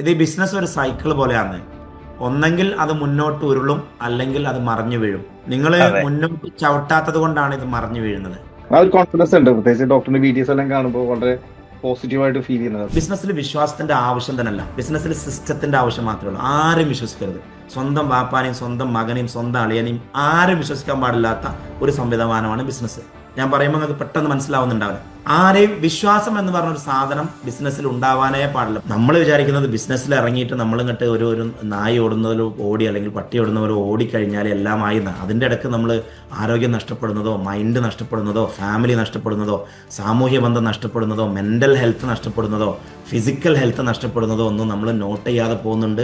ഇത് ഈ ബിസിനസ് ഒരു സൈക്കിൾ പോലെയാണ്. ഒന്നെങ്കിൽ അത് മുന്നോട്ട് ഉരുളും, അല്ലെങ്കിൽ അത് മറിഞ്ഞു വീഴും. നിങ്ങൾ അതെ. മുന്നോട്ട് ചവിട്ടാത്തത് കൊണ്ടാണ് ഇത് മറിഞ്ഞു വീഴുന്നത്. ആ ഒരു കോൺഫിഡൻസ് ഉണ്ട്, പ്രത്യേകിച്ച് ഡോക്ടറിന്റെ വീഡിയോസ് എല്ലാം കാണുമ്പോൾ വളരെ പോസിറ്റീവായിട്ട് ഫീൽ ചെയ്യുന്നത്. ബിസിനസ്സിൽ വിശ്വാസത്തിന്റെ ആവശ്യം തന്നെയല്ല, ബിസിനസ്സിൽ സിസ്റ്റത്തിന്റെ ആവശ്യം മാത്രമേ ഉള്ളൂ. ആരും വിശ്വസിക്കരുത്. സ്വന്തം ബാപ്പാനെയും സ്വന്തം മകനെയും സ്വന്തം അളിയനെയും ആരും വിശ്വസിക്കാൻ പാടില്ലാത്ത ഒരു സംവിധാനമാണ് ബിസിനസ്. ഞാൻ പറയുമ്പോൾ നിങ്ങൾക്ക് പെട്ടെന്ന് മനസ്സിലാവുന്നുണ്ടാവില്ല. ആരെയും വിശ്വാസം എന്ന് പറഞ്ഞ ഒരു സാധനം ബിസിനസ്സിൽ ഉണ്ടാവാനേ പാടില്ല. നമ്മൾ വിചാരിക്കുന്നത് ബിസിനസ്സിൽ ഇറങ്ങിയിട്ട് നമ്മൾ ഇങ്ങോട്ട് ഒരു നായി ഓടുന്നതിലോ ഓടി, അല്ലെങ്കിൽ പട്ടി ഓടുന്നവരോ ഓടിക്കഴിഞ്ഞാൽ എല്ലാമായി. അതിൻ്റെ ഇടയ്ക്ക് നമ്മൾ ആരോഗ്യം നഷ്ടപ്പെടുന്നതോ, മൈൻഡ് നഷ്ടപ്പെടുന്നതോ, ഫാമിലി നഷ്ടപ്പെടുന്നതോ, സാമൂഹ്യ ബന്ധം നഷ്ടപ്പെടുന്നതോ, മെന്റൽ ഹെൽത്ത് നഷ്ടപ്പെടുന്നതോ, ഫിസിക്കൽ ഹെൽത്ത് നഷ്ടപ്പെടുന്നതോ ഒന്നും നമ്മൾ നോട്ട് ചെയ്യാതെ പോകുന്നുണ്ട്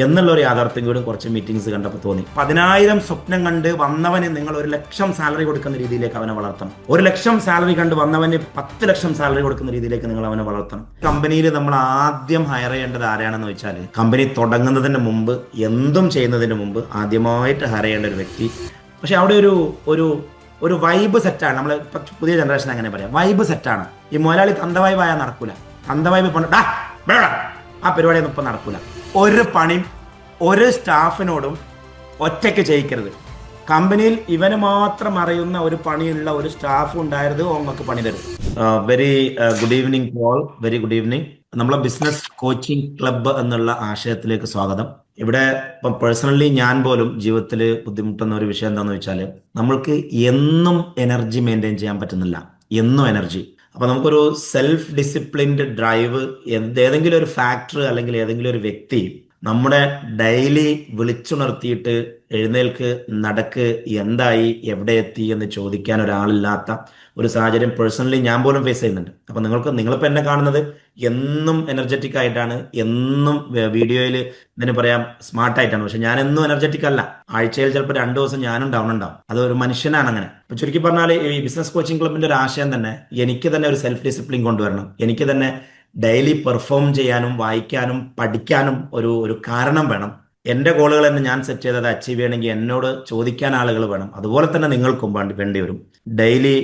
എന്നുള്ള ഒരു യാഥാർത്ഥ്യം കൂടി കുറച്ച് മീറ്റിംഗ്സ് കണ്ടപ്പോൾ തോന്നി. 10,000 സ്വപ്നം കണ്ട് വന്നവന് നിങ്ങൾ 1,00,000 സാലറി കൊടുക്കുന്ന രീതിയിലേക്ക് അവനെ വളർത്തണം. 1,00,000 സാലറി കണ്ട് വന്നവന് 10 ലക്ഷം സാലറി കൊടുക്കുന്ന രീതിയിലേക്ക് നിങ്ങൾ അവനെ വളർത്തണം. കമ്പനിയിൽ നമ്മൾ ആദ്യം ഹയർ ചെയ്യേണ്ടത് ആരാണെന്ന് വെച്ചാൽ, കമ്പനി തുടങ്ങുന്നതിന് മുമ്പ്, എന്തും ചെയ്യുന്നതിന് മുമ്പ് ആദ്യമായിട്ട് ഹയർ ചെയ്യേണ്ട ഒരു വ്യക്തി. പക്ഷെ അവിടെ ഒരു ഒരു ഒരു വൈബ് സെറ്റാണ്. നമ്മൾ പുതിയ ജനറേഷൻ അങ്ങനെ പറയാം, വൈബ് സെറ്റാണ്. ഈ മുതലാളി തന്തവൈബ് ആയാൽ നടക്കൂല. തന്തവൈബ് ആ പരിപാടിയൊന്നും ഇപ്പം നടക്കൂല. ഒരു പണിയും ഒരു സ്റ്റാഫിനോടും ഒറ്റയ്ക്ക് ചെയ്യിക്കരുത്. കമ്പനിയിൽ ഇവന് മാത്രം അറിയുന്ന ഒരു പണിയുള്ള ഒരു സ്റ്റാഫ് ഉണ്ടായത് ഓങ്ങൾക്ക് പണി തരും. Very good evening Paul, very good evening. നമ്മളെ ബിസിനസ് കോച്ചിങ് ക്ലബ്ബ് എന്നുള്ള ആശയത്തിലേക്ക് സ്വാഗതം. ഇവിടെ ഇപ്പം പേഴ്സണലി ഞാൻ പോലും ജീവിതത്തിൽ ബുദ്ധിമുട്ടുന്ന ഒരു വിഷയം എന്താണെന്ന് വെച്ചാൽ, നമ്മൾക്ക് എന്നും എനർജി മെയിൻറ്റെയിൻ ചെയ്യാൻ പറ്റുന്നില്ല. എന്നും എനർജി. അപ്പൊ നമുക്കൊരു സെൽഫ് ഡിസിപ്ലിൻഡ് ഡ്രൈവ്, ഏതെങ്കിലും ഒരു ഫാക്ടർ അല്ലെങ്കിൽ ഏതെങ്കിലും ഒരു വ്യക്തി നമ്മുടെ ഡെയിലി വിളിച്ചുണർത്തിയിട്ട് എഴുന്നേൽക്ക്, നടക്ക്, എന്തായി, എവിടെ എത്തി എന്ന് ചോദിക്കാൻ ഒരാളില്ലാത്ത ഒരു സാഹചര്യം പേഴ്സണലി ഞാൻ പോലും ഫേസ് ചെയ്യുന്നുണ്ട്. അപ്പൊ നിങ്ങളിപ്പോൾ എന്നെ കാണുന്നത് എന്നും എനർജറ്റിക് ആയിട്ടാണ്, എന്നും വീഡിയോയിൽ ഇതിന് പറയാം സ്മാർട്ടായിട്ടാണ്. പക്ഷെ ഞാൻ എന്നും എനർജറ്റിക് അല്ല. ആഴ്ചയിൽ ചിലപ്പോൾ 2 ദിവസം ഞാനും ഡൗൺ ഉണ്ടാവും. അത് ഒരു മനുഷ്യനാണ് അങ്ങനെ. അപ്പൊ ചുരുക്കി പറഞ്ഞാൽ ഈ ബിസിനസ് കോച്ചിങ് ക്ലബിന്റെ ഒരു ആശയം തന്നെ, എനിക്ക് തന്നെ ഒരു സെൽഫ് ഡിസിപ്ലിൻ കൊണ്ടുവരണം. എനിക്ക് തന്നെ ഡെയിലി പെർഫോം ചെയ്യാനും വായിക്കാനും പഠിക്കാനും ഒരു കാരണം വേണം. എൻ്റെ ഗോളുകൾ തന്നെ ഞാൻ സെറ്റ് ചെയ്തത് അച്ചീവ് ചെയ്യണമെങ്കിൽ എന്നോട് ചോദിക്കാൻ ആളുകൾ വേണം. അതുപോലെ തന്നെ നിങ്ങൾക്കും വേണ്ടി വരും. ഡെയിലി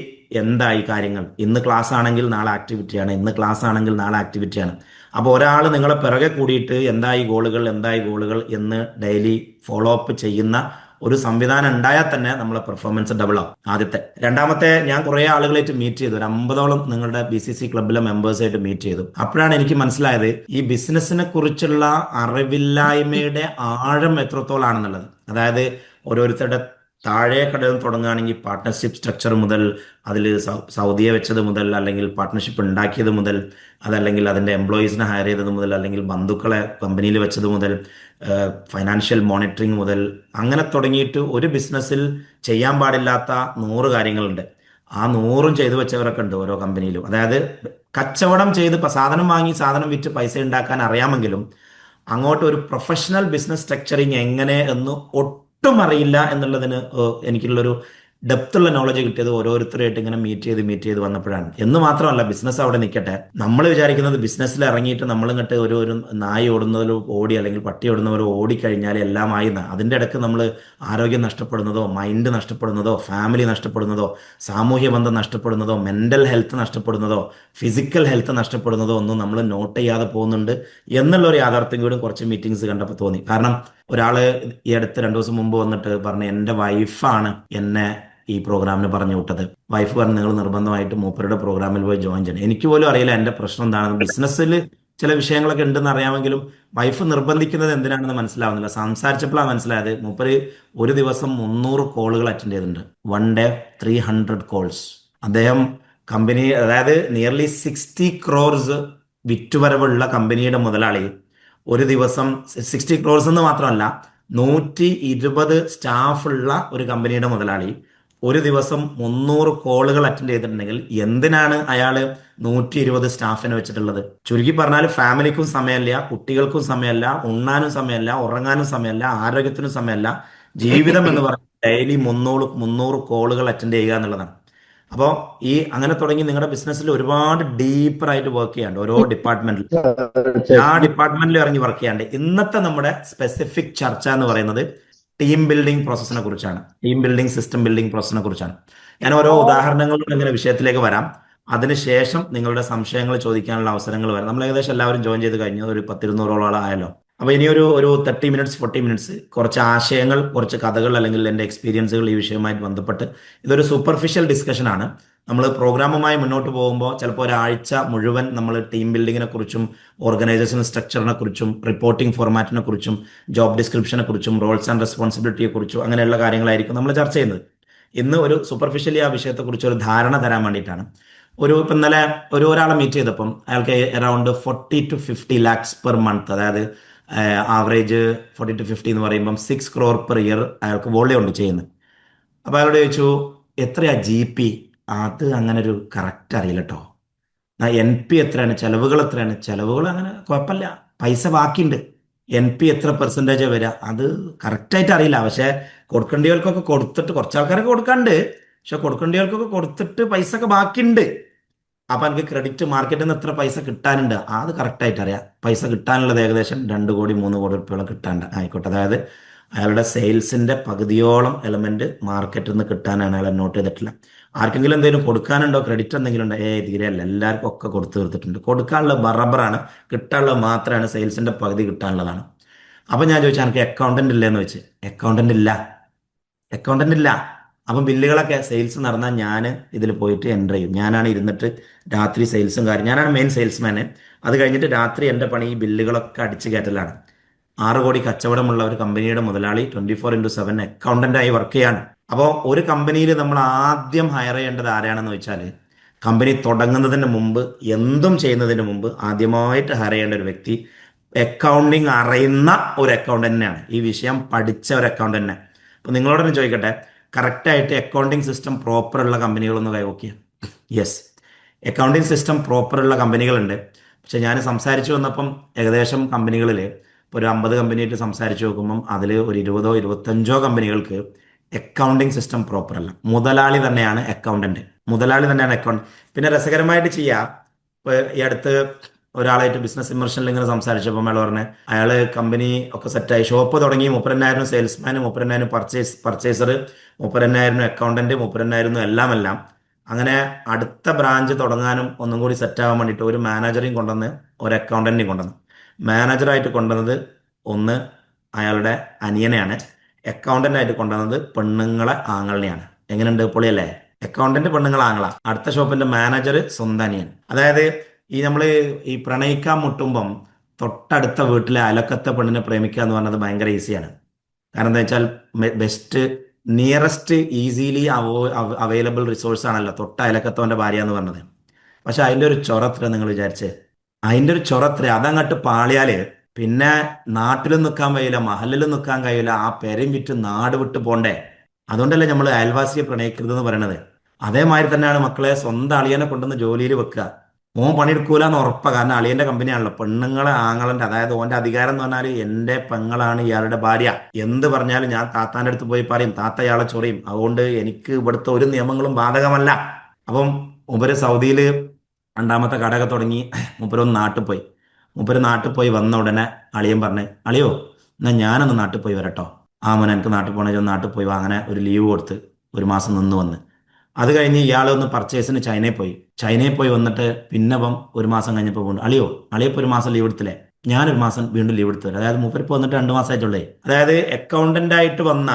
എന്തായി കാര്യങ്ങൾ, ഇന്ന് ക്ലാസ് ആണെങ്കിൽ നാളെ ആക്ടിവിറ്റിയാണ്, ഇന്ന് ക്ലാസ് ആണെങ്കിൽ നാളെ ആക്ടിവിറ്റിയാണ്. അപ്പോൾ ഒരാൾ നിങ്ങളെ പിറകെ കൂടിയിട്ട് എന്തായി ഗോളുകൾ എന്ന് ഡെയിലി ഫോളോ അപ്പ് ചെയ്യുന്ന ഒരു സംവിധാനം ഉണ്ടായാൽ തന്നെ നമ്മളെ പെർഫോമൻസ് ഡബിൾ ആവും. ആദ്യത്തെ. രണ്ടാമത്തെ, ഞാൻ കുറേ ആളുകളായിട്ട് മീറ്റ് ചെയ്തു. ഒരു 50ഓളം നിങ്ങളുടെ BCC ക്ലബിലെ മെമ്പേഴ്സായിട്ട് മീറ്റ് ചെയ്തു. അപ്പോഴാണ് എനിക്ക് മനസ്സിലായത് ഈ ബിസിനസ്സിനെ കുറിച്ചുള്ള അറിവില്ലായ്മയുടെ ആഴം എത്രത്തോളാണെന്നുള്ളത്. അതായത് ഓരോരുത്തരുടെ താഴെ കടയിൽ തുടങ്ങുകയാണെങ്കിൽ പാർട്ട്ണർഷിപ്പ് സ്ട്രക്ചർ മുതൽ, അതിൽ സൗദിയെ വെച്ചത് മുതൽ, അല്ലെങ്കിൽ പാർട്ട്ണർഷിപ്പ് ഉണ്ടാക്കിയത് മുതൽ, അതല്ലെങ്കിൽ അതിൻ്റെ എംപ്ലോയീസിനെ ഹയർ ചെയ്തത് മുതൽ, അല്ലെങ്കിൽ ബന്ധുക്കളെ കമ്പനിയിൽ വെച്ചത് മുതൽ, ഫൈനാൻഷ്യൽ മോണിറ്ററിങ് മുതൽ, അങ്ങനെ തുടങ്ങിയിട്ട് ഒരു ബിസിനസ്സിൽ ചെയ്യാൻ പാടില്ലാത്ത 100 കാര്യങ്ങളുണ്ട്. ആ 100ഉം ചെയ്തു വെച്ചവരൊക്കെ ഉണ്ട് ഓരോ കമ്പനിയിലും. അതായത് കച്ചവടം ചെയ്ത് സാധനം വാങ്ങി സാധനം വിറ്റ് പൈസ ഉണ്ടാക്കാൻ അറിയാമെങ്കിലും അങ്ങോട്ട് ഒരു പ്രൊഫഷണൽ ബിസിനസ് സ്ട്രക്ചറിങ് എങ്ങനെ എന്ന് ഒട്ടും അറിയില്ല എന്നുള്ളതിന് എനിക്കുള്ളൊരു ഡെപ്തുള്ള നോളജ് കിട്ടിയത് ഓരോരുത്തരായിട്ട് ഇങ്ങനെ മീറ്റ് ചെയ്ത് വന്നപ്പോഴാണ്. എന്ന് മാത്രമല്ല, ബിസിനസ് അവിടെ നിൽക്കട്ടെ, നമ്മൾ വിചാരിക്കുന്നത് ബിസിനസ്സിൽ ഇറങ്ങിയിട്ട് നമ്മളിങ്ങോട്ട് ഒരു നായി ഓടുന്നതിലോ ഓടി, അല്ലെങ്കിൽ പട്ടി ഓടുന്നവരോ ഓടിക്കഴിഞ്ഞാൽ എല്ലാമായി. അതിൻ്റെ ഇടയ്ക്ക് നമ്മൾ ആരോഗ്യം നഷ്ടപ്പെടുന്നതോ, മൈൻഡ് നഷ്ടപ്പെടുന്നതോ, ഫാമിലി നഷ്ടപ്പെടുന്നതോ, സാമൂഹ്യ ബന്ധം നഷ്ടപ്പെടുന്നതോ, മെന്റൽ ഹെൽത്ത് നഷ്ടപ്പെടുന്നതോ, ഫിസിക്കൽ ഹെൽത്ത് നഷ്ടപ്പെടുന്നതോ ഒന്നും നമ്മൾ നോട്ട് ചെയ്യാതെ പോകുന്നുണ്ട് എന്നുള്ള ഒരു യാഥാർത്ഥ്യം കൂടി കുറച്ച് മീറ്റിംഗ്സ് കണ്ടപ്പോൾ തോന്നി. കാരണം ഒരാള് ഈ അടുത്ത് 2 ദിവസം മുമ്പ് വന്നിട്ട് പറഞ്ഞു, എൻ്റെ വൈഫാണ് എന്നെ ഈ പ്രോഗ്രാമിന് പറഞ്ഞു വിട്ടത്. വൈഫ് പറഞ്ഞു, നിങ്ങൾ നിർബന്ധമായിട്ട് മൂപ്പരുടെ പ്രോഗ്രാമിൽ പോയി ജോയിൻ ചെയ്യണം. എനിക്ക് പോലും അറിയില്ല എൻ്റെ പ്രശ്നം എന്താണെന്ന്. ബിസിനസ്സിൽ ചില വിഷയങ്ങളൊക്കെ ഉണ്ടെന്ന് അറിയാമെങ്കിലും വൈഫ് നിർബന്ധിക്കുന്നത് എന്തിനാണെന്ന് മനസ്സിലാവുന്നില്ല. സംസാരിച്ചപ്പോഴാണ് മനസ്സിലായത്, മൂപ്പര് ഒരു ദിവസം 300 കോളുകൾ അറ്റൻഡ് ചെയ്തിട്ടുണ്ട്. 1 ഡേ 300 കോൾസ്. അദ്ദേഹം കമ്പനി, അതായത് നിയർലി 60 crores വിറ്റുവരവുള്ള കമ്പനിയുടെ മുതലാളി, ഒരു ദിവസം 60 crores എന്ന് മാത്രമല്ല, 120 സ്റ്റാഫുള്ള ഒരു കമ്പനിയുടെ മുതലാളി ഒരു ദിവസം 300 കോളുകൾ അറ്റൻഡ് ചെയ്തിട്ടുണ്ടെങ്കിൽ എന്തിനാണ് അയാൾ 120 സ്റ്റാഫിനെ വെച്ചിട്ടുള്ളത്? ചുരുക്കി പറഞ്ഞാൽ ഫാമിലിക്കും സമയമല്ല, കുട്ടികൾക്കും സമയമല്ല, ഉണ്ണാനും സമയമല്ല, ഉറങ്ങാനും സമയമല്ല, ആരോഗ്യത്തിനും സമയമല്ല. ജീവിതം എന്ന് പറയുന്നത് ഡെയിലി 300 കോളുകൾ അറ്റൻഡ് ചെയ്യുക എന്നുള്ളതാണ്. അപ്പോൾ ഈ അങ്ങനെ തുടങ്ങി നിങ്ങളുടെ ബിസിനസ്സിൽ ഒരുപാട് ഡീപ്പറായിട്ട് വർക്ക് ചെയ്യാണ്ട് ഓരോ ഡിപ്പാർട്ട്മെന്റിൽ, ആ ഡിപ്പാർട്ട്മെന്റിൽ ഇറങ്ങി വർക്ക് ചെയ്യാണ്ട്. ഇന്നത്തെ നമ്മുടെ സ്പെസിഫിക് ചർച്ച എന്ന് പറയുന്നത് ടീം ബിൽഡിംഗ് പ്രോസസ്സിനെ കുറിച്ചാണ്. ടീം ബിൽഡിംഗ്, സിസ്റ്റം ബിൽഡിംഗ് പ്രോസസ്സിനെ കുറിച്ചാണ്. ഞാൻ ഓരോ ഉദാഹരണങ്ങളും ഇങ്ങനെ വിഷയത്തിലേക്ക് വരാം. അതിനുശേഷം നിങ്ങളുടെ സംശയങ്ങൾ ചോദിക്കാനുള്ള അവസരങ്ങൾ വരാം. നമ്മൾ ഏകദേശം എല്ലാവരും ജോയിൻ ചെയ്ത് കഴിഞ്ഞു, ഒരു 10-200 ആയല്ലോ. അപ്പോൾ ഇനി ഒരു 30 മിനിറ്റ്സ് 40 മിനിറ്റ്സ് കുറച്ച് ആശയങ്ങൾ, കുറച്ച് കഥകൾ, അല്ലെങ്കിൽ എൻ്റെ എക്സ്പീരിയൻസുകൾ ഈ വിഷയവുമായി ബന്ധപ്പെട്ട്, ഇതൊരു സൂപ്പർഫിഷ്യൽ ഡിസ്കഷനാണ്. നമ്മൾ പ്രോഗ്രാമുമായി മുന്നോട്ട് പോകുമ്പോൾ ചിലപ്പോൾ ഒരാഴ്ച മുഴുവൻ നമ്മൾ ടീം ബിൽഡിങ്ങിനെ കുറിച്ചും ഓർഗനൈസേഷൻ സ്ട്രക്ചറിനെ കുറിച്ചും റിപ്പോർട്ടിംഗ് ഫോർമാറ്റിനെ കുറിച്ചും ജോബ് ഡിസ്ക്രിപ്ഷനെ കുറിച്ചും റോൾസ് ആൻഡ് റെസ്പോൺസിബിലിറ്റിയെ കുറിച്ചും അങ്ങനെയുള്ള കാര്യങ്ങളായിരിക്കും നമ്മൾ ചർച്ച ചെയ്യുന്നത്. ഇന്ന് ഒരു സൂപ്പർഫിഷ്യലി ആ വിഷയത്തെക്കുറിച്ച് ഒരു ധാരണ തരാൻ വേണ്ടിയിട്ടാണ്. ഇപ്പം ഇന്നലെ ഒരാളെ മീറ്റ് ചെയ്തപ്പം അയാൾക്ക് around 40 to 50 lakhs per month, അതായത് ആവറേജ് 40 to 50 എന്ന് പറയുമ്പം 6 crore പെർ ഇയർ അയാൾക്ക് വോളിയം ഉണ്ട് ചെയ്യുന്നത്. അപ്പോൾ അയാളോട് ചോദിച്ചു, എത്രയാ GP? അത് അങ്ങനെ ഒരു കറക്റ്റ് അറിയില്ല കേട്ടോ. NP എത്രയാണ്, ചെലവുകൾ എത്രയാണ്? ചെലവുകൾ അങ്ങനെ കുഴപ്പമില്ല, പൈസ ബാക്കിയുണ്ട്. NP എത്ര പെർസെൻറ്റേജ് വരിക, അത് കറക്റ്റായിട്ട് അറിയില്ല. പക്ഷേ കൊടുക്കേണ്ടിയവർക്കൊക്കെ കൊടുത്തിട്ട്, കുറച്ച് ആൾക്കാരൊക്കെ കൊടുക്കാണ്ട്, പക്ഷെ കൊടുക്കേണ്ടിയവർക്കൊക്കെ കൊടുത്തിട്ട് പൈസ ഒക്കെ ബാക്കിയുണ്ട്. അപ്പം എനിക്ക് ക്രെഡിറ്റ് മാർക്കറ്റിൽ നിന്ന് എത്ര പൈസ കിട്ടാനുണ്ട് അത് കറക്റ്റായിട്ട് അറിയാം. പൈസ കിട്ടാനുള്ളത് ഏകദേശം 2 കോടി 3 കോടി റുപ്യോളം കിട്ടാണ്ട് ആയിക്കോട്ടെ. അതായത് അയാളുടെ സെയിൽസിന്റെ പകുതിയോളം എലമെന്റ് മാർക്കറ്റിൽ നിന്ന് കിട്ടാനാണ് അയാൾ നോട്ട് ചെയ്തിട്ടില്ല. ആർക്കെങ്കിലും എന്തെങ്കിലും കൊടുക്കാനുണ്ടോ, ക്രെഡിറ്റ് എന്തെങ്കിലും ഉണ്ടോ? തീരെയല്ല, എല്ലാവർക്കും ഒക്കെ കൊടുത്തു തീർത്തിട്ടുണ്ട്. കൊടുക്കാനുള്ളത് ബറബറാണ്, കിട്ടാനുള്ളത് മാത്രമാണ് സെയിൽസിന്റെ പകുതി കിട്ടാനുള്ളതാണ്. അപ്പം ഞാൻ ചോദിച്ചു, എനിക്ക് അക്കൗണ്ടന്റ് ഇല്ലേന്ന് വെച്ച്. അക്കൗണ്ടന്റ് ഇല്ല. അപ്പം ബില്ലുകളൊക്കെ സെയിൽസ് നടന്നാൽ ഞാൻ ഇതിൽ പോയിട്ട് എൻ്റർ ചെയ്യും. ഞാനാണ് ഇരുന്നിട്ട് രാത്രി സെയിൽസും കാര്യം, ഞാനാണ് മെയിൻ സെയിൽസ്മാന്. അത് കഴിഞ്ഞിട്ട് രാത്രി എൻ്റെ പണി ഈ ബില്ലുകളൊക്കെ അടിച്ചു കയറ്റലാണ്. 6 കോടി കച്ചവടമുള്ള ഒരു കമ്പനിയുടെ മുതലാളി 24/7 അക്കൗണ്ടന്റായി വർക്ക് ചെയ്യാണ്. അപ്പോൾ ഒരു കമ്പനിയിൽ നമ്മൾ ആദ്യം ഹയർ ചെയ്യേണ്ടത് ആരെയാണെന്ന് വെച്ചാൽ, കമ്പനി തുടങ്ങുന്നതിന് മുമ്പ്, എന്തും ചെയ്യുന്നതിന് മുമ്പ് ആദ്യമായിട്ട് ഹയർ ചെയ്യേണ്ട ഒരു വ്യക്തി അക്കൗണ്ടിങ് അറിയുന്ന ഒരു അക്കൗണ്ടന്റിനെയാണ്, ഈ വിഷയം പഠിച്ച ഒരു അക്കൗണ്ടന്റിനെ. അപ്പോൾ നിങ്ങളോട് തന്നെ ചോദിക്കട്ടെ, കറക്റ്റായിട്ട് അക്കൗണ്ടിങ് സിസ്റ്റം പ്രോപ്പറുള്ള കമ്പനികളൊന്ന് കൈവക്കിയ? യെസ്, അക്കൗണ്ടിങ് സിസ്റ്റം പ്രോപ്പറുള്ള കമ്പനികളുണ്ട്. പക്ഷെ ഞാൻ സംസാരിച്ചു വന്നപ്പം ഏകദേശം കമ്പനികളിൽ ഇപ്പോൾ ഒരു 50 കമ്പനിയായിട്ട് സംസാരിച്ച് നോക്കുമ്പം അതിൽ ഒരു 20-25 കമ്പനികൾക്ക് അക്കൗണ്ടിങ് സിസ്റ്റം പ്രോപ്പർ അല്ല. മുതലാളി തന്നെയാണ് അക്കൗണ്ടന്റ്, പിന്നെ രസകരമായിട്ട് ചെയ്യാം. ഇപ്പോൾ ഈ അടുത്ത് ഒരാളായിട്ട് ബിസിനസ് ഇമർഷനിൽ ഇങ്ങനെ സംസാരിച്ചപ്പോൾ അയാൾ പറഞ്ഞ്, അയാൾ കമ്പനി ഒക്കെ സെറ്റായി, ഷോപ്പ് തുടങ്ങി, 30,000 സെയിൽസ്മാൻ, 30,000 പർച്ചേസർ, 30,000 അക്കൗണ്ടന്റ്, 30,000 എല്ലാം. അങ്ങനെ അടുത്ത ബ്രാഞ്ച് തുടങ്ങാനും ഒന്നും കൂടി സെറ്റാകാൻ വേണ്ടിയിട്ട് ഒരു മാനേജറെയും കൊണ്ടുവന്ന് ഒരു അക്കൗണ്ടന്റിനെയും കൊണ്ടുവന്ന്. മാനേജറായിട്ട് കൊണ്ടുവന്നത് ഒന്ന് അയാളുടെ അനിയനെയാണ്, അക്കൗണ്ടന്റായിട്ട് കൊണ്ടുവന്നത് പെണ്ണുങ്ങളെ ആങ്ങളിനെയാണ്. എങ്ങനെയുണ്ട്, പൊളിയല്ലേ? അക്കൗണ്ടന്റ് പെണ്ണുങ്ങളെ ആങ്ങള, അടുത്ത ഷോപ്പിന്റെ മാനേജർ സ്വന്തം അനിയൻ. അതായത് നമ്മൾ ഈ പ്രണയിക്കാൻ മുട്ടുമ്പം തൊട്ടടുത്ത വീട്ടിലെ അയലക്കത്തെ പെണ്ണിനെ പ്രേമിക്കുക എന്ന് പറഞ്ഞത് ഭയങ്കര ഈസിയാണ്. കാരണം എന്താ വെച്ചാൽ best nearest easily available resource ആണല്ലോ തൊട്ട അയലക്കത്തവന്റെ ഭാര്യ എന്ന് പറഞ്ഞത്. പക്ഷെ അതിൻ്റെ ഒരു ചൊറത്ര നിങ്ങൾ വിചാരിച്ചേ, അതിൻ്റെ ഒരു ചൊറത്ര അതങ്ങോട്ട് പാളിയാല് പിന്നെ നാട്ടിലും നിൽക്കാൻ കഴിയില്ല, മഹലിലും നിൽക്കാൻ കഴിയില്ല, ആ പെരയും വിറ്റ് നാട് വിട്ട് പോണ്ടേ. അതുകൊണ്ടല്ലേ നമ്മൾ അയൽവാസിയെ പ്രണയിക്കരുതെന്ന് പറയണത്. അതേമാതിരി തന്നെയാണ് മക്കളെ, സ്വന്തം അളിയനെ കൊണ്ടുവന്ന് ജോലിയിൽ വെക്കുക. ഓൻ പണിയെടുക്കൂല എന്ന് ഉറപ്പാണ്, കാരണം അളിയന്റെ കമ്പനിയാണല്ലോ. പെണ്ണുങ്ങളെ ആങ്ങളന്റെ, അതായത് ഓന്റെ അധികാരം എന്ന് പറഞ്ഞാൽ എൻ്റെ പെങ്ങളാണ് ഇയാളുടെ ഭാര്യ, എന്ത് പറഞ്ഞാലും ഞാൻ താത്താൻ്റെ അടുത്ത് പോയി പറയും, താത്ത ഇയാളെ ചൊറിയും. അതുകൊണ്ട് എനിക്ക് ഇവിടുത്തെ ഒരു നിയമങ്ങളും ബാധകമല്ല. അപ്പം ഉപരി സൗദിയിൽ രണ്ടാമത്തെ കടയൊക്കെ തുടങ്ങി, മൂപ്പരൊന്ന് നാട്ടിൽ പോയി വന്ന ഉടനെ അളിയൻ പറഞ്ഞ്, അളിയോ എന്നാ ഞാനൊന്ന് നാട്ടിൽ പോയി വരട്ടോ. മോനെ എനിക്ക് നാട്ടിൽ പോകണമെങ്കിൽ ഒന്ന് നാട്ടിൽ പോയി വാ. അങ്ങനെ ഒരു ലീവ് കൊടുത്ത് 1 മാസം നിന്ന് വന്ന്. അത് കഴിഞ്ഞ് ഇയാളൊന്ന് പർച്ചേസിന് ചൈനയിൽ പോയി വന്നിട്ട് പിന്നെ 1 മാസം കഴിഞ്ഞപ്പോൾ വീണ്ടും, അളിയപ്പോൾ 1 മാസം ലീവ് എടുത്തില്ലേ, ഞാനൊരു മാസം വീണ്ടും ലീവ് എടുത്തു. അതായത് മൂപ്പരിപ്പോൾ വന്നിട്ട് 2 മാസമായിട്ടുള്ളേ. അതായത് അക്കൗണ്ടന്റ് ആയിട്ട് വന്ന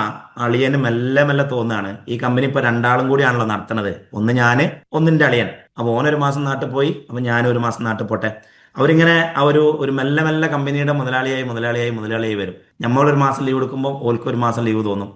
അളിയന് മെല്ലെ മെല്ലെ തോന്നുകയാണ്, ഈ കമ്പനി ഇപ്പോൾ രണ്ടാളും കൂടിയാണല്ലോ നടത്തണത്, ഒന്ന് ഞാന് ഒന്നിന്റെ അളിയൻ. അപ്പോൾ ഓനൊരു മാസം നാട്ടിൽ പോയി, അപ്പോൾ ഞാനും 1 മാസം നാട്ടിൽ പോട്ടെ. അവരിങ്ങനെ ആ ഒരു മെല്ലെ മെല്ലെ കമ്പനിയുടെ മുതലാളിയായി വരും. നമ്മളൊരു മാസം ലീവ് എടുക്കുമ്പോൾ ഓൽക്ക് 1 മാസം ലീവ് തോന്നും.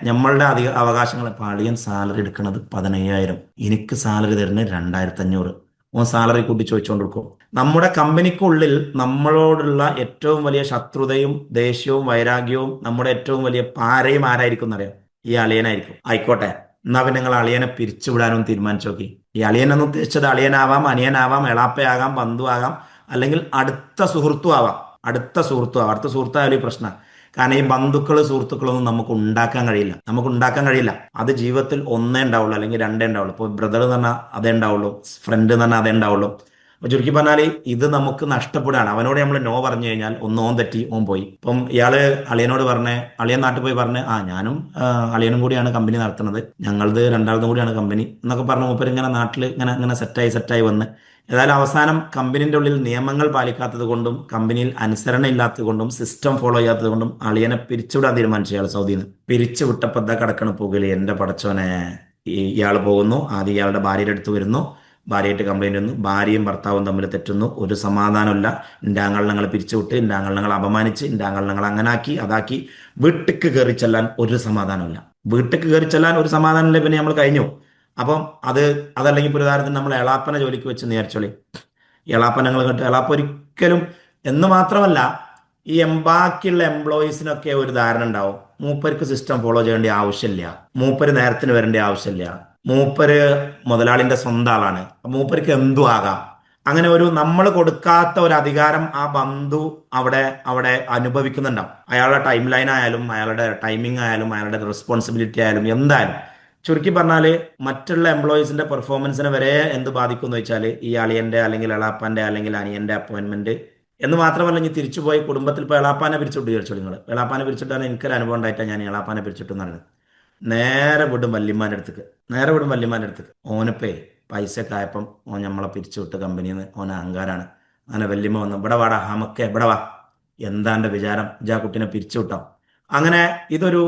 നമ്മളുടെ അധിക അവകാശങ്ങൾ. പാളിയൻ സാലറി എടുക്കുന്നത് 15,000, എനിക്ക് സാലറി തരുന്നത് 2,500. ഓൻ സാലറി കൂട്ടി ചോദിച്ചുകൊണ്ടിരിക്കും. നമ്മുടെ കമ്പനിക്കുള്ളിൽ നമ്മളോടുള്ള ഏറ്റവും വലിയ ശത്രുതയും ദേഷ്യവും വൈരാഗ്യവും നമ്മുടെ ഏറ്റവും വലിയ പാരയും ആരായിരിക്കും എന്നറിയാം? ഈ അളിയനായിരിക്കും. ആയിക്കോട്ടെ, എന്നാ പിന്നെ നിങ്ങൾ അളിയനെ പിരിച്ചുവിടാനും തീരുമാനിച്ചു നോക്കി. ഈ അളിയനെന്ന് ഉദ്ദേശിച്ചത് അളിയനാവാം, അനിയനാവാം, എളാപ്പയാകാം, ബന്ധുവാകാം, അല്ലെങ്കിൽ അടുത്ത സുഹൃത്തും ആവാം. അടുത്ത സുഹൃത്തായാലും ഈ പ്രശ്നം. കാരണം ഈ ബന്ധുക്കള് സുഹൃത്തുക്കളൊന്നും നമുക്ക് ഉണ്ടാക്കാൻ കഴിയില്ല. അത് ജീവിതത്തിൽ ഒന്നേ ഉണ്ടാവുള്ളൂ, അല്ലെങ്കിൽ 2 ഉണ്ടാവുള്ളൂ. ഇപ്പോൾ ബ്രദർ എന്ന് പറഞ്ഞാൽ അതേ ഉണ്ടാവുള്ളൂ, ഫ്രണ്ട് എന്ന് പറഞ്ഞാൽ അതേ ഉണ്ടാവുള്ളൂ. അപ്പൊ ചുരുക്കി പറഞ്ഞാൽ ഇത് നമുക്ക് നഷ്ടപ്പെടുകയാണ്. അവനോട് നമ്മൾ നോ പറഞ്ഞു കഴിഞ്ഞാൽ ഒന്ന് ഓൻ തെറ്റി ഓൻ പോയി. ഇപ്പം ഇയാള് അളിയനോട് പറഞ്ഞ് അളിയൻ നാട്ടിൽ പോയി പറഞ്ഞ് ഞാനും അളിയനും കൂടിയാണ് കമ്പനി നടത്തുന്നത്, ഞങ്ങളത് രണ്ടാമതും കൂടിയാണ് കമ്പനി എന്നൊക്കെ പറഞ്ഞ് മൂപ്പര് ഇങ്ങനെ നാട്ടിൽ ഇങ്ങനെ ഇങ്ങനെ സെറ്റായി വന്ന് ഏതായാലും അവസാനം കമ്പനിന്റെ ഉള്ളിൽ നിയമങ്ങൾ പാലിക്കാത്തത് കൊണ്ടും കമ്പനിയിൽ അനുസരണ ഇല്ലാത്തത് കൊണ്ടും സിസ്റ്റം ഫോളോ ചെയ്യാത്തത് കൊണ്ടും അളിയനെ പിരിച്ചുവിടാൻ തീരുമാനിച്ചു. ഇയാൾ സൗദിയിൽ നിന്ന് പിരിച്ചു വിട്ടപ്പോൾ എന്താ കിടക്കണ പുകയില്, എന്റെ പടച്ചോനെ. ഇയാൾ പോകുന്നു, ആദ്യം ഇയാളുടെ ഭാര്യയുടെ അടുത്ത് വരുന്നു, ഭാര്യയായിട്ട് കംപ്ലൈന്റ് വന്നു, ഭാര്യയും ഭർത്താവും തമ്മിൽ തെറ്റുന്നു, ഒരു സമാധാനമില്ല. എൻ്റെ ആങ്ങൾ ഞങ്ങളെ പിരിച്ചുവിട്ട്, എൻ്റെ ആങ്ങൾ ഞങ്ങളെ അപമാനിച്ച്, എൻ്റെ ആങ്ങൾ ഞങ്ങൾ അങ്ങനാക്കി അതാക്കി. വീട്ടിക്ക് കയറി ചെല്ലാൻ ഒരു സമാധാനമില്ല. വീട്ടിക്ക് കയറി ചെല്ലാൻ ഒരു സമാധാനമില്ല. പിന്നെ നമ്മൾ കഴിഞ്ഞു. അപ്പം അതല്ലെങ്കിൽ ഇപ്പോൾ ഉദാഹരണത്തിന് നമ്മൾ എളാപ്പനെ ജോലിക്ക് വെച്ച് നേർച്ചൊളി, എളാപ്പൻ ഞങ്ങൾ കേട്ട് എളാപ്പ ഒരിക്കലും എന്ന് മാത്രമല്ല ഈ ബാക്കിയുള്ള എംപ്ലോയീസിനൊക്കെ ഒരു ധാരണ ഉണ്ടാവും, മൂപ്പർക്ക് സിസ്റ്റം ഫോളോ ചെയ്യേണ്ട ആവശ്യമില്ല, മൂപ്പര് നേരത്തിന് വരേണ്ട ആവശ്യമില്ല, മൂപ്പര് മുതലാളിന്റെ സ്വന്തം ആളാണ്, മൂപ്പർക്ക് എന്തും ആകാം. അങ്ങനെ ഒരു നമ്മൾ കൊടുക്കാത്ത ഒരു അധികാരം ആ ബന്ധു അവിടെ അവിടെ അനുഭവിക്കുന്നുണ്ടാവും. അയാളുടെ ടൈം ലൈൻ ആയാലും അയാളുടെ ടൈമിംഗ് ആയാലും അയാളുടെ റെസ്പോൺസിബിലിറ്റി ആയാലും എന്തായാലും. ചുരുക്കി പറഞ്ഞാല് മറ്റുള്ള എംപ്ലോയീസിന്റെ പെർഫോമൻസിനെ വരെ എന്ത് ബാധിക്കും എന്ന് വെച്ചാൽ ഈ അളിയന്റെ അല്ലെങ്കിൽ എളാപ്പാന്റെ അല്ലെങ്കിൽ അനിയന്റെ അപ്പോയിന്റ്മെന്റ് എന്ന് മാത്രമല്ല, ഇനി തിരിച്ചുപോയി കുടുംബത്തിൽ ഇപ്പോൾ എളാപ്പാനെ പിരിച്ചിട്ട് വിചാരിച്ചു. നിങ്ങൾ എളാപ്പാനെ പിരിച്ചിട്ടാണ് എനിക്കൊരു അനുഭവം ഉണ്ടായിട്ടാണ് ഞാൻ എളാപ്പാനെ പിരിച്ചിട്ട് എന്ന് പറയുന്നത്. നേരെ വിടും വല്യമ്മാൻ്റെ അടുത്തേക്ക്, നേരെ വിടും വല്യമ്മാൻ്റെ അടുത്തേക്ക്. ഓനപ്പേ പൈസ ഒക്കെ ആയപ്പം ഓൻ നമ്മളെ പിരിച്ചുവിട്ട് കമ്പനിയിൽ നിന്ന് ഓൻ അഹങ്കാരാണ്. അങ്ങനെ വല്യമ്മ വന്നു, ഇവിടെ വാടാ ഹമക്കെ ഇവിടെ വാ, എന്താ എൻ്റെ വിചാരം, ഇജാ കുട്ടീനെ പിരിച്ചുവിട്ടോ. അങ്ങനെ ഇതൊരു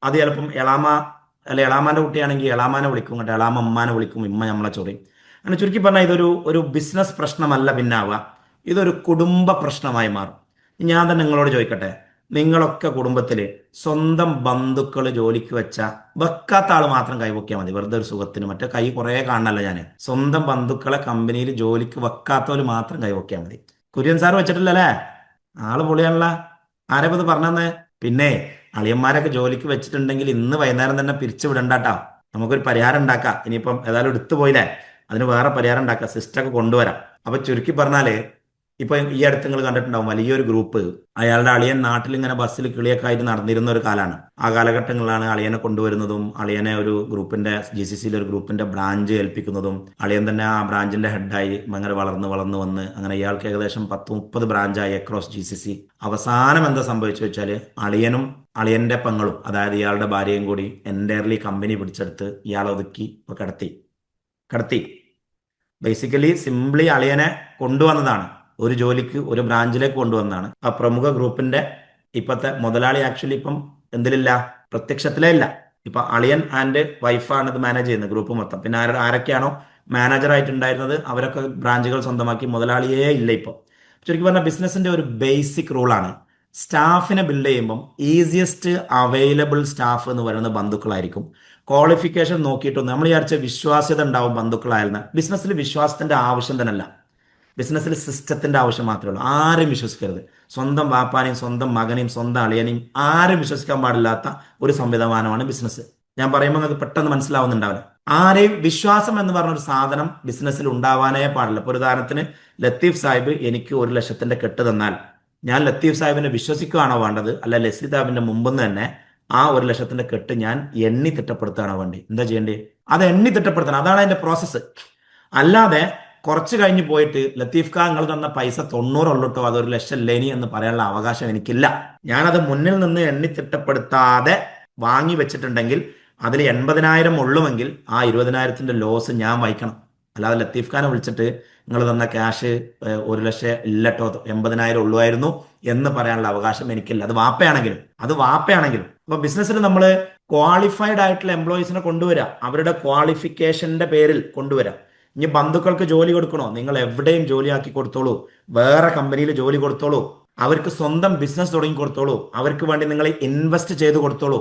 അത് ചിലപ്പം എളാമ അല്ലെ എളാമാൻ്റെ കുട്ടിയാണെങ്കിൽ എളാമാനെ വിളിക്കും, കേട്ടോ എളാമ ഉമ്മാനെ വിളിക്കും, ഇമ്മ നമ്മളെ ചൊറിയും. അങ്ങനെ ചുരുക്കി പറഞ്ഞാൽ ഒരു ബിസിനസ് പ്രശ്നമല്ല പിന്നാവുക, ഇതൊരു കുടുംബ പ്രശ്നമായി മാറും. ഞാൻ തന്നെ നിങ്ങളോട് ചോദിക്കട്ടെ, നിങ്ങളൊക്കെ കുടുംബത്തിൽ സ്വന്തം ബന്ധുക്കൾ ജോലിക്ക് വെക്കാത്ത ആൾ മാത്രം കൈവക്കിയാൽ മതി, വെറുതെ ഒരു സുഖത്തിന്. മറ്റേ കൈ കുറേ കാണണല്ലോ ഞാൻ. സ്വന്തം ബന്ധുക്കളെ കമ്പനിയിൽ ജോലിക്ക് വെക്കാത്തവർ മാത്രം കൈവക്കിയാൽ മതി. കുര്യൻ സാർ വെച്ചിട്ടില്ലല്ലേ, ആള് പൊളിയാണല്ല. ആരെപ്പോ ഇത് പറഞ്ഞെന്ന്. പിന്നെ അളിയന്മാരൊക്കെ ജോലിക്ക് വെച്ചിട്ടുണ്ടെങ്കിൽ ഇന്ന് വൈകുന്നേരം തന്നെ പിരിച്ചു വിടണ്ടാട്ടോ, നമുക്കൊരു പരിഹാരം ഉണ്ടാക്കാം. ഇനിയിപ്പം ഏതായാലും എടുത്തു പോയില്ലേ, അതിന് വേറെ പരിഹാരം ഉണ്ടാക്കാം, സിസ്റ്റമൊക്കെ കൊണ്ടുവരാം. അപ്പൊ ചുരുക്കി പറഞ്ഞാല് ഇപ്പൊ ഈ അടുത്ത് നിങ്ങൾ കണ്ടിട്ടുണ്ടാവും, വലിയൊരു ഗ്രൂപ്പ് അയാളുടെ അളിയൻ നാട്ടിൽ ഇങ്ങനെ ബസ്സിൽ കിളിയൊക്കെ ആയിട്ട് നടന്നിരുന്ന ഒരു കാലമാണ്. ആ കാലഘട്ടങ്ങളിലാണ് അളിയനെ കൊണ്ടുവരുന്നതും അളിയനെ ഒരു ഗ്രൂപ്പിന്റെ GCCയിലെ ഒരു ഗ്രൂപ്പിന്റെ ബ്രാഞ്ച് ഏൽപ്പിക്കുന്നതും അളിയൻ തന്നെ ആ ബ്രാഞ്ചിന്റെ ഹെഡായി അങ്ങനെ വളർന്ന് വന്ന് അങ്ങനെ ഇയാൾക്ക് ഏകദേശം 10-30 ബ്രാഞ്ചായി അക്രോസ് GCC. അവസാനം എന്താ സംഭവിച്ചു വെച്ചാൽ അളിയനും അളിയന്റെ പെങ്ങളും അതായത് ഇയാളുടെ ഭാര്യയും കൂടി എൻറ്റയർലി കമ്പനി പിടിച്ചെടുത്ത് ഇയാളെ ഒതുക്കി ഇപ്പൊ കടത്തി. ബേസിക്കലി സിംപ്ലി അളിയനെ കൊണ്ടുവന്നതാണ്, ഒരു ജോലിക്ക് ഒരു ബ്രാഞ്ചിലേക്ക് കൊണ്ടുവന്നതാണ്. ആ പ്രമുഖ ഗ്രൂപ്പിന്റെ ഇപ്പത്തെ മുതലാളി ആക്ച്വലി ഇപ്പം എന്തിലില്ല, പ്രത്യക്ഷത്തിലേ ഇല്ല. ഇപ്പൊ അളിയൻ ആൻഡ് വൈഫാണ് ഇത് മാനേജ് ചെയ്യുന്നത് ഗ്രൂപ്പ് മൊത്തം. പിന്നെ ആരൊക്കെയാണോ മാനേജർ ആയിട്ടുണ്ടായിരുന്നത് അവരൊക്കെ ബ്രാഞ്ചുകൾ സ്വന്തമാക്കി, മുതലാളിയേ ഇല്ല ഇപ്പോൾ. ശരിക്കും പറഞ്ഞാൽ ബിസിനസിന്റെ ഒരു ബേസിക് റൂളാണ്, സ്റ്റാഫിനെ ബിൽഡ് ചെയ്യുമ്പം ഈസിയസ്റ്റ് അവൈലബിൾ സ്റ്റാഫ് എന്ന് പറയുന്നത് ബന്ധുക്കളായിരിക്കും. ക്വാളിഫിക്കേഷൻ നോക്കിയിട്ടൊന്നും നമ്മൾ വിചാരിച്ച വിശ്വാസ്യത ഉണ്ടാവും ബന്ധുക്കളായിരുന്ന. ബിസിനസ്സിൽ വിശ്വാസത്തിന്റെ ആവശ്യം തന്നെയല്ല, ബിസിനസ്സിൽ സിസ്റ്റത്തിന്റെ ആവശ്യം മാത്രമേ ഉള്ളൂ. ആരും വിശ്വസിക്കരുത്. സ്വന്തം വാപ്പാനെയും സ്വന്തം മകനെയും സ്വന്തം അളിയനെയും ആരും വിശ്വസിക്കാൻ പാടില്ലാത്ത ഒരു സംവിധാനമാണ് ബിസിനസ്. ഞാൻ പറയുമ്പോൾ നിങ്ങൾക്ക് പെട്ടെന്ന് മനസ്സിലാവുന്നുണ്ടാവില്ല. ആരെയും വിശ്വാസം എന്ന് പറഞ്ഞ ഒരു സാധനം ബിസിനസ്സിൽ ഉണ്ടാവാനേ പാടില്ല. ഇപ്പോൾ ഉദാഹരണത്തിന് ലത്തീഫ് സാഹിബ് എനിക്ക് 1,00,000 കെട്ട് തന്നാൽ ഞാൻ ലത്തീഫ് സാഹിബിനെ വിശ്വസിക്കുകയാണോ വേണ്ടത്, അല്ല ലസീദ് സാഹിബിന്റെ മുമ്പെന്ന് തന്നെ ആ 1,00,000 കെട്ട് ഞാൻ എണ്ണി തിട്ടപ്പെടുത്തുകയാണോ വേണ്ടി? എന്താ ചെയ്യേണ്ടത്? അത് എണ്ണി തിട്ടപ്പെടുത്തണം, അതാണ് അതിന്റെ പ്രോസസ്സ്. അല്ലാതെ കുറച്ച് കഴിഞ്ഞ് പോയിട്ട് ലത്തീഫ് ഖാൻ നിങ്ങൾ തന്ന പൈസ 90 ഉള്ളിട്ടോ അത് 1,00,000 ഇല്ലേനി എന്ന് പറയാനുള്ള അവകാശം എനിക്കില്ല. ഞാനത് മുന്നിൽ നിന്ന് എണ്ണി തിട്ടപ്പെടുത്താതെ വാങ്ങി വെച്ചിട്ടുണ്ടെങ്കിൽ അതിൽ 80,000 ഉള്ളുമെങ്കിൽ ആ 20,000ന്റെ ലോസ് ഞാൻ വഹിക്കണം. അല്ലാതെ ലത്തീഫ് ഖാനെ വിളിച്ചിട്ട് നിങ്ങൾ തന്ന ക്യാഷ് 1,00,000 ഇല്ലട്ടോ 80,000 ഉള്ളുമായിരുന്നു എന്ന് പറയാനുള്ള അവകാശം എനിക്കില്ല. അത് വാപ്പയാണെങ്കിലും. അപ്പൊ ബിസിനസ്സിൽ നമ്മൾ ക്വാളിഫൈഡ് ആയിട്ടുള്ള എംപ്ലോയീസിനെ കൊണ്ടുവരാം, അവരുടെ ക്വാളിഫിക്കേഷന്റെ പേരിൽ കൊണ്ടുവരാം. ഇനി ബന്ധുക്കൾക്ക് ജോലി കൊടുക്കണോ, നിങ്ങൾ എവിടെയും ജോലിയാക്കി കൊടുത്തോളൂ, വേറെ കമ്പനിയിൽ ജോലി കൊടുത്തോളൂ, അവർക്ക് സ്വന്തം ബിസിനസ് തുടങ്ങി കൊടുത്തോളൂ, അവർക്ക് വേണ്ടി നിങ്ങൾ ഇൻവെസ്റ്റ് ചെയ്ത് കൊടുത്തോളൂ.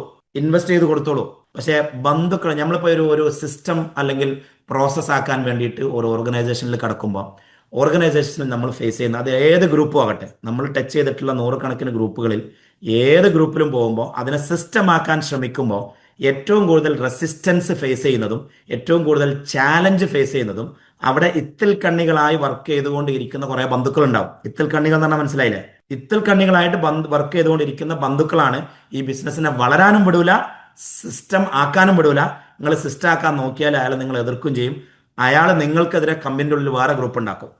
പക്ഷേ ബന്ധുക്കൾ നമ്മളിപ്പോൾ ഒരു സിസ്റ്റം അല്ലെങ്കിൽ പ്രോസസ് ആക്കാൻ വേണ്ടിയിട്ട് ഒരു ഓർഗനൈസേഷനിൽ കിടക്കുമ്പോൾ ഓർഗനൈസേഷനിൽ നമ്മൾ ഫേസ് ചെയ്യുന്ന അത് ഏത് ഗ്രൂപ്പും ആകട്ടെ, നമ്മൾ ടച്ച് ചെയ്തിട്ടുള്ള 100 ഗ്രൂപ്പുകളിൽ ഏത് ഗ്രൂപ്പിലും പോകുമ്പോൾ അതിനെ സിസ്റ്റം ആക്കാൻ ശ്രമിക്കുമ്പോൾ ഏറ്റവും കൂടുതൽ റെസിസ്റ്റൻസ് ഫേസ് ചെയ്യുന്നതും ഏറ്റവും കൂടുതൽ ചാലഞ്ച് ഫേസ് ചെയ്യുന്നതും അവിടെ ഇത്തിൽ കണ്ണികളായി വർക്ക് ചെയ്തുകൊണ്ടിരിക്കുന്ന കുറെ ബന്ധുക്കളുണ്ടാവും. ഇത്തിൽ കണ്ണികൾ എന്ന് പറഞ്ഞാൽ മനസ്സിലായില്ലേ? ഇത്തിൽ കണ്ണികളായിട്ട് വർക്ക് ചെയ്തുകൊണ്ടിരിക്കുന്ന ബന്ധുക്കളാണ് ഈ ബിസിനസ്സിനെ വളരാനും വിടൂല, സിസ്റ്റം ആക്കാനും വിടൂല. നിങ്ങൾ സിസ്റ്റം ആക്കാൻ നോക്കിയാൽ അയാൾ നിങ്ങൾ എതിർക്കും ചെയ്യും. അയാൾ നിങ്ങൾക്കെതിരെ കമ്പനിയുടെ ഉള്ളിൽ വേറെ ഗ്രൂപ്പ് ഉണ്ടാക്കും.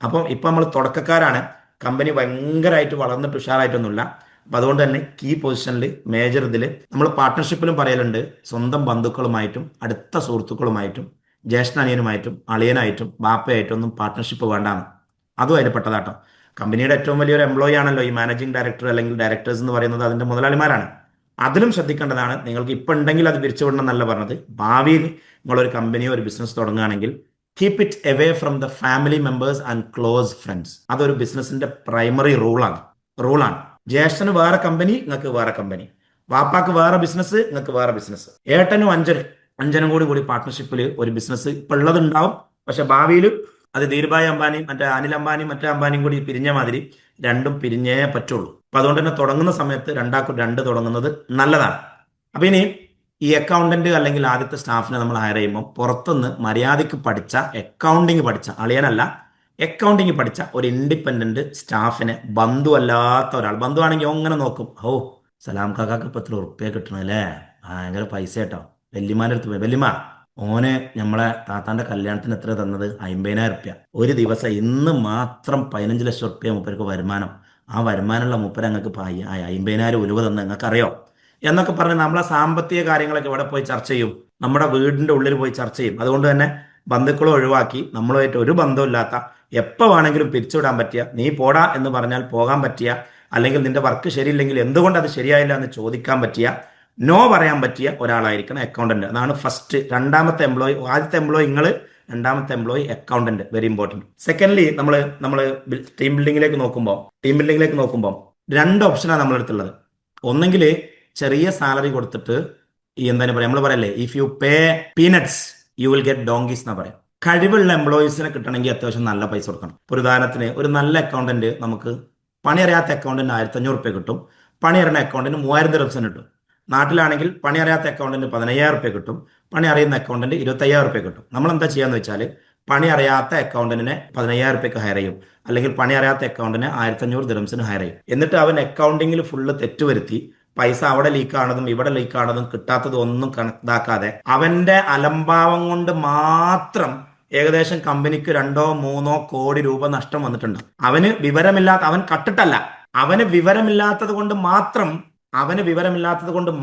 അപ്പം ഇപ്പം നമ്മൾ തുടക്കക്കാരാണ്, കമ്പനി ഭയങ്കരമായിട്ട് വളർന്നിട്ട് ഉഷാറായിട്ടൊന്നുമില്ല. അപ്പം അതുകൊണ്ട് തന്നെ കീ പൊസിഷനിൽ മേജർ ഇതിൽ നമ്മൾ പാർട്ട്ണർഷിപ്പിലും പറയലുണ്ട്, സ്വന്തം ബന്ധുക്കളുമായിട്ടും അടുത്ത സുഹൃത്തുക്കളുമായിട്ടും ജ്യേഷ്ഠനിയനുമായിട്ടും അളിയനായിട്ടും ബാപ്പയായിട്ടും ഒന്നും പാർട്ട്ണർഷിപ്പ് വേണ്ടാന്ന്. അതും അതിൽ പെട്ടതാട്ടോ. കമ്പനിയുടെ ഏറ്റവും വലിയൊരു എംപ്ലോയി ആണല്ലോ ഈ മാനേജിംഗ് ഡയറക്ടർ അല്ലെങ്കിൽ ഡയറക്ടേഴ്സ് എന്ന് പറയുന്നത്, അതിന്റെ മുതലാളിമാരാണ്. അതിലും ശ്രദ്ധിക്കേണ്ടതാണ്. നിങ്ങൾക്ക് ഇപ്പം ഉണ്ടെങ്കിൽ അത് പിരിച്ചുവിടണം എന്നല്ല പറഞ്ഞത്. ഭാവിയിൽ നിങ്ങളൊരു കമ്പനിയോ ഒരു ബിസിനസ് തുടങ്ങുകയാണെങ്കിൽ keep it away from the family members and close friends. അതൊരു ബിസിനസിന്റെ പ്രൈമറി റൂളാണ്. ജ്യേഷ്ഠന് വേറെ കമ്പനി, നിങ്ങൾക്ക് വേറെ കമ്പനി. വാപ്പാക്ക് വേറെ ബിസിനസ്, നിങ്ങൾക്ക് വേറെ ബിസിനസ്. ഏട്ടനും അഞ്ചനും കൂടി പാർട്ട്ണർഷിപ്പിൽ ഒരു ബിസിനസ് ഇപ്പൊ ഉള്ളതുണ്ടാവും. പക്ഷെ ഭാവിയിൽ അത് ധീർഭായ് അംബാനി, മറ്റേ അനിൽ അംബാനി, മറ്റേ അംബാനിയും കൂടി പിരിഞ്ഞ മാതിരി രണ്ടും പിരിഞ്ഞേ പറ്റുള്ളൂ. അപ്പൊ അതുകൊണ്ട് തന്നെ തുടങ്ങുന്ന സമയത്ത് രണ്ടാക്കും രണ്ട് തുടങ്ങുന്നത് നല്ലതാണ്. അപ്പൊ ഇനി ഈ അക്കൗണ്ടന്റ് അല്ലെങ്കിൽ ആദ്യത്തെ സ്റ്റാഫിനെ നമ്മൾ ഹയർ ചെയ്യുമ്പോൾ പുറത്തുനിന്ന് മര്യാദയ്ക്ക് പഠിച്ച അക്കൗണ്ടിങ് പഠിച്ച അളിയനല്ല, അക്കൗണ്ടിങ് പഠിച്ച ഒരു ഇൻഡിപെൻഡന്റ് സ്റ്റാഫിനെ, ബന്ധുവല്ലാത്ത ഒരാൾ, ബന്ധുവാണെങ്കിൽ അങ്ങനെ നോക്കും, ഓ സലാം കാക്കാക്ക് ഇപ്പൊ എത്ര ഉറുപ്പ്യ കിട്ടണല്ലേ, ഭയങ്കര പൈസ കേട്ടോ, വല്യമാൻ്റെ അടുത്ത് പോയി, വല്യമ്മ ഓന് നമ്മളെ താത്താന്റെ കല്യാണത്തിന് എത്ര തന്നത്, 50,000 ഉറുപ്പ്യ. ഒരു ദിവസം ഇന്ന് മാത്രം 15 ലക്ഷം ഉറുപ്പ്യ മൂപ്പർക്ക് വരുമാനം. ആ വരുമാനമുള്ള മൂപ്പര് ഞങ്ങൾക്ക് 50,000 ഉലുവ തന്ന് നിങ്ങൾക്ക് അറിയോ എന്നൊക്കെ പറഞ്ഞ് നമ്മളെ സാമ്പത്തിക കാര്യങ്ങളൊക്കെ ഇവിടെ പോയി ചർച്ച ചെയ്യും, നമ്മുടെ വീടിന്റെ ഉള്ളിൽ പോയി ചർച്ച ചെയ്യും. അതുകൊണ്ട് തന്നെ ബന്ധുക്കളെ ഒഴിവാക്കി നമ്മളുമായിട്ട് ഒരു ബന്ധമില്ലാത്ത, എപ്പോൾ വേണമെങ്കിലും പിരിച്ചുവിടാൻ പറ്റിയ, നീ പോടാ എന്ന് പറഞ്ഞാൽ പോകാൻ പറ്റിയ, അല്ലെങ്കിൽ നിന്റെ വർക്ക് ശരിയില്ലെങ്കിൽ എന്തുകൊണ്ട് അത് ശരിയായില്ല എന്ന് ചോദിക്കാൻ പറ്റിയ, നോ പറയാൻ പറ്റിയ ഒരാളായിരിക്കണം അക്കൗണ്ടന്റ്. അതാണ് ഫസ്റ്റ്. രണ്ടാമത്തെ എംപ്ലോയി, ആദ്യത്തെ എംപ്ലോയി നിങ്ങൾ, രണ്ടാമത്തെ employee accountant. Very important. Secondly നമ്മൾ ടീം ബിൽഡിങ്ങിലേക്ക് നോക്കുമ്പോൾ രണ്ട് ഓപ്ഷനാണ് നമ്മുടെ അടുത്തുള്ളത്. ഒന്നെങ്കിൽ ചെറിയ സാലറി കൊടുത്തിട്ട് ഈ എന്താണ് പറയാ, നമ്മൾ പറയല്ലേ, if you pay peanuts you will get donkeys എന്നാ പറയാം. കഴിവുള്ള എംപ്ലോയീസിനെ കിട്ടണമെങ്കിൽ അത്യാവശ്യം നല്ല പൈസ കൊടുക്കണം. ഒരു ഉദാഹരണത്തിന് ഒരു നല്ല അക്കൗണ്ടന്റ്, നമുക്ക് പണി അറിയാത്ത അക്കൗണ്ടന്റ് 1,500 റുപ്യ കിട്ടും, പണി അറിയുന്ന അക്കൗണ്ടന്റ് 3,000 ദിവസം കിട്ടും. നാട്ടിലാണെങ്കിൽ പണി അറിയാത്ത അക്കൗണ്ടന്റ് 15,000 റുപ്യ കിട്ടും, പണി അറിയുന്ന അക്കൗണ്ടന്റ് 25,000 റുപ്യ കിട്ടും. നമ്മൾ എന്താ ചെയ്യാന്ന് വെച്ചാൽ പണി അറിയാത്ത അക്കൗണ്ടന്റിനെ 15,000 റുപ്യക്ക് ഹയർ ചെയ്യും, അല്ലെങ്കിൽ പണി അറിയാത്ത അക്കൗണ്ടിനെ 1,500 ദിറംസിന് ഹയർ ചെയ്യും. എന്നിട്ട് അവൻ അക്കൗണ്ടിങ്ങിൽ ഫുള്ള് തെറ്റുവരുത്തി പൈസ അവിടെ ലീക്കാണതും ഇവിടെ ലീക്കാണതും കിട്ടാത്തതും ഒന്നും കണക്കാക്കാതെ അവന്റെ അലംഭാവം കൊണ്ട് മാത്രം ഏകദേശം കമ്പനിക്ക് 2-3 കോടി രൂപ നഷ്ടം വന്നിട്ടുണ്ട്. അവൻ കട്ടിട്ടല്ല, അവന് വിവരമില്ലാത്തത് കൊണ്ട്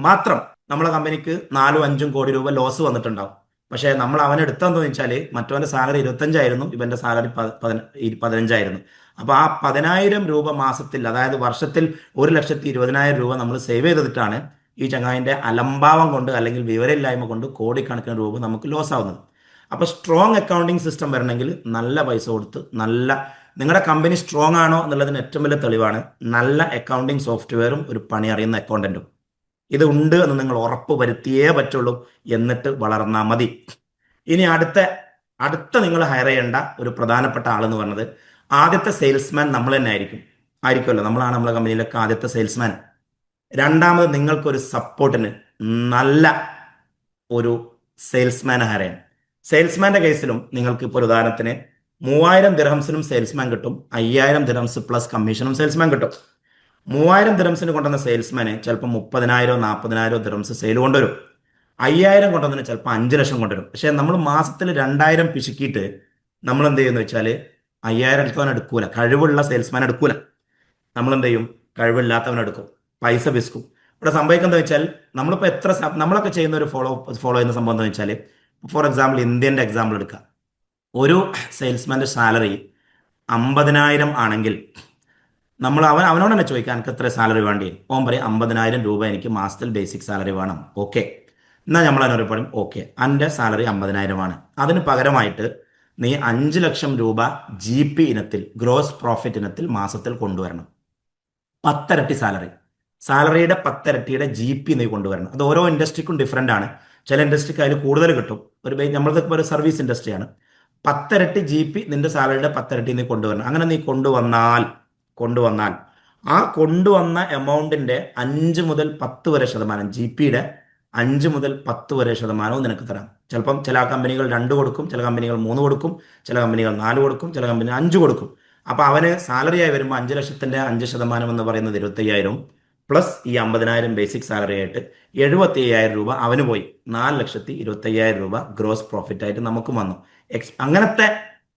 മാത്രം നമ്മളെ കമ്പനിക്ക് 4-5 കോടി രൂപ ലോസ് വന്നിട്ടുണ്ടാവും. പക്ഷെ നമ്മൾ അവനെടുത്തെന്ന് വെച്ചാൽ മറ്റവന്റെ സാലറി 25 ഇവന്റെ സാലറി 15. അപ്പൊ ആ 10,000 രൂപ മാസത്തിൽ, അതായത് വർഷത്തിൽ 1,20,000 രൂപ നമ്മൾ സേവ് ചെയ്തിട്ടാണ് ഈ ചങ്ങായിന്റെ അലംഭാവം കൊണ്ട് അല്ലെങ്കിൽ വിവരമില്ലായ്മ കൊണ്ട് കോടിക്കണക്കിന് രൂപ നമുക്ക് ലോസ് ആവുന്നത്. അപ്പൊ സ്ട്രോങ് അക്കൗണ്ടിങ് സിസ്റ്റം വരണമെങ്കിൽ നല്ല പൈസ കൊടുത്ത്, നിങ്ങളുടെ കമ്പനി സ്ട്രോങ് ആണോ എന്നുള്ളതിന് ഏറ്റവും വലിയ തെളിവാണ് നല്ല അക്കൗണ്ടിങ് സോഫ്റ്റ്വെയറും ഒരു പണി അറിയുന്ന അക്കൗണ്ടന്റും. ഇത് ഉണ്ട് എന്ന് നിങ്ങൾ ഉറപ്പ് വരുത്തിയേ പറ്റുള്ളൂ, എന്നിട്ട് വളർന്നാൽ മതി. ഇനി അടുത്ത നിങ്ങൾ ഹയർ ചെയ്യേണ്ട ഒരു പ്രധാനപ്പെട്ട ആളെന്ന് പറഞ്ഞത് ആദ്യത്തെ സെയിൽസ്മാൻ നമ്മൾ തന്നെ ആയിരിക്കുമല്ലോ. നമ്മളാണ് നമ്മളെ കമ്പനിയിലൊക്കെ ആദ്യത്തെ സെയിൽസ്മാൻ. രണ്ടാമത് നിങ്ങൾക്കൊരു സപ്പോർട്ടിന് നല്ല ഒരു സെയിൽസ്മാനെ ഹയർ ചെയ്യാം. സെയിൽസ്മാന്റെ കേസിലും നിങ്ങൾക്ക് ഇപ്പോൾ ഒരു ഉദാഹരണത്തിന് 3,000 ദിർഹംസിനും സെയിൽസ്മാൻ കിട്ടും, 5,000 ദിർഹംസ് പ്ലസ് കമ്മീഷനും സെയിൽസ്മാൻ കിട്ടും. 3,000 ദിർഹംസിന് കൊണ്ടുവന്ന സെയിൽസ്മാന് ചിലപ്പോൾ 30,000-40,000 ദിർഹംസ് സെയിൽ കൊണ്ടുവരും. 5,000 കൊണ്ടുവന്നതിന് ചിലപ്പോൾ 5 ലക്ഷം കൊണ്ടുവരും. പക്ഷെ നമ്മൾ മാസത്തിൽ 2,000 പിശുക്കിയിട്ട് നമ്മൾ എന്ത് ചെയ്യുന്നു വെച്ചാൽ 5,000 എടുത്തവൻ എടുക്കൂല, കഴിവുള്ള സെയിൽസ്മാൻ എടുക്കൂല. നമ്മൾ എന്ത് ചെയ്യും, കഴിവില്ലാത്തവൻ എടുക്കും, പൈസ പിസ്ക്കും. ഇവിടെ സംഭവിക്കുന്നത് വെച്ചാൽ നമ്മളൊക്കെ ചെയ്യുന്ന ഒരു ഫോളോ ചെയ്യുന്ന സംഭവം എന്താ വെച്ചാൽ, ഫോർ എക്സാമ്പിൾ ഇന്ത്യൻ്റെ എക്സാമ്പിൾ എടുക്കുക. ഒരു സെയിൽസ്മാൻ്റെ സാലറി 50,000 ആണെങ്കിൽ അവനോട് തന്നെ ചോദിക്കാം, എനിക്ക് എത്ര സാലറി വേണ്ടി? ഓൻ പറയും 50,000 രൂപ എനിക്ക് മാസത്തിൽ ബേസിക് സാലറി വേണം. ഓക്കെ, എന്നാൽ നമ്മൾ അതിനോട് പറയും ഓക്കെ, എൻ്റെ സാലറി 50,000 ആണ്. അതിന് പകരമായിട്ട് നീ 5 ലക്ഷം രൂപ GP ഇനത്തിൽ, ഗ്രോസ് പ്രോഫിറ്റ് ഇനത്തിൽ മാസത്തിൽ കൊണ്ടുവരണം. 10 ഇരട്ടി സാലറിയുടെ 10 ഇരട്ടിയുടെ GP നീ കൊണ്ടുവരണം. അത് ഓരോ ഇൻഡസ്ട്രിക്കും ഡിഫറെൻ്റ് ആണ്. ചില ഇൻഡസ്ട്രിക്ക് അതിൽ കൂടുതൽ കിട്ടും. നമ്മളതൊക്കെ ഒരു സർവീസ് ഇൻഡസ്ട്രിയാണ്. 10 ഇരട്ടി GP നിന്റെ സാലറിയുടെ 10 ഇരട്ടി നീ കൊണ്ടുവരണം. അങ്ങനെ നീ കൊണ്ടുവന്നാൽ ആ കൊണ്ടുവന്ന എമൗണ്ടിന്റെ 5 മുതൽ 10 വരെ ശതമാനം, GPയുടെ 5 മുതൽ 10 വരെ ശതമാനവും നിനക്ക് തരാം. ചിലപ്പം ചില കമ്പനികൾ 2 കൊടുക്കും, ചില കമ്പനികൾ 3 കൊടുക്കും, ചില കമ്പനികൾ 4 കൊടുക്കും, ചില കമ്പനി 5 കൊടുക്കും. അപ്പൊ അവന് സാലറി ആയി വരുമ്പോൾ 5 ലക്ഷത്തിന്റെ 5% എന്ന് പറയുന്നത് 25,000 പ്ലസ് ഈ 50,000 ബേസിക് സാലറി ആയിട്ട് 75,000 രൂപ അവന് പോയി. 4,25,000 രൂപ ഗ്രോസ് പ്രോഫിറ്റ് ആയിട്ട് നമുക്കും വന്നു. അങ്ങനത്തെ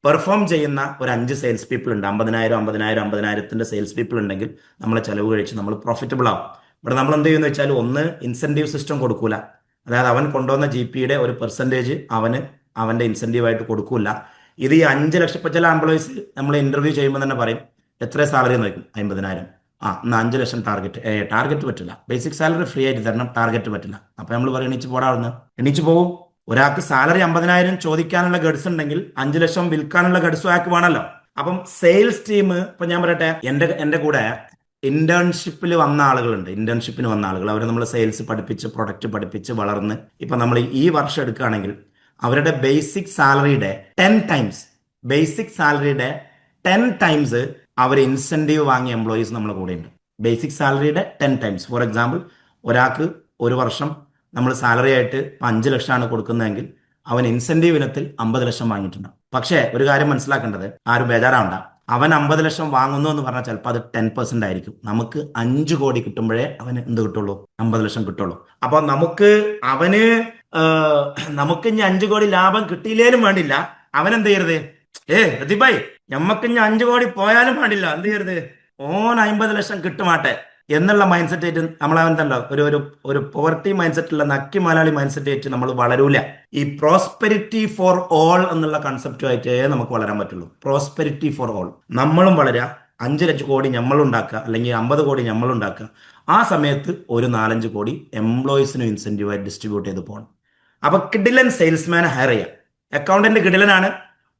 പെർഫോം ചെയ്യുന്ന ഒരു 5 സെയിൽസ് പീപ്പിൾ ഉണ്ട്, 50,000 സെയിൽസ് പീപ്പിൾ ഉണ്ടെങ്കിൽ നമ്മളെ ചെലവ് കഴിച്ച് നമ്മൾ പ്രോഫിറ്റബിൾ ആവും. ഇവിടെ നമ്മൾ എന്ത് ചെയ്യുമെന്ന് വെച്ചാൽ, ഒന്ന് ഇൻസെന്റീവ് സിസ്റ്റം കൊടുക്കൂല. അതായത് അവൻ കൊണ്ടുവന്ന GP യുടെ ഒരു പെർസെൻറ്റേജ് അവന്റെ ഇൻസെന്റീവ് ആയിട്ട് കൊടുക്കൂല. ഇത് ഈ 5 ലക്ഷം, ഇപ്പൊ ചില എംപ്ലോയീസ് നമ്മൾ ഇന്റർവ്യൂ ചെയ്യുമ്പോൾ തന്നെ പറയും എത്ര സാലറി നോക്കും, 50,000. എന്നാ 5 ലക്ഷം ടാർഗറ്റ്. ടാർഗറ്റ് പറ്റില്ല, ബേസിക് സാലറി ഫ്രീ ആയിട്ട് തരണം, ടാർഗറ്റ് പറ്റില്ല. അപ്പൊ നമ്മൾ പറയും എണീച്ച് പോടാവുന്ന, എണീച്ച് പോകും. ഒരാൾക്ക് സാലറി 50,000 ചോദിക്കാനുള്ള ഗഡ്സ് ഉണ്ടെങ്കിൽ 5 ലക്ഷം വിൽക്കാനുള്ള ഗഡ്സും അയാൾക്ക് വേണമല്ലോ. അപ്പം സെയിൽസ് ടീം, ഇപ്പൊ ഞാൻ പറയട്ടെ, എന്റെ കൂടെ ഇന്റേൺഷിപ്പിന് വന്ന ആളുകൾ, അവരെ നമ്മൾ സെയിൽസ് പഠിപ്പിച്ച് പ്രൊഡക്റ്റ് പഠിപ്പിച്ച് വളർന്ന് ഇപ്പൊ നമ്മൾ ഈ വർഷം എടുക്കുകയാണെങ്കിൽ അവരുടെ ബേസിക് സാലറിയുടെ 10 ടൈംസ് അവർ ഇൻസെന്റീവ് വാങ്ങിയ എംപ്ലോയീസ് നമ്മളെ കൂടെ ഉണ്ട്. ബേസിക് സാലറിയുടെ 10 ടൈംസ്. ഫോർ എക്സാമ്പിൾ, ഒരാൾക്ക് ഒരു വർഷം നമ്മൾ സാലറി ആയിട്ട് 5 ലക്ഷമാണ് കൊടുക്കുന്നതെങ്കിൽ അവൻ ഇൻസെന്റീവ് ഇനത്തിൽ 50 ലക്ഷം വാങ്ങിയിട്ടുണ്ട്. പക്ഷേ ഒരു കാര്യം മനസ്സിലാക്കേണ്ടത്, ആരും ബേജാറാവണ്ട, അവൻ 50 ലക്ഷം വാങ്ങുന്നു എന്ന് പറഞ്ഞാൽ ചിലപ്പോൾ അത് 10% ആയിരിക്കും. നമുക്ക് 5 കോടി കിട്ടുമ്പോഴേ അവന് എന്ത് കിട്ടുള്ളൂ, 50 ലക്ഷം കിട്ടുള്ളൂ. അപ്പൊ നമുക്ക് ഇനി 5 കോടി ലാഭം കിട്ടിയില്ലേലും വേണ്ടില്ല, അവൻ എന്ത് ചെയ്യരുത്, പ്രതിഭായ് ഞമ്മക്ക് ഇനി 5 കോടി പോയാലും വേണ്ടില്ല, എന്ത് ചെയ്യരുത്, ഓൻ 50 ലക്ഷം കിട്ടുമാട്ടെ എന്നുള്ള മൈൻഡ് സെറ്റ് ആയിട്ട് നമ്മൾ അവന്തല്ലോ ഒരു പോവർട്ടി മൈൻഡ് സെറ്റുള്ള നക്കി മലയാളി മൈൻഡ് സെറ്റ് ആയിട്ട് നമ്മൾ വളരൂല. ഈ പ്രോസ്പെരിറ്റി ഫോർ ഓൾ എന്നുള്ള കൺസെപ്റ്റുമായിട്ടേ നമുക്ക് വളരാൻ പറ്റുള്ളൂ. പ്രോസ്പെരിറ്റി ഫോർ ഓൾ, നമ്മളും വളരുക, 5 ലക്ഷം കോടി നമ്മളുണ്ടാക്കുക, അല്ലെങ്കിൽ 50 കോടി നമ്മളുണ്ടാക്കുക. ആ സമയത്ത് ഒരു 4-5 കോടി എംപ്ലോയീസിനും ഇൻസെന്റീവായി ഡിസ്ട്രിബ്യൂട്ട് ചെയ്ത് പോകണം. അപ്പൊ കിഡിലൻ സെയിൽസ്മാനെ ഹയർ ചെയ്യാം. അക്കൗണ്ടന്റ് കിഡിലനാണ്,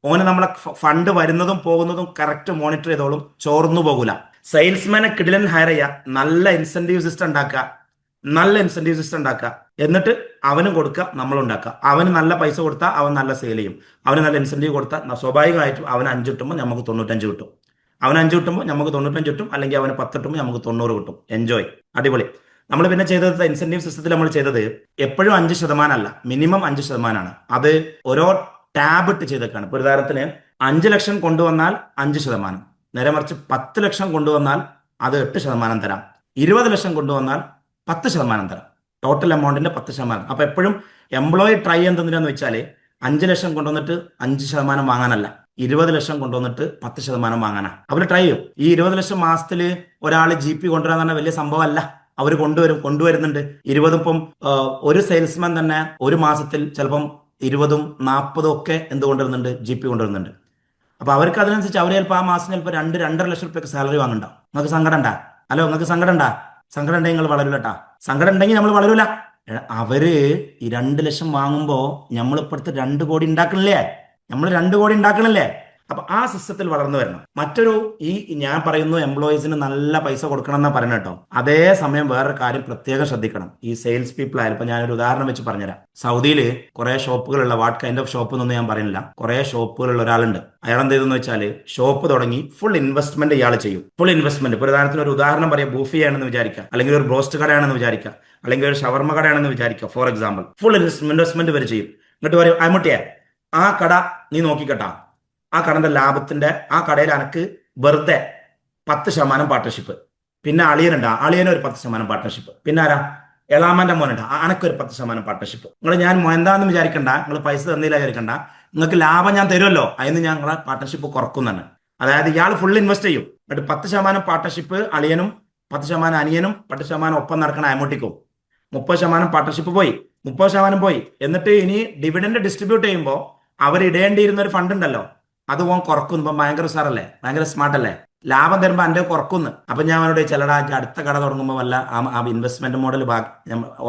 ഓന് നമ്മളെ ഫണ്ട് വരുന്നതും പോകുന്നതും കറക്റ്റ് മോണിറ്റർ ചെയ്തോളും, ചോർന്നു പോകൂല. സെയിൽസ്മാനെ കിഡിലൻ ഹയർ ചെയ്യുക, നല്ല ഇൻസെന്റീവ് സിസ്റ്റം ഉണ്ടാക്കുക, എന്നിട്ട് അവനും കൊടുക്കുക, നമ്മളുണ്ടാക്കുക. അവന് നല്ല പൈസ കൊടുത്താൽ അവൻ നല്ല സെയിൽ ചെയ്യും, അവന് നല്ല ഇൻസെന്റീവ് കൊടുത്താൽ സ്വാഭാവികമായിട്ടും അവന് 5 കിട്ടുമ്പോൾ നമുക്ക് 95 കിട്ടും, അവന് 5 കിട്ടുമ്പോൾ നമുക്ക് 95 കിട്ടും, അല്ലെങ്കിൽ അവന് 10 കിട്ടുമ്പോൾ നമുക്ക് 90 കിട്ടും. എൻജോയ്, അടിപൊളി. നമ്മൾ പിന്നെ ചെയ്തത് ഇൻസെന്റീവ് സിസ്റ്റത്തിൽ നമ്മൾ ചെയ്തത് എപ്പോഴും 5% അല്ല, മിനിമം 5%. അത് ഓരോ ടാബ് ഇട്ട് ചെയ്തേക്കാണ്. ഇപ്പൊ ഉദാഹരണത്തിന് 5 ലക്ഷം കൊണ്ടുവന്നാൽ 5%, നേരെ മറിച്ച് 10 ലക്ഷം കൊണ്ടുവന്നാൽ അത് 8% തരാം, 20 ലക്ഷം കൊണ്ടുവന്നാൽ 10% തരാം, ടോട്ടൽ എമൗണ്ടിന്റെ 10%. അപ്പൊ എപ്പോഴും എംപ്ലോയി ട്രൈ എന്തെന്ന് വെച്ചാൽ 5 ലക്ഷം കൊണ്ടുവന്നിട്ട് 5% വാങ്ങാനല്ല, 20 ലക്ഷം കൊണ്ടുവന്നിട്ട് 10% വാങ്ങാനാ അവർ ട്രൈ ചെയ്യും. ഈ 20 ലക്ഷം മാസത്തിൽ ഒരാൾ GP കൊണ്ടുവരാൻ തന്നെ വലിയ സംഭവമല്ല, അവർ കൊണ്ടുവരുന്നുണ്ട്. 20 ഇപ്പം ഒരു സെയിൽസ്മാൻ തന്നെ ഒരു മാസത്തിൽ ചിലപ്പം 20ഉം 40ഉം ഒക്കെ എന്ത് കൊണ്ടുവരുന്നുണ്ട്, GP കൊണ്ടുവരുന്നുണ്ട്. അപ്പൊ അവർക്ക് അതിനനുസരിച്ച് അവർ ചിലപ്പോൾ ആ മാസം ചിലപ്പോൾ 2-2.5 ലക്ഷം റുപ്യക്ക് സാലറി വാങ്ങണ്ടാവും. നിങ്ങൾക്ക് സങ്കടം ഉണ്ടാ? നിങ്ങൾക്ക് സങ്കടം ഉണ്ടെങ്കിൽ നിങ്ങൾ വളരൂലട്ടാ. സങ്കടം ഉണ്ടെങ്കിൽ നമ്മൾ വളരൂല. അവര് ഈ 2 ലക്ഷം വാങ്ങുമ്പോ നമ്മൾ ഇപ്പോഴത്തെ 2 കോടി ഉണ്ടാക്കണില്ലേ. അപ്പൊ ആ സിസ്റ്റത്തിൽ വളർന്നു വരണം. മറ്റൊരു, ഈ ഞാൻ പറയുന്നു എംപ്ലോയീസിന് നല്ല പൈസ കൊടുക്കണം എന്നാ പറയുന്നത് കേട്ടോ. അതേ സമയം വേറൊരു കാര്യം പ്രത്യേകം ശ്രദ്ധിക്കണം. ഈ സെയിൽസ് പീപ്പിൾ ആയാലും, ഇപ്പൊ ഞാനൊരു ഉദാഹരണം വെച്ച് പറഞ്ഞുതരാം. സൗദിയിൽ കുറെ ഷോപ്പുകളുള്ള, വാട്ട് കൈൻഡ് ഓഫ് ഷോപ്പ് എന്നൊന്നും ഞാൻ പറയുന്നില്ല, കുറെ ഷോപ്പുകളുള്ള ഒരാളുണ്ട്. അയാൾ എന്ത് ചെയ്തെന്ന് വെച്ചാൽ ഷോപ്പ് തുടങ്ങി ഫുൾ ഇൻവെസ്റ്റ്മെന്റ് ഇയാൾ ചെയ്യും. ഫുൾ ഇൻവെസ്റ്റ്മെന്റ്, ഇപ്പൊ ഒരു ഉദാഹരണം പറയാം, ബൂഫിയാണെന്ന് വിചാരിക്കുക, അല്ലെങ്കിൽ ഒരു ബ്രോസ്റ്റ് കടയാണെന്ന് വിചാരിക്കുക, അല്ലെങ്കിൽ ഒരു ഷവർമ കടയാണെന്ന് വിചാരിക്കുക. ഫോർ എക്സാമ്പിൾ, ഫുൾ ഇൻവെസ്റ്റ്മെന്റ് വരെ ചെയ്യും. എന്നിട്ട് പറയും, അമ്മട്ടിയെ ആ കട നീ നോക്കിക്കട്ടാ, ആ കടന്റെ ലാഭത്തിന്റെ ആ കടയിൽ അനക്ക് വെറുതെ 10% പാർട്ണർഷിപ്പ്, പിന്നെ അളിയന് ഒരു 10% പാർട്ണർഷിപ്പ്, പിന്നെ ആരാ, എളാമന്റെ മോനുണ്ട്, അനക്കൊരു 10% പാർട്ണർഷിപ്പ്. ഞാൻ എന്താന്ന് വിചാരിക്കണ്ട, നിങ്ങൾ പൈസ തന്നില്ല വിചാരിക്കണ്ട, നിങ്ങൾക്ക് ലാഭം ഞാൻ തരുമല്ലോ, അതിന് ഞാൻ നിങ്ങളെ പാർട്ണർഷിപ്പ് കുറക്കുന്നതാണ്. അതായത് ഇയാൾ ഫുൾ ഇൻവെസ്റ്റ് ചെയ്യും, എന്നിട്ട് 10% പാർട്ണർഷിപ്പ് അളിയനും 10% അനിയനും 10% ഒപ്പം നടക്കണ അമോട്ടിക്കും, 30% പാർട്ണർഷിപ്പ് പോയി, 30% പോയി. എന്നിട്ട് ഇനി ഡിവിഡൻഡ് ഡിസ്ട്രിബ്യൂട്ട് ചെയ്യുമ്പോൾ അവർ ഇടേണ്ടിയിരുന്ന ഒരു ഫണ്ട് ഉണ്ടല്ലോ, അത് ഓൻ കുറക്കുന്നു. ഭയങ്കര സാറല്ലേ, ഭയങ്കര സ്മാർട്ട് അല്ലേ, ലാഭം തരുമ്പോൾ എൻ്റെ കുറക്കുന്നു. അപ്പൊ ഞാൻ അവനോട് ചിലടാ അടുത്ത കട തുടങ്ങുമ്പോൾ വല്ല ആ ഇൻവെസ്റ്റ്മെന്റ് മോഡൽ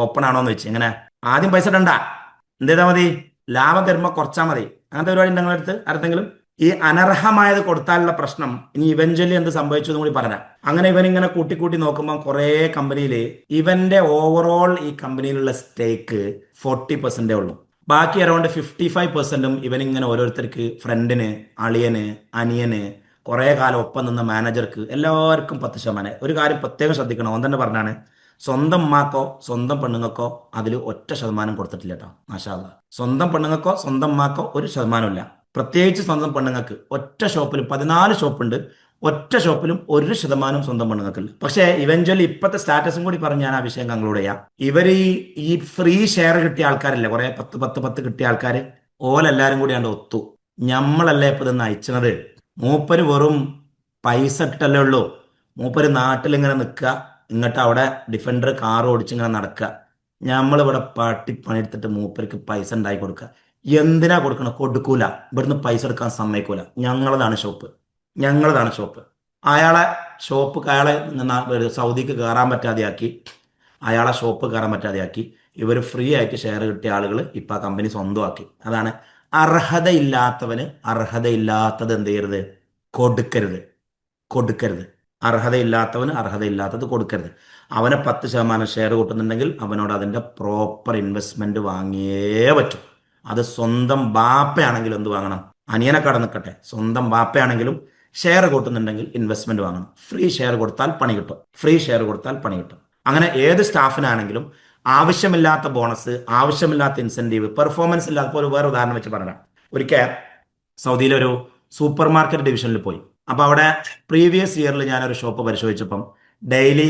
ഓപ്പൺ ആണോ എന്ന് വെച്ച്, ഇങ്ങനെ ആദ്യം പൈസ ഇടണ്ട, എന്ത് ചെയ്താൽ മതി, ലാഭം തരുമ്പോൾ കുറച്ചാൽ മതി. അങ്ങനത്തെ പരിപാടി ഉണ്ടെങ്കിൽ അടുത്ത് ആർക്കെങ്കിലും. ഈ അനർഹമായത് കൊടുത്താലുള്ള പ്രശ്നം ഇനി ഇവഞ്ച്വലി എന്ത് സംഭവിച്ചു എന്ന് കൂടി പറയാം. അങ്ങനെ ഇവനിങ്ങനെ കൂട്ടി നോക്കുമ്പോൾ കുറെ കമ്പനിയിൽ ഇവന്റെ ഓവറോൾ ഈ കമ്പനിയിലുള്ള സ്റ്റേക്ക് 40% ഉള്ളൂ. ബാക്കി അറൗണ്ട് 55%ഉം ഇവനിങ്ങനെ ഓരോരുത്തർക്ക്, ഫ്രണ്ടിന്, അളിയന്, അനിയന്, കുറെ കാലം ഒപ്പം നിന്ന മാനേജർക്ക്, എല്ലാവർക്കും 10%. ഒരു കാര്യം പ്രത്യേകം ശ്രദ്ധിക്കണം, ഓൻ തന്നെ പറഞ്ഞാണ്, സ്വന്തം ഉമ്മാക്കോ സ്വന്തം പെണ്ണുങ്ങൾക്കോ അതിൽ 1% കൊടുത്തിട്ടില്ല കേട്ടോ. മാഷാ അല്ലാഹ്. സ്വന്തം പെണ്ണുങ്ങൾക്കോ സ്വന്തം ഉമ്മാക്കോ 1% പ്രത്യേകിച്ച് സ്വന്തം പെണ്ണുങ്ങൾക്ക്. ഒറ്റ ഷോപ്പിലും 14 ഷോപ്പുണ്ട്, ഒറ്റ ഷോപ്പിലും 1% സ്വന്തം പെണ്ണുങ്ങൾക്കില്ല. പക്ഷേ ഇവഞ്ച്വലി ഇപ്പോഴത്തെ സ്റ്റാറ്റസും കൂടി പറഞ്ഞ് ഞാൻ ആ വിഷയം കൺക്ലൂഡ് ചെയ്യാം. ഇവര് ഈ ഫ്രീ ഷെയർ കിട്ടിയ ആൾക്കാരില്ലേ, കുറെ 10 കിട്ടിയ ആൾക്കാർ, ഓലെല്ലാരും കൂടി ഒത്തു, നമ്മളല്ലേ ഇപ്പൊ ഇത് നയിച്ചത്. മൂപ്പര് വെറും പൈസ ഇട്ടല്ലേ ഉള്ളൂ. മൂപ്പര് നാട്ടിലിങ്ങനെ നിൽക്കുക, ഇങ്ങോട്ട് അവിടെ ഡിഫൻഡർ കാർ ഓടിച്ചിങ്ങനെ നടക്കുക. നമ്മളിവിടെ പണിയെടുത്തിട്ട് മൂപ്പർക്ക് പൈസ ഉണ്ടാക്കി കൊടുക്കുക. എന്തിനാ കൊടുക്കണം? കൊടുക്കൂല. ഇവിടുന്ന് പൈസ എടുക്കാൻ സമ്മതിക്കൂല. ഞങ്ങളതാണ് ഷോപ്പ്, ഞങ്ങളതാണ് ഷോപ്പ്. അയാളെ അയാളെ സൗദിക്ക് കയറാൻ പറ്റാതെയാക്കി, അയാളെ ഷോപ്പ് കയറാൻ പറ്റാതെയാക്കി. ഇവർ ഫ്രീ ആയിട്ട് ഷെയർ കിട്ടിയ ആളുകൾ ഇപ്പം ആ കമ്പനി സ്വന്തമാക്കി. അതാണ് അർഹതയില്ലാത്തവന് അർഹതയില്ലാത്തത് എന്ത് ചെയ്യരുത്? കൊടുക്കരുത്, കൊടുക്കരുത്. അർഹതയില്ലാത്തവന് അർഹതയില്ലാത്തത് കൊടുക്കരുത്. അവനെ 10% ഷെയർ കൂട്ടുന്നുണ്ടെങ്കിൽ അവനോട് അതിൻ്റെ പ്രോപ്പർ ഇൻവെസ്റ്റ്മെന്റ് വാങ്ങിയേ പറ്റും. അത് സ്വന്തം ബാപ്പയാണെങ്കിലും എന്ത് വാങ്ങണം? അനിയനെ കട നിൽക്കട്ടെ, സ്വന്തം ബാപ്പയാണെങ്കിലും ഷെയർ കൂട്ടുന്നുണ്ടെങ്കിൽ ഇൻവെസ്റ്റ്മെന്റ് വാങ്ങണം. ഫ്രീ ഷെയർ കൊടുത്താൽ പണി കിട്ടും, ഫ്രീ ഷെയർ കൊടുത്താൽ പണി കിട്ടും. അങ്ങനെ ഏത് സ്റ്റാഫിനാണെങ്കിലും ആവശ്യമില്ലാത്ത ബോണസ്, ആവശ്യമില്ലാത്ത ഇൻസെന്റീവ്, പെർഫോമൻസ് ഇല്ലാത്ത ഒരു വേറെ ഉദാഹരണം വെച്ച് പറഞ്ഞാൽ, ഒരിക്കൽ സൗദിയിലെ ഒരു സൂപ്പർ മാർക്കറ്റ് ഡിവിഷനിൽ പോയി. അപ്പോൾ അവിടെ പ്രീവിയസ് ഇയറിൽ ഞാനൊരു ഷോപ്പ് പരിശോധിച്ചപ്പം ഡെയിലി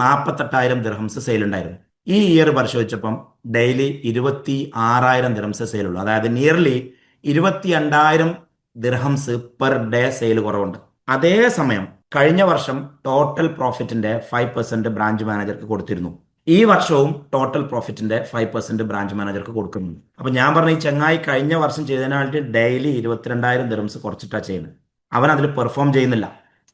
48,000 ദിർഹംസ് സെയിൽ ഉണ്ടായിരുന്നു. ഈ ഇയർ പരിശോധിച്ചപ്പം ഡെയിലി 26,000 ദിർഹംസ് സെയിലുള്ളൂ. അതായത് nearly 22,000 dirhams per day sale കുറവുണ്ട്. അതേസമയം കഴിഞ്ഞ വർഷം ടോട്ടൽ പ്രോഫിറ്റിന്റെ 5% ബ്രാഞ്ച് മാനേജർക്ക് കൊടുത്തിരുന്നു. ഈ വർഷവും ടോട്ടൽ പ്രോഫിറ്റിന്റെ 5% ബ്രാഞ്ച് മാനേജർക്ക് കൊടുക്കുന്നുണ്ട്. അപ്പൊ ഞാൻ പറഞ്ഞ ഈ ചങ്ങായി കഴിഞ്ഞ വർഷം ചെയ്തതിനായിട്ട് ഡെയിലി 22,000 ദിർഹംസ് കുറച്ചിട്ടാ ചെയ്യുന്നത്. അവൻ അതിൽ പെർഫോം ചെയ്യുന്നില്ല.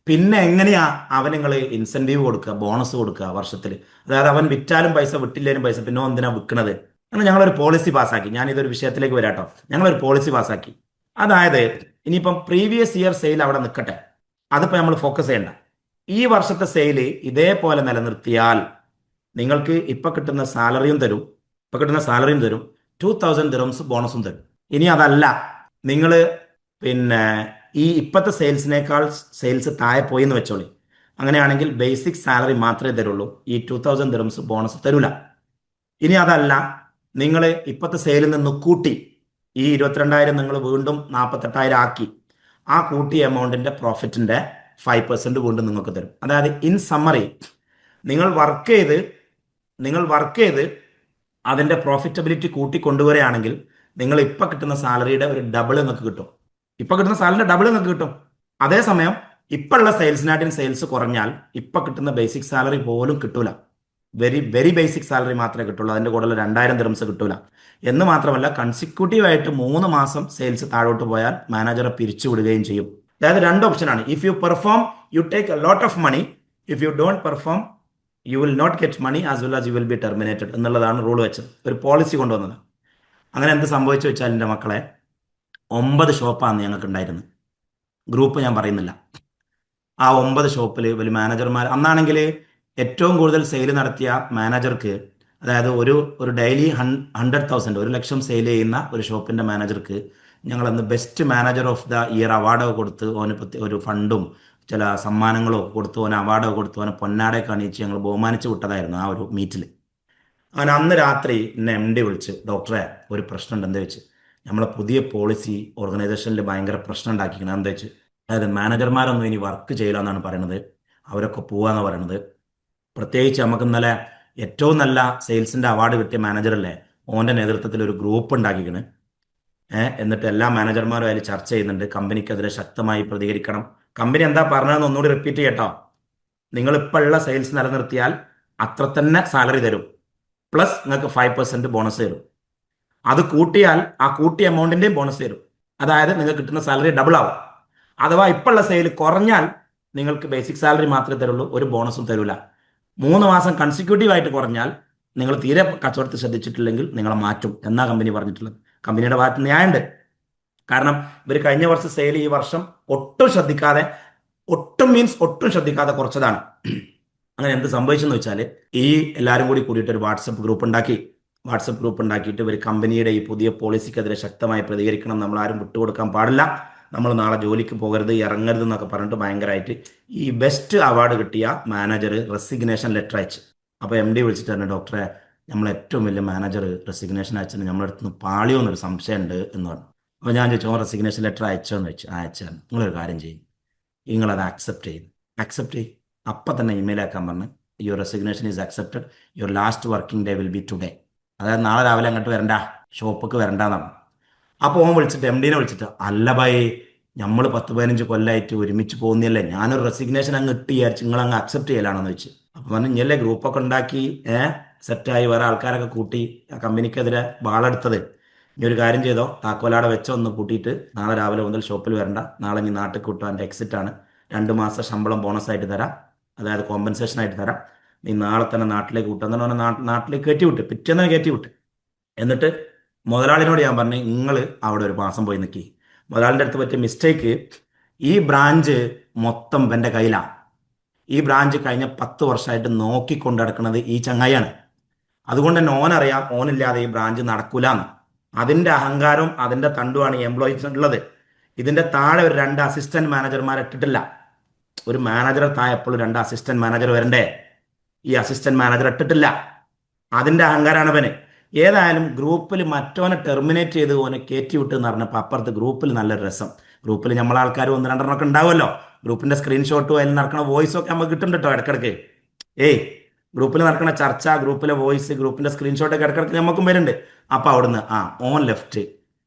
പിന്നെ എങ്ങനെയാ അവൻ നിങ്ങൾ ഇൻസെന്റീവ് കൊടുക്കുക, ബോണസ് കൊടുക്കുക വർഷത്തിൽ? അതായത് അവൻ വിറ്റാലും പൈസ, വിട്ടില്ലേലും പൈസ, പിന്നെ എന്തിനാ വിൽക്കുന്നത്? അങ്ങനെ ഞങ്ങളൊരു പോളിസി പാസ്സാക്കി. ഞാൻ ഇതൊരു വിഷയത്തിലേക്ക് വരാട്ടോ. ഞങ്ങളൊരു പോളിസി പാസ്സാക്കി. അതായത് ഇനിയിപ്പം പ്രീവിയസ് ഇയർ സെയിൽ അവിടെ നിൽക്കട്ടെ, അതിപ്പോൾ നമ്മൾ ഫോക്കസ് ചെയ്യണ്ട. ഈ വർഷത്തെ സെയിൽ ഇതേപോലെ നിലനിർത്തിയാൽ നിങ്ങൾക്ക് ഇപ്പൊ കിട്ടുന്ന സാലറിയും തരും, 2,000 ദിറംസ് ബോണസും തരും. ഇനി അതല്ല, നിങ്ങൾ പിന്നെ ഈ ഇപ്പോഴത്തെ സെയിൽസിനേക്കാൾ സെയിൽസ് താഴെ പോയി എന്ന് വെച്ചോളി. അങ്ങനെയാണെങ്കിൽ ബേസിക് സാലറി മാത്രമേ തരുള്ളൂ, ഈ 2,000 ദിറംസ് ബോണസ് തരൂല. ഇനി അതല്ല, നിങ്ങൾ ഇപ്പോഴത്തെ സെയിലിൽ നിന്ന് കൂട്ടി ഈ 22,000 നിങ്ങൾ വീണ്ടും 48,000 ആക്കി, ആ കൂട്ടിയ എമൗണ്ടിന്റെ പ്രോഫിറ്റിന്റെ 5% വീണ്ടും നിങ്ങൾക്ക് തരും. അതായത് ഇൻ സമ്മറി, നിങ്ങൾ വർക്ക് ചെയ്ത് അതിന്റെ പ്രോഫിറ്റബിലിറ്റി കൂട്ടിക്കൊണ്ടുവരികയാണെങ്കിൽ നിങ്ങൾ ഇപ്പൊ കിട്ടുന്ന സാലറിയുടെ ഒരു ഡബിൾ നിങ്ങൾക്ക് കിട്ടും. ഇപ്പൊ കിട്ടുന്ന സാലറിയുടെ ഡബിൾ നിങ്ങൾക്ക് കിട്ടും. അതേസമയം ഇപ്പൊ ഉള്ള സെയിൽസിനായിട്ടും സെയിൽസ് കുറഞ്ഞാൽ ഇപ്പൊ കിട്ടുന്ന ബേസിക് സാലറി പോലും കിട്ടൂല. വെരി വെരി ബേസിക് സാലറി മാത്രമേ കിട്ടുള്ളൂ. അതിന്റെ കൂടെ 2,000 ദിർഹംസ് കിട്ടൂല. എന്ന് മാത്രമല്ല, കൺസിക്യൂട്ടീവ് ആയിട്ട് 3 മാസം സെയിൽസ് താഴോട്ട് പോയാൽ മാനേജറെ പിരിച്ചുവിടുകയും ചെയ്യും. അതായത് 2 ഓപ്ഷനാണ്. If you perform, you take a lot of money. If you don't perform, you will not get money as well as you will be terminated എന്നുള്ളതാണ് റൂൾ വെച്ചത്, ഒരു പോളിസി കൊണ്ടുവന്നത്. അങ്ങനെ എന്ത് സംഭവിച്ചു വെച്ചാൽ, എൻ്റെ മക്കളെ, 9 ഷോപ്പാണ് ഞങ്ങൾക്ക് ഉണ്ടായിരുന്നത്. ഗ്രൂപ്പ് ഞാൻ പറയുന്നില്ല. ആ 9 ഷോപ്പിൽ വലിയ മാനേജർമാർ അന്നാണെങ്കിൽ ഏറ്റവും കൂടുതൽ സെയിൽ നടത്തിയ മാനേജർക്ക്, അതായത് ഒരു ഡെയിലി 100,000 1,00,000 സെയിൽ ചെയ്യുന്ന ഒരു ഷോപ്പിന്റെ മാനേജർക്ക് ഞങ്ങൾ അന്ന് best manager of the year award കൊടുത്ത് ഓന് ഒരു ഫണ്ടും ചില സമ്മാനങ്ങളോ കൊടുത്തു, ഓന് അവാർഡോ കൊടുത്തു, ഓനെ പൊന്നാടയൊക്കെ അണിയിച്ച് ഞങ്ങൾ ബഹുമാനിച്ച് വിട്ടതായിരുന്നു ആ ഒരു മീറ്റിൽ. അവൻ അന്ന് രാത്രി എന്നെ MD വിളിച്ച്, ഡോക്ടറെ ഒരു പ്രശ്നമുണ്ട്. എന്താ വെച്ച്, നമ്മളെ പുതിയ പോളിസി ഓർഗനൈസേഷനിൽ ഭയങ്കര പ്രശ്നം ഉണ്ടാക്കിക്കണം. എന്താ വെച്ച്, അതായത് മാനേജർമാരൊന്നും ഇനി വർക്ക് ചെയ്യില്ല എന്നാണ് പറയണത്, അവരൊക്കെ പോവാന്ന് പറയണത്. പ്രത്യേകിച്ച് നമുക്ക് ഇന്നലെ ഏറ്റവും നല്ല സെയിൽസിന്റെ അവാർഡ് കിട്ടിയ മാനേജറല്ലേ, ഓന്റെ നേതൃത്വത്തിൽ ഒരു ഗ്രൂപ്പ് ഉണ്ടാക്കിക്കണ്. എന്നിട്ട് എല്ലാ മാനേജർമാരും അതിൽ ചർച്ച ചെയ്യുന്നുണ്ട്. കമ്പനിക്കെതിരെ ശക്തമായി പ്രതികരിക്കണം. കമ്പനി എന്താ പറഞ്ഞതെന്ന് ഒന്നുകൂടി റിപ്പീറ്റ് ചെയ്യട്ടോ. നിങ്ങൾ ഇപ്പോൾ ഉള്ള സെയിൽസ് നിലനിർത്തിയാൽ അത്ര തന്നെ സാലറി തരും, പ്ലസ് നിങ്ങൾക്ക് 5% ബോണസ് തരും. അത് കൂട്ടിയാൽ ആ കൂട്ടിയ എമൗണ്ടിന്റെയും ബോണസ് തരും. അതായത് നിങ്ങൾക്ക് കിട്ടുന്ന സാലറി ഡബിൾ ആവും. അഥവാ ഇപ്പോഴുള്ള സെയിൽ കുറഞ്ഞാൽ നിങ്ങൾക്ക് ബേസിക് സാലറി മാത്രമേ തരുള്ളൂ, ഒരു ബോണസും തരൂല. 3 മാസം കൺസിക്യൂട്ടീവ് ആയിട്ട് കുറഞ്ഞാൽ, നിങ്ങൾ തീരെ കച്ചവടത്തിൽ ശ്രദ്ധിച്ചിട്ടില്ലെങ്കിൽ നിങ്ങളെ മാറ്റും എന്നാ കമ്പനി പറഞ്ഞിട്ടുള്ളത്. കമ്പനിയുടെ ഭാഗത്ത് ന്യായമുണ്ട്. കാരണം ഇവർ കഴിഞ്ഞ വർഷം സെയിൽ ഈ വർഷം ഒട്ടും ശ്രദ്ധിക്കാതെ, ഒട്ടും ശ്രദ്ധിക്കാതെ കുറച്ചതാണ്. അങ്ങനെ എന്ത് സംഭവിച്ചെന്ന് വെച്ചാൽ, ഈ എല്ലാവരും കൂടിയിട്ട് ഒരു വാട്സപ്പ് ഗ്രൂപ്പ് ഉണ്ടാക്കിയിട്ട് ഇവർ കമ്പനിയുടെ ഈ പുതിയ പോളിസിക്കെതിരെ ശക്തമായി പ്രതികരിക്കണം, നമ്മൾ ആരും വിട്ടുകൊടുക്കാൻ പാടില്ല, നമ്മൾ നാളെ ജോലിക്ക് പോകരുത്, ഇറങ്ങരുത് എന്നൊക്കെ പറഞ്ഞിട്ട് ഭയങ്കരമായിട്ട് ഈ ബെസ്റ്റ് അവാർഡ് കിട്ടിയ മാനേജർ റെസിഗ്നേഷൻ ലെറ്റർ അയച്ചു. അപ്പോൾ MD വിളിച്ചിട്ട് തന്നെ, ഡോക്ടറെ നമ്മൾ ഏറ്റവും വലിയ മാനേജർ റെസിഗ്നേഷൻ അയച്ചിട്ട് നമ്മുടെ അടുത്ത് നിന്ന് പാളിയോ എന്നൊരു സംശയമുണ്ട് എന്ന് പറഞ്ഞു. അപ്പോൾ ഞാൻ ചോദിച്ചു, റെസിഗ്നേഷൻ ലെറ്റർ അയച്ചോന്ന് വെച്ചു. അയച്ചാണ്. നിങ്ങളൊരു കാര്യം ചെയ്യും, നിങ്ങളത് അക്സെപ്റ്റ് ചെയ്യും. അപ്പം തന്നെ ഇമെയിൽ ആക്കാൻ പറഞ്ഞ്, your resignation is accepted, your last working day will be today. അതായത് നാളെ രാവിലെ അങ്ങോട്ട് വരണ്ട, ഷോപ്പിക്ക് വരണ്ടെന്നാണ്. അപ്പോൾ ഓൻ വിളിച്ചിട്ട് MD വിളിച്ചിട്ട്, അല്ല ഭായി, നമ്മൾ 10-15 കൊല്ലമായിട്ട് ഒരുമിച്ച് പോകുന്നില്ലേ, ഞാനൊരു റെസിഗ്നേഷൻ അങ്ങ് ഇട്ട് വിചാരിച്ചു നിങ്ങൾ അങ്ങ് അക്സെപ്റ്റ് ചെയ്യലാണെന്ന് വെച്ച്. അപ്പൊ പറഞ്ഞു ഇഞ്ഞല്ലേ ഗ്രൂപ്പൊക്കെ ഉണ്ടാക്കി സെറ്റായി വേറെ ആൾക്കാരൊക്കെ കൂട്ടി ആ കമ്പനിക്കെതിരെ വാളെടുത്തത്. ഇനി ഒരു കാര്യം ചെയ്തോ, താക്കോലാടെ വെച്ചോ ഒന്ന് കൂട്ടിയിട്ട് നാളെ രാവിലെ മുതൽ ഷോപ്പിൽ വരണ്ട, നാളെ ഇനി നാട്ടിൽ കൂട്ടാൻ എൻ്റെ എക്സിറ്റ് ആണ്, 2 മാസം ശമ്പളം ബോണസ് ആയിട്ട് തരാം, അതായത് കോമ്പൻസേഷൻ ആയിട്ട് തരാം, നീ നാളെ തന്നെ നാട്ടിലേക്ക് വിട്ടെന്ന് പറഞ്ഞാൽ നാട്ടിലേക്ക് കയറ്റി വിട്ട്, പിറ്റേന്ന് കയറ്റി വിട്ട്. എന്നിട്ട് മുതലാളിനോട് ഞാൻ പറഞ്ഞു നിങ്ങൾ അവിടെ ഒരു മാസം പോയി നിൽക്കി. മുതലാളിൻ്റെ അടുത്ത് പറ്റിയ മിസ്റ്റേക്ക്, ഈ ബ്രാഞ്ച് മൊത്തം എൻ്റെ കയ്യിലാണ്. ഈ ബ്രാഞ്ച് കഴിഞ്ഞ 10 വർഷമായിട്ട് നോക്കിക്കൊണ്ട് നടക്കുന്നത് ഈ ചങ്ങായിയാണ്. അതുകൊണ്ട് തന്നെ ഓനറിയാം ഓനില്ലാതെ ഈ ബ്രാഞ്ച് നടക്കൂലെന്ന്. അതിൻ്റെ അഹങ്കാരവും അതിൻ്റെ തണ്ടുമാണ് ഈ എംപ്ലോയീസ് ഉള്ളത്. ഇതിൻ്റെ താഴെ ഒരു 2 അസിസ്റ്റന്റ് മാനേജർമാരെ ഇട്ടിട്ടില്ല. ഒരു മാനേജറെ താഴെ എപ്പോഴും 2 അസിസ്റ്റന്റ് മാനേജർ വരണ്ടേ, ഈ അസിസ്റ്റന്റ് മാനേജർ ഇട്ടിട്ടില്ല. അതിൻ്റെ അഹങ്കാരമാണ് അവന്. ഏതായാലും ഗ്രൂപ്പിൽ മറ്റോനെ ടെർമിനേറ്റ് ചെയ്ത് ഓനെ കയറ്റി വിട്ട് എന്ന് പറഞ്ഞപ്പോൾ അപ്പുറത്ത് ഗ്രൂപ്പിൽ നല്ലൊരു രസം. ഗ്രൂപ്പിൽ നമ്മളെ ആൾക്കാർ 1-2 ഉണ്ടാവുമല്ലോ, ഗ്രൂപ്പിന്റെ സ്ക്രീൻഷോട്ടും അതിൽ നടക്കുന്ന വോയിസും ഒക്കെ നമുക്ക് കിട്ടുന്നുണ്ട് കേട്ടോ ഇടക്കിടക്ക്. ഏയ്, ഗ്രൂപ്പിൽ നടക്കുന്ന ചർച്ച, ഗ്രൂപ്പിലെ വോയിസ്, ഗ്രൂപ്പിന്റെ സ്ക്രീൻഷോട്ടൊക്കെ ഇടക്കിടക്ക് നമുക്കും വരുന്നുണ്ട്. അപ്പൊ അവിടുന്ന് ഓൺ ലെഫ്റ്റ്,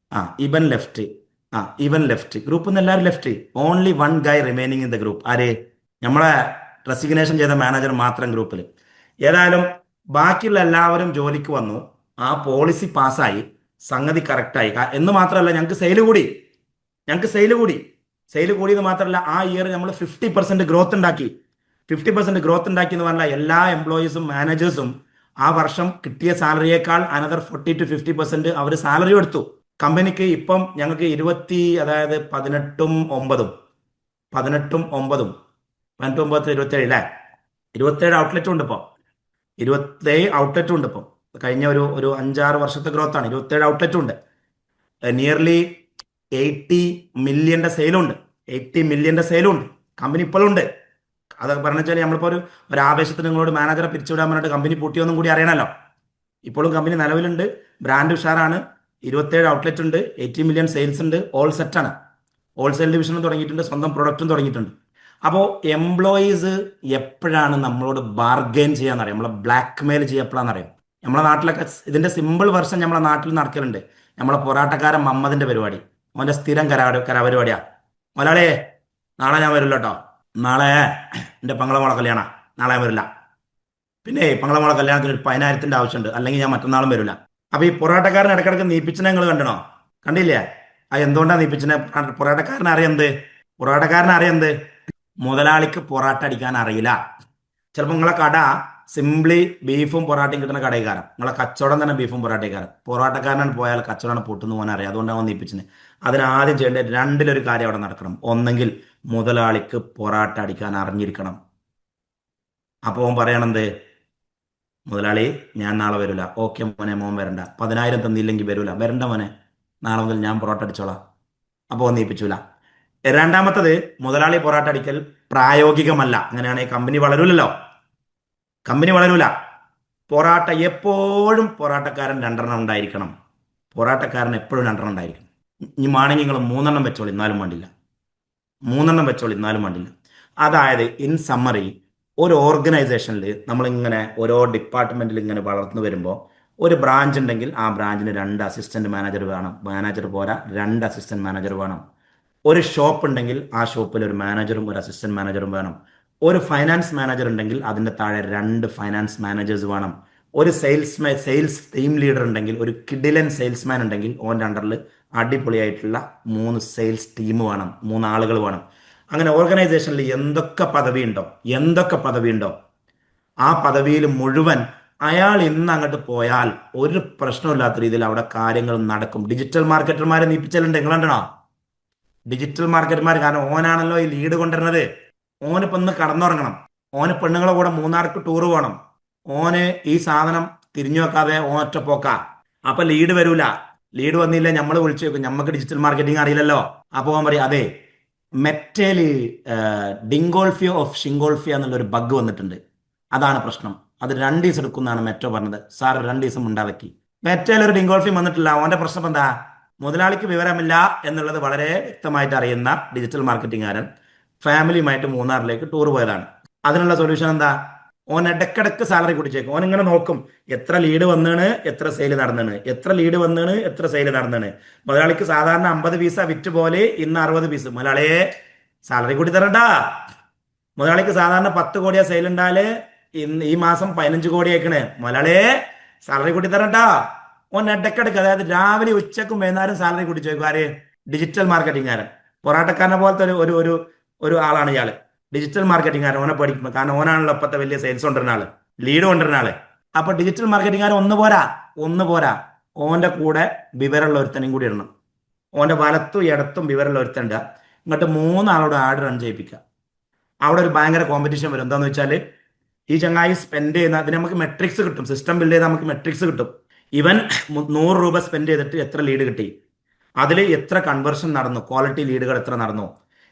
ഇവൻ ലെഫ്റ്റ്, ഇവൻ ലെഫ്റ്റ്, ഗ്രൂപ്പിൽ നിന്ന് എല്ലാവരും left, only one Guy remaining in the group. ആര്? നമ്മളെ റെസിഗ്നേഷൻ ചെയ്ത മാനേജർ മാത്രം ഗ്രൂപ്പിൽ. ഏതായാലും ബാക്കിയുള്ള എല്ലാവരും ജോലിക്ക് വന്നു, ആ പോളിസി പാസ്സായി, സംഗതി കറക്റ്റായി. എന്ന് മാത്രമല്ല സെയിൽ കൂടിയെന്ന് മാത്രമല്ല ആ ഇയർ നമ്മൾ 50% ഗ്രോത്ത് ഉണ്ടാക്കി. 50% ഗ്രോത്ത് ഉണ്ടാക്കി എന്ന് പറഞ്ഞാൽ എല്ലാ എംപ്ലോയീസും മാനേജേഴ്സും ആ വർഷം കിട്ടിയ സാലറിയേക്കാൾ അനദർ 40-50% അവർ സാലറി എടുത്തു. കമ്പനിക്ക് ഇപ്പം ഞങ്ങൾക്ക് 18-9 അല്ലേ, 27 ഔട്ട്ലെറ്റും ഉണ്ട് ഇപ്പോൾ. 27 ഔട്ട്ലെറ്റും ഉണ്ട് ഇപ്പം. കഴിഞ്ഞ ഒരു 5-6 വർഷത്തെ ഗ്രോത്ത് ആണ്. 27 ഔട്ട്ലെറ്റും ഉണ്ട്. നിയർലി 80 മില്യന്റെ സെയിലുണ്ട്. 80 മില്യന്റെ സെയിലുണ്ട്. കമ്പനി ഇപ്പോഴും ഉണ്ട്. അതൊക്കെ പറഞ്ഞു വെച്ചാൽ നമ്മളിപ്പോൾ ഒരു ആവേശത്തിന് നിങ്ങളോട് മാനേജറെ പിരിച്ചുവിടാൻ പറഞ്ഞിട്ട് കമ്പനി പൂട്ടിയൊന്നും കൂടി അറിയണമല്ലോ. ഇപ്പോഴും കമ്പനി നിലവിലുണ്ട്, ബ്രാൻഡ് ഉഷാറാണ്, 27 ഔട്ട്ലെറ്റ് ഉണ്ട്, 80 മില്യൺ സെയിൽസ് ഉണ്ട്, ഓൾ സെറ്റാണ്. ഹോൾസെയിൽ ഡിവിഷനും തുടങ്ങിയിട്ടുണ്ട്, സ്വന്തം പ്രൊഡക്റ്റും തുടങ്ങിയിട്ടുണ്ട്. അപ്പോൾ എംപ്ലോയീസ് എപ്പോഴാണ് നമ്മളോട് ബാർഗെയിൻ ചെയ്യാന്നറിയാം, നമ്മളെ ബ്ലാക്ക് മെയിൽ ചെയ്യപ്പെടാന്നറിയാം. നമ്മളെ നാട്ടിലൊക്കെ ഇതിന്റെ സിമ്പിൾ വെർഷൻ നമ്മളെ നാട്ടിൽ നടക്കലുണ്ട്. നമ്മളെ പൊറാട്ടക്കാരൻ മമ്മദിന്റെ പരിപാടി, അവന്റെ സ്ഥിരം കരപരിപാടിയാ. മുതലാളിയെ, നാളെ ഞാൻ വരില്ല കേട്ടോ, നാളെ എൻ്റെ പങ്ങളമോളെ കല്യാണ, നാളെ ഞാൻ വരില്ല. പിന്നെ പങ്ങളമോളെ കല്യാണത്തിന് ഒരു 10,000ന്റെ ആവശ്യമുണ്ട്, അല്ലെങ്കിൽ ഞാൻ മറ്റന്നാളും വരില്ല. അപ്പൊ ഈ പൊറാട്ടക്കാരൻ ഇടക്കിടക്ക് നീപ്പിച്ചിനെ നിങ്ങൾ കണ്ടണോ? കണ്ടില്ലേ? എന്തുകൊണ്ടാണ് നീപ്പിച്ചിനെ? പൊറാട്ടക്കാരൻ അറിയുന്നത് മുതലാളിക്ക് പൊറാട്ട അടിക്കാൻ അറിയില്ല. ചിലപ്പോൾ നിങ്ങളെ കട സിംപ്ലി ബീഫും പൊറാട്ടയും കിട്ടുന്ന കടയിക്കാരൻ, നിങ്ങളെ കച്ചവടം തന്നെ ബീഫും പൊറാട്ടക്കാരൻ. പൊറാട്ടക്കാരനാണ് പോയാൽ കച്ചവടം പൊട്ടുന്നു പോകാൻ അറിയാം. അതുകൊണ്ടാണ് നീപ്പിച്ചിന്. അതിനാദ്യം ചെയ്യേണ്ടത് രണ്ടിലൊരു കാര്യം അവിടെ നടക്കണം. ഒന്നെങ്കിൽ മുതലാളിക്ക് പൊറാട്ട അടിക്കാൻ അറിഞ്ഞിരിക്കണം. അപ്പോൾ ഓൻ പറയണത്, മുതലാളി ഞാൻ നാളെ വരില്ല. ഓക്കെ മോനെ, മോൻ വരണ്ട. 10,000 തന്നില്ലെങ്കിൽ വരണ്ട മോനെ, നാളെ മുതൽ ഞാൻ പൊറോട്ട അടിച്ചോളാം. അപ്പോൾ ഓൻ നീപ്പിച്ചൂല. രണ്ടാമത്തത്, മുതലാളി പൊറാട്ട അടിക്കൽ പ്രായോഗികമല്ല. അങ്ങനെയാണെങ്കിൽ കമ്പനി വളരൂല. പൊറാട്ട എപ്പോഴും പൊറാട്ടക്കാരൻ 2 ഉണ്ടായിരിക്കണം. പൊറാട്ടക്കാരൻ എപ്പോഴും 2 ഉണ്ടായിരിക്കണം. ഇനി മാണെങ്കിൽ നിങ്ങൾ 3 വെച്ചോളി, എന്നാലും വേണ്ടില്ല. 3 വെച്ചോളി, എന്നാലും വേണ്ടില്ല. അതായത് ഇൻ സമ്മറി, ഒരു ഓർഗനൈസേഷനിൽ നമ്മളിങ്ങനെ ഓരോ ഡിപ്പാർട്ട്മെന്റിൽ ഇങ്ങനെ വളർന്നു വരുമ്പോൾ, ഒരു ബ്രാഞ്ച് ഉണ്ടെങ്കിൽ ആ ബ്രാഞ്ചിന് 2 അസിസ്റ്റന്റ് മാനേജർ വേണം. മാനേജർ പോരാ, 2 അസിസ്റ്റന്റ് മാനേജർ വേണം. ഒരു ഷോപ്പ് ഉണ്ടെങ്കിൽ ആ ഷോപ്പിൽ ഒരു മാനേജറും ഒരു അസിസ്റ്റന്റ് മാനേജറും വേണം. ഒരു ഫൈനാൻസ് മാനേജർ ഉണ്ടെങ്കിൽ അതിൻ്റെ താഴെ 2 ഫൈനാൻസ് മാനേജേഴ്സ് വേണം. ഒരു സെയിൽസ് ടീം ലീഡർ ഉണ്ടെങ്കിൽ, ഒരു കിഡിലൻ സെയിൽസ്മാൻ ഉണ്ടെങ്കിൽ ഓൻ്റെ അണ്ടറിൽ അടിപൊളിയായിട്ടുള്ള 3 സെയിൽസ് ടീം വേണം, 3 ആളുകൾ വേണം. അങ്ങനെ ഓർഗനൈസേഷനിൽ എന്തൊക്കെ പദവി ഉണ്ടോ ആ പദവിയിൽ മുഴുവൻ അയാൾ ഇന്ന് അങ്ങോട്ട് പോയാൽ ഒരു പ്രശ്നമില്ലാത്ത രീതിയിൽ അവിടെ കാര്യങ്ങൾ നടക്കും. ഡിജിറ്റൽ മാർക്കറ്റർമാരെ നീപ്പിച്ചാലുണ്ട്, നിങ്ങൾ കണ്ടോ? ഡിജിറ്റൽ മാർക്കറ്റർമാർ, കാരണം ഓനാണല്ലോ ഈ ലീഡ് കൊണ്ടുവരുന്നത്. ഓനിപ്പോ ഒന്ന് കടന്നുറങ്ങണം, ഓന് പെണ്ണുങ്ങളെ കൂടെ മൂന്നാർക്ക് ടൂർ പോകണം, ഓന് ഈ സാധനം തിരിഞ്ഞു വെക്കാതെ ഓൻ ഒറ്റപ്പോക്ക. അപ്പൊ ലീഡ് വരൂല. ലീഡ് വന്നില്ല, നമ്മൾ വിളിച്ചു വെക്കും, നമുക്ക് ഡിജിറ്റൽ മാർക്കറ്റിംഗ് അറിയില്ലല്ലോ. അപ്പൊ ഓൻ പറയും, അതെ മെറ്റേല് ഡിങ്കോൾഫിയോ ഓഫ് ഷിങ്കോൾഫിയ എന്നുള്ളൊരു ബഗ് വന്നിട്ടുണ്ട്, അതാണ് പ്രശ്നം. അത് 2 ദിവസം എടുക്കുമെന്നാണ് മെറ്റോ പറഞ്ഞത്. സാർ 2 ദിവസം ഉണ്ടാക്കി. മെറ്റയിൽ ഒരു ഡിങ്കോൾഫിയം വന്നിട്ടില്ല. ഓന്റെ പ്രശ്നം എന്താ? മുതലാളിക്ക് വിവരമില്ല എന്നുള്ളത് വളരെ വ്യക്തമായിട്ട് അറിയുന്ന ഡിജിറ്റൽ മാർക്കറ്റിംഗുകാരൻ ഫാമിലിയുമായിട്ട് മൂന്നാറിലേക്ക് ടൂർ പോയതാണ്. അതിനുള്ള സൊല്യൂഷൻ എന്താ? ഓൻ ഇടക്കിടക്ക് സാലറി കൂട്ടിച്ചേക്കും. ഓൻ ഇങ്ങനെ നോക്കും എത്ര ലീഡ് വന്നാണ്, എത്ര സെയിൽ നടന്നാണ്, എത്ര ലീഡ് വന്നാണ്, എത്ര സെയിൽ നടന്നാണ്. മുതലാളിക്ക് സാധാരണ 50 പീസ വിറ്റ് പോലെ ഇന്ന് 60 പീസ്. മുതലാളിയെ സാലറി കൂട്ടി തരണ്ടാ. മുതലാളിക്ക് സാധാരണ 10 കോടിയാ സെയിൽ ഉണ്ടാല് ഇന്ന് ഈ മാസം 15 കോടി ആയിക്കണേ. മുതലാളിയെ സാലറി കൂട്ടി തരണ്ടാ. ഓൻ ഇടക്കിടക്ക്, അതായത് രാവിലെ ഉച്ചക്കും വൈകുന്നേരം സാലറി കൂട്ടി ചോദിക്കും. ആര്? ഡിജിറ്റൽ മാർക്കറ്റിംഗുകാരൻ. പൊറാട്ടക്കാരനെ പോലത്തെ ഒരു ആളാണ് ഇയാള്. ഡിജിറ്റൽ മാർക്കറ്റിംഗുകാരൻ. ഓനെ പഠിക്കുന്നത് കാരണം ഓനാണല്ലോ ഇപ്പത്തെ വലിയ സെയിൽസ് കൊണ്ടുവരുന്ന ആള്, ലീഡ് കൊണ്ടുവരുന്ന ആള്. അപ്പൊ ഡിജിറ്റൽ മാർക്കറ്റിംഗുകാരൻ ഒന്ന് പോരാ, ഓന്റെ കൂടെ വിവരമുള്ള ഒരുത്തനെയും കൂടി ഇടണം. ഓന്റെ വലത്തും ഇടത്തും വിവരമുള്ള ഒരുത്തണ്ട. ഇങ്ങോട്ട് 3 ആളോട് ആഡ് റൺ ചെയ്യിപ്പിക്കുക. അവിടെ ഒരു ഭയങ്കര കോമ്പറ്റീഷൻ വരും. എന്താന്ന് വെച്ചാൽ ഈ ചങ്ങായി സ്പെൻഡ് ചെയ്യുന്ന അതിന് നമുക്ക് മെട്രിക്സ് കിട്ടും. സിസ്റ്റം ബിൽഡ് ചെയ്താൽ നമുക്ക് മെട്രിക്സ് കിട്ടും. ഇവൻ 100 രൂപ സ്പെൻഡ് ചെയ്തിട്ട് എത്ര ലീഡ് കിട്ടി, അതിൽ എത്ര കൺവേർഷൻ നടന്നു, ക്വാളിറ്റി ലീഡുകൾ എത്ര നടന്നു.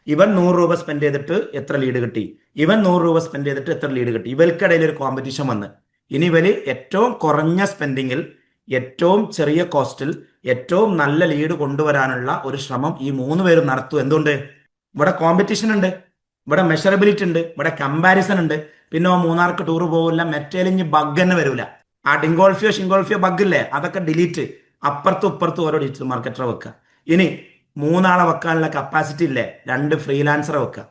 ഇവൻ 100 രൂപ സ്പെൻഡ് ചെയ്തിട്ട് എത്ര ലീഡ് കിട്ടി, ഇവൻ 100 രൂപ സ്പെൻഡ് ചെയ്തിട്ട് എത്ര ലീഡ് കിട്ടി. ഇവർക്കിടയിൽ ഒരു കോമ്പറ്റീഷൻ വന്ന് ഇനി ഇവര് ഏറ്റവും കുറഞ്ഞ സ്പെൻഡിങ്ങിൽ ഏറ്റവും ചെറിയ കോസ്റ്റിൽ ഏറ്റവും നല്ല ലീഡ് കൊണ്ടുവരാനുള്ള ഒരു ശ്രമം ഈ 3 പേരും നടത്തും. എന്തുകൊണ്ട്? ഇവിടെ കോമ്പറ്റീഷൻ ഉണ്ട്, ഇവിടെ മെഷറബിലിറ്റി ഉണ്ട്, ഇവിടെ കമ്പാരിസൺ ഉണ്ട്. പിന്നെ മൂന്നാർക്ക് ടൂർ പോകില്ല, മെറ്റേലിഞ്ഞ് ബഗ് തന്നെ വരില്ല. ആ ഷിങ്കോൾഫിയോ ബഗ് ഇല്ലേ, അതൊക്കെ ഡിലീറ്റ്. അപ്പുറത്തും ഇപ്പുറത്തും ഓരോ ഡിജിറ്റൽ മാർക്കറ്ററെ വെക്കുക. ഇനി 3 ആളെ വെക്കാനുള്ള കപ്പാസിറ്റി ഇല്ലേ, 2 ഫ്രീലാൻസറെ വെക്കുക.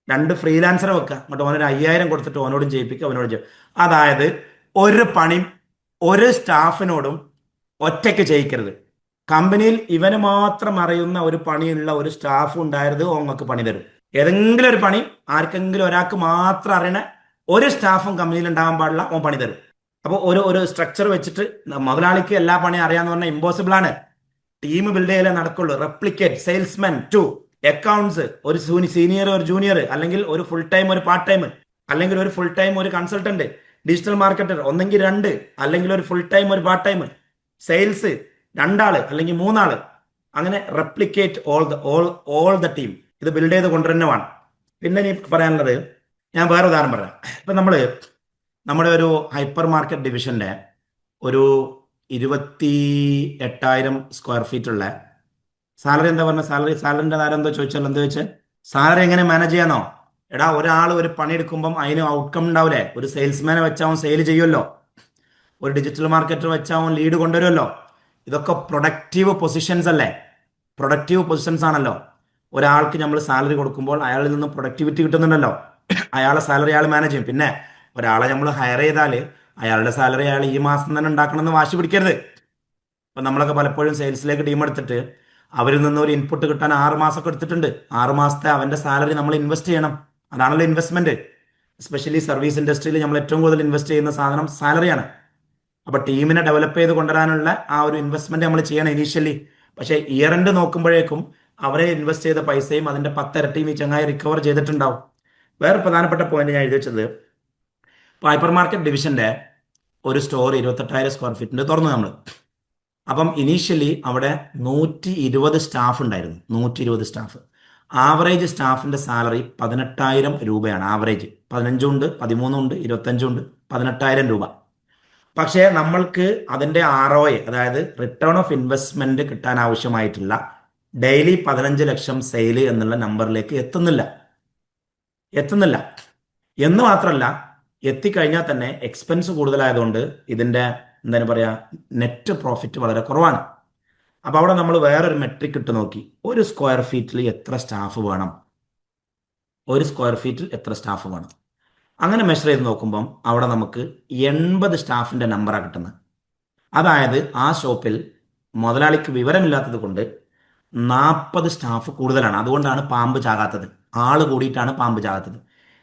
2 ഫ്രീലാൻസറെ വെക്കുക. എന്നിട്ട് ഓനൊരു 5000 കൊടുത്തിട്ട് ഓനോടും ചെയ്യിപ്പിക്കുക, അവനോടും ചെയ്യും. അതായത് ഒരു പണി ഒരു സ്റ്റാഫിനോടും ഒറ്റയ്ക്ക് ചെയ്യിക്കരുത്. കമ്പനിയിൽ ഇവന് മാത്രം അറിയുന്ന ഒരു പണിയുള്ള ഒരു സ്റ്റാഫ് ഉണ്ടായത് ഓങ്ങൾക്ക് പണി തരും. ഏതെങ്കിലും ഒരു പണി ആർക്കെങ്കിലും ഒരാൾക്ക് മാത്രം അറിയണ ഒരു സ്റ്റാഫും കമ്പനിയിൽ ഉണ്ടാകാൻ പാടില്ല, ഓൻ പണി തരും. അപ്പോൾ ഒരു സ്ട്രക്ചർ വെച്ചിട്ട് മുതലാളിക്ക് എല്ലാ പണിയും അറിയാന്ന് പറഞ്ഞാൽ ഇമ്പോസിബിൾ ആണ്. ടീം ബിൽഡ് ചെയ്യലേ നടക്കുള്ളൂ. റെപ്ലിക്കേറ്റ് സെയിൽസ്മാൻ 2, അക്കൗണ്ട്സ് ഒരു സീനിയർ ഒരു ജൂനിയർ, അല്ലെങ്കിൽ ഒരു ഫുൾ ടൈം ഒരു പാർട്ട് ടൈം, അല്ലെങ്കിൽ ഒരു ഫുൾ ടൈം ഒരു കൺസൾട്ടന്റ്, ഡിജിറ്റൽ മാർക്കറ്റർ ഒന്നെങ്കിൽ 2, അല്ലെങ്കിൽ ഒരു ഫുൾ ടൈം ഒരു പാർട്ട് ടൈം, സെയിൽസ് 2 ആള് അല്ലെങ്കിൽ 3 ആള്. അങ്ങനെ റെപ്ലിക്കേറ്റ് ഓൾ ദ ടീം. ഇത് ബിൽഡ് ചെയ്ത് കൊണ്ടുവരുന്നതാണ്. പിന്നെ ഇനി പറയാനുള്ളത്, ഞാൻ വേറെ ഉദാഹരണം പറയാം. ഇപ്പൊ നമ്മുടെ ഒരു ഹൈപ്പർ മാർക്കറ്റ് ഡിവിഷന്റെ ഒരു 28,000 സ്ക്വയർ ഫീറ്റ് ഉള്ള സാലറി എന്താ പറഞ്ഞ സാലറിന്റെ താരം എന്തോ ചോദിച്ചാൽ എന്താ ചോദിച്ചാൽ സാലറി എങ്ങനെ മാനേജ് ചെയ്യാനോ? എടാ, ഒരാൾ ഒരു പണിയെടുക്കുമ്പം അതിന് ഔട്ട്കം ഉണ്ടാവില്ലേ? ഒരു സെയിൽസ്മാനെ വെച്ചാൽ സെയിൽ ചെയ്യുമല്ലോ, ഒരു ഡിജിറ്റൽ മാർക്കറ്റർ വെച്ചാൽ ലീഡ് കൊണ്ടുവരുമല്ലോ. ഇതൊക്കെ പ്രൊഡക്റ്റീവ് പൊസിഷൻസ് അല്ലേ? പ്രൊഡക്റ്റീവ് പൊസിഷൻസ് ആണല്ലോ. ഒരാൾക്ക് നമ്മൾ സാലറി കൊടുക്കുമ്പോൾ അയാളിൽ നിന്ന് പ്രൊഡക്ടിവിറ്റി കിട്ടുന്നുണ്ടല്ലോ. അയാളെ സാലറി അയാൾ മാനേജ് ചെയ്യും. പിന്നെ ഒരാളെ നമ്മൾ ഹയർ ചെയ്താൽ അയാളുടെ സാലറി അയാൾ ഈ മാസം തന്നെ ഉണ്ടാക്കണമെന്ന് വാശി പിടിക്കരുത്. ഇപ്പം നമ്മളൊക്കെ പലപ്പോഴും സെയിൽസിലേക്ക് ടീം എടുത്തിട്ട് അവരിൽ നിന്ന് ഒരു ഇൻപുട്ട് കിട്ടാൻ 6 മാസമൊക്കെ എടുത്തിട്ടുണ്ട്. 6 മാസത്തെ അവൻ്റെ സാലറി നമ്മൾ ഇൻവെസ്റ്റ് ചെയ്യണം. അതാണല്ലോ ഇൻവെസ്റ്റ്മെന്റ്. എസ്പെഷ്യലി സർവീസ് ഇൻഡസ്ട്രിയിൽ നമ്മൾ ഏറ്റവും കൂടുതൽ ഇൻവെസ്റ്റ് ചെയ്യുന്ന സാധനം സാലറിയാണ്. അപ്പൊ ടീമിനെ ഡെവലപ്പ് ചെയ്ത് കൊണ്ടുവരാനുള്ള ആ ഒരു ഇൻവെസ്റ്റ്മെന്റ് നമ്മൾ ചെയ്യണം ഇനീഷ്യലി. പക്ഷേ ഇയർ എൻഡ് നോക്കുമ്പോഴേക്കും അവരെ ഇൻവെസ്റ്റ് ചെയ്ത പൈസയും അതിന്റെ 10 ഇരട്ടിയും ഈ ചങ്ങായി റിക്കവർ ചെയ്തിട്ടുണ്ടാവും. വേറെ പ്രധാനപ്പെട്ട പോയിന്റ് ഞാൻ എഴുതി വെച്ചത്, ഹൈപ്പർ മാർക്കറ്റ് ഡിവിഷന്റെ ഒരു സ്റ്റോർ 28,000 സ്ക്വയർ ഫീറ്റിന്റെ തുറന്നു നമ്മൾ. അപ്പം ഇനീഷ്യലി അവിടെ 120 സ്റ്റാഫ് ഉണ്ടായിരുന്നു. 120 സ്റ്റാഫ്. ആവറേജ് സ്റ്റാഫിന്റെ സാലറി 18,000 രൂപയാണ്. ആവറേജ് 15 ഉണ്ട്, 13 ഉണ്ട്, 25 ഉണ്ട്, 18,000 രൂപ. പക്ഷേ നമ്മൾക്ക് അതിന്റെ ROI, അതായത് റിട്ടേൺ ഓഫ് ഇൻവെസ്റ്റ്മെന്റ് കിട്ടാൻ ആവശ്യമായിട്ടുള്ള ഡെയിലി 15 ലക്ഷം സെയിൽ എന്നുള്ള നമ്പറിലേക്ക് എത്തുന്നില്ല. എന്ന് മാത്രമല്ല, എത്തിക്കഴിഞ്ഞാൽ തന്നെ എക്സ്പെൻസ് കൂടുതലായതുകൊണ്ട് ഇതിന്റെ എന്താണ് പറയാ, നെറ്റ് പ്രോഫിറ്റ് വളരെ കുറവാണ്. അപ്പോൾ അവിടെ നമ്മൾ വേറൊരു മെട്രിക് ഇട്ട് നോക്കി, ഒരു സ്ക്വയർ ഫീറ്റിൽ എത്ര സ്റ്റാഫ് വേണം, അങ്ങനെ മെഷർ ചെയ്ത് നോക്കുമ്പം അവിടെ നമുക്ക് 80 സ്റ്റാഫിന്റെ നമ്പറാണ് കിട്ടുന്നത്. അതായത് ആ ഷോപ്പിൽ മുതലാളിക്ക് വിവരമില്ലാത്തത് കൊണ്ട് 40 സ്റ്റാഫ് കൂടുതലാണ്. അതുകൊണ്ടാണ് പാമ്പ് ചാകാത്തത്. ആള് കൂടിയിട്ടാണ് പാമ്പ് ചാകാത്തത്.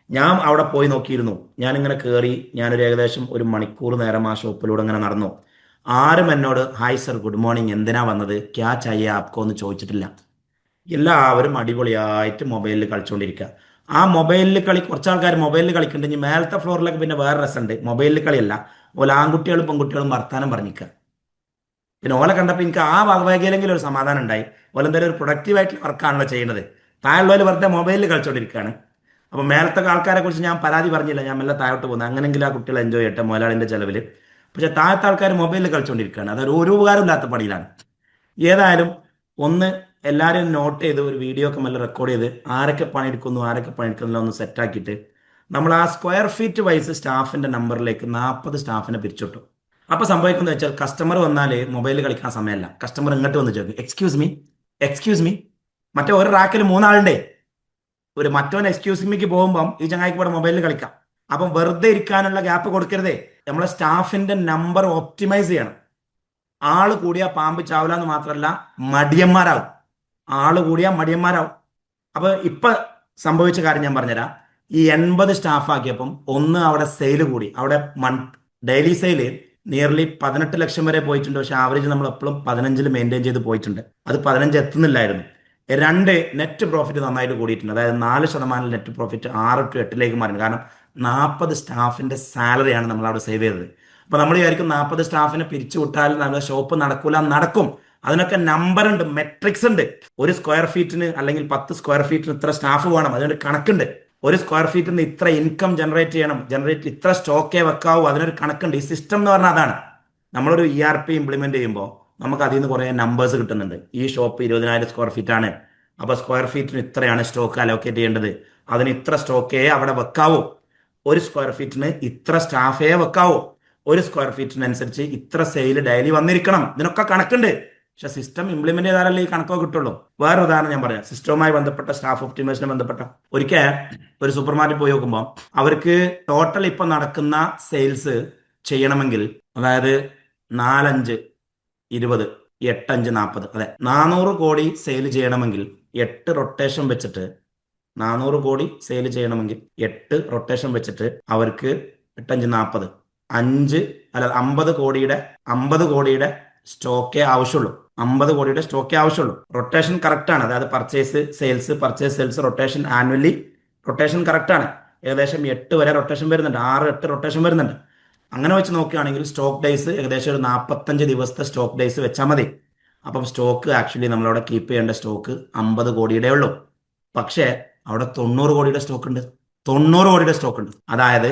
ഞാൻ അവിടെ പോയി നോക്കിയിരുന്നു. ഞാനിങ്ങനെ കയറി, ഞാനൊരു ഏകദേശം 1 മണിക്കൂർ നേരം ആ ഷോപ്പിലൂടെ ഇങ്ങനെ നടന്നു. ആരും എന്നോട് ഹായ് സർ, ഗുഡ് മോർണിംഗ്, എന്തിനാ വന്നത്, ക്യാ ചായേ ആപ്കോ എന്ന് ചോദിച്ചിട്ടില്ല. എല്ലാവരും അടിപൊളിയായിട്ട് മൊബൈലിൽ കളിച്ചുകൊണ്ടിരിക്കുക. ആ മൊബൈലിൽ കുറച്ച് ആൾക്കാർ മൊബൈലിൽ കളിക്കുന്നുണ്ടെങ്കിൽ മേലത്തെ ഫ്ലോറിലൊക്കെ പിന്നെ വേറെ രസമുണ്ട്. മൊബൈലിൽ കളിയല്ല, ഓല ആൺകുട്ടികളും പെൺകുട്ടികളും വർത്താനം പറഞ്ഞിക്കുക. പിന്നെ ഓല കണ്ടപ്പോൾ എനിക്ക് ആ വകയിലെങ്കിലും ഒരു സമാധാനം ഉണ്ടായി. ഓല എന്തായാലും ഒരു പ്രൊഡക്റ്റീവായിട്ട് വർക്കാണല്ലോ ചെയ്യുന്നത്. താഴെയുള്ളവർ വെറുതെ മൊബൈലിൽ കളിച്ചുകൊണ്ടിരിക്കുകയാണ്. അപ്പോൾ മേലത്തെ ആൾക്കാരെ കുറിച്ച് ഞാൻ പരാതി പറഞ്ഞില്ല, ഞാൻ മെല്ലെ താഴോട്ട് പോകുന്നത്. അങ്ങനെങ്കിലും ആ കുട്ടികൾ എൻജോയ് ചെയ്യട്ടെ മുതലാളിൻ്റെ ചെലവിൽ. പക്ഷേ താഴത്തെ ആൾക്കാർ മൊബൈലിൽ കളിച്ചുകൊണ്ടിരിക്കുകയാണ്. അതൊരു ഉപകാരമില്ലാത്ത പണിയിലാണ്. ഏതായാലും ഒന്ന് എല്ലാവരും നോട്ട് ചെയ്ത് ഒരു വീഡിയോ ഒക്കെ മെല്ലെ റെക്കോർഡ് ചെയ്ത് ആരൊക്കെ പണിയെടുക്കുന്നു ആരൊക്കെ പണിയെടുക്കുന്നില്ല ഒന്ന് സെറ്റാക്കിയിട്ട് നമ്മൾ ആ സ്ക്വയർ ഫീറ്റ് വൈസ് സ്റ്റാഫിന്റെ നമ്പറിലേക്ക് 40 സ്റ്റാഫിനെ പിരിച്ചുവിട്ടു. അപ്പൊ സംഭവിക്കുന്നത് വെച്ചാൽ കസ്റ്റമർ വന്നാൽ മൊബൈലിൽ കളിക്കാൻ സമയമല്ല. കസ്റ്റമർ ഇങ്ങോട്ട് വന്ന് ചോദിക്കും, എക്സ്ക്യൂസ് മീ, എക്സ്ക്യൂസ് മീ. മറ്റേ ഒരു റാക്കിൽ 3 ആളുണ്ടേ. ഒരു മറ്റവൻ എക്സ്ക്യൂസ് മീക്ക് പോകുമ്പം ഈ ചങ്ങായിക്ക് ഇവിടെ മൊബൈലിൽ കളിക്കാം. അപ്പം വെറുതെ ഇരിക്കാനുള്ള ഗ്യാപ്പ് കൊടുക്കരുതേ. നമ്മളെ സ്റ്റാഫിന്റെ നമ്പർ ഒപ്റ്റിമൈസ് ചെയ്യണം. ആള് കൂടിയാ പാമ്പ് ചാവില്ല എന്ന് മാത്രമല്ല, മടിയന്മാരാകും. ആള് കൂടിയാ മടിയന്മാരാകും. അപ്പൊ ഇപ്പൊ സംഭവിച്ച കാര്യം ഞാൻ പറഞ്ഞുതരാം. ഈ 80 സ്റ്റാഫ് ആക്കിയപ്പം ഒന്ന് അവിടെ സെയിൽ കൂടി. അവിടെ ഡെയിലി സെയില് നിയർലി 18 ലക്ഷം വരെ പോയിട്ടുണ്ട്. പക്ഷെ ആവറേജ് നമ്മൾ എപ്പോഴും 15 മെയിൻറ്റെയിൻ ചെയ്ത് പോയിട്ടുണ്ട്. അത് 15 എത്തുന്നില്ലായിരുന്നു. രണ്ട്, നെറ്റ് പ്രോഫിറ്റ് നന്നായിട്ട് കൂടിയിട്ടുണ്ട്. അതായത് 4% നെറ്റ് പ്രോഫിറ്റ് 6 to 8 മാറി. കാരണം 40 സ്റ്റാഫിന്റെ സാലറിയാണ് നമ്മൾ അവിടെ സേവ് ചെയ്തത്. അപ്പൊ നമ്മൾ വിചാരിക്കും 40 സ്റ്റാഫിനെ പിരിച്ചു വിട്ടാൽ നമ്മുടെ ഷോപ്പ് നടക്കൂല. നടക്കും. അതിനൊക്കെ നമ്പർ ഉണ്ട്, മെട്രിക്സ് ഉണ്ട്. ഒരു സ്ക്വയർ ഫീറ്റിന് അല്ലെങ്കിൽ 10 സ്ക്വയർ ഫീറ്റിന് ഇത്ര സ്റ്റാഫ് വേണം, അതിനൊരു കണക്കുണ്ട്. ഒരു സ്ക്വയർ ഫീറ്റിൽ നിന്ന് ഇത്ര ഇൻകം ജനറേറ്റ് ചെയ്യണം, ഇത്ര സ്റ്റോക്കേ വെക്കാവൂ, അതിനൊരു കണക്കുണ്ട്. ഈ സിസ്റ്റം എന്ന് പറഞ്ഞാൽ അതാണ്. നമ്മളൊരു ERP ഇംപ്ലിമെന്റ് ചെയ്യുമ്പോൾ നമുക്ക് അതിൽ നിന്ന് കുറേ നമ്പേഴ്സ് കിട്ടുന്നുണ്ട്. ഈ ഷോപ്പ് 20,000 സ്ക്വയർ ഫീറ്റ് ആണ്. അപ്പൊ സ്ക്വയർ ഫീറ്റിന് ഇത്രയാണ് സ്റ്റോക്ക് അലോക്കേറ്റ് ചെയ്യേണ്ടത്, അതിന് ഇത്ര സ്റ്റോക്കേ അവിടെ വെക്കാവൂ, ഒരു സ്ക്വയർ ഫീറ്റിന് ഇത്ര സ്റ്റാഫേ വെക്കാവൂ, ഒരു സ്ക്വയർ ഫീറ്റിനനുസരിച്ച് ഇത്ര സെയിൽ ഡെയിലി വന്നിരിക്കണം. ഇതിനൊക്കെ കണക്കുണ്ട്. പക്ഷെ സിസ്റ്റം ഇംപ്ലിമെന്റ് ചെയ്താലല്ലേ ഈ കണക്കോ കിട്ടുള്ളൂ. വേറെ ഉദാഹരണം ഞാൻ പറയാം. സിസ്റ്റവുമായി ബന്ധപ്പെട്ട സ്റ്റാഫ് ഒപ്റ്റിമൈസേഷനെ ബന്ധപ്പെട്ട ഒരിക്കൽ ഒരു സൂപ്പർ മാർക്കറ്റ് പോയി നോക്കുമ്പോൾ അവർക്ക് ടോട്ടൽ ഇപ്പൊ നടക്കുന്ന സെയിൽസ് ചെയ്യണമെങ്കിൽ, അതായത് 4-5 20 8-5 40, അതെ 400 കോടി സെയിൽ ചെയ്യണമെങ്കിൽ 8 റൊട്ടേഷൻ വെച്ചിട്ട് 400 കോടി സെയിൽ ചെയ്യണമെങ്കിൽ 8 റൊട്ടേഷൻ വെച്ചിട്ട് അവർക്ക് 8-5 40 50 കോടിയുടെ സ്റ്റോക്കേ ആവശ്യമുള്ളൂ. 50 കോടിയുടെ സ്റ്റോക്കേ ആവശ്യമുള്ളൂ. റൊട്ടേഷൻ കറക്റ്റ് ആണ്. അതായത് purchase sales rotation annually rotation correct ആണ്. ഏകദേശം 8 വരെ റൊട്ടേഷൻ വരുന്നുണ്ട്. 6-8 റൊട്ടേഷൻ വരുന്നുണ്ട്. അങ്ങനെ വെച്ച് നോക്കുകയാണെങ്കിൽ സ്റ്റോക്ക് ഡേയ്സ് ഏകദേശം ഒരു 45 ദിവസത്തെ സ്റ്റോക്ക് ഡേയ്സ് വെച്ചാൽ മതി. അപ്പം സ്റ്റോക്ക് ആക്ച്വലി നമ്മളവിടെ കീപ്പ് ചെയ്യേണ്ട സ്റ്റോക്ക് 50 കോടിയുടെ ഉള്ളൂ. പക്ഷേ അവിടെ 90 കോടിയുടെ സ്റ്റോക്ക് ഉണ്ട്. 90 കോടിയുടെ സ്റ്റോക്ക് ഉണ്ട്. അതായത്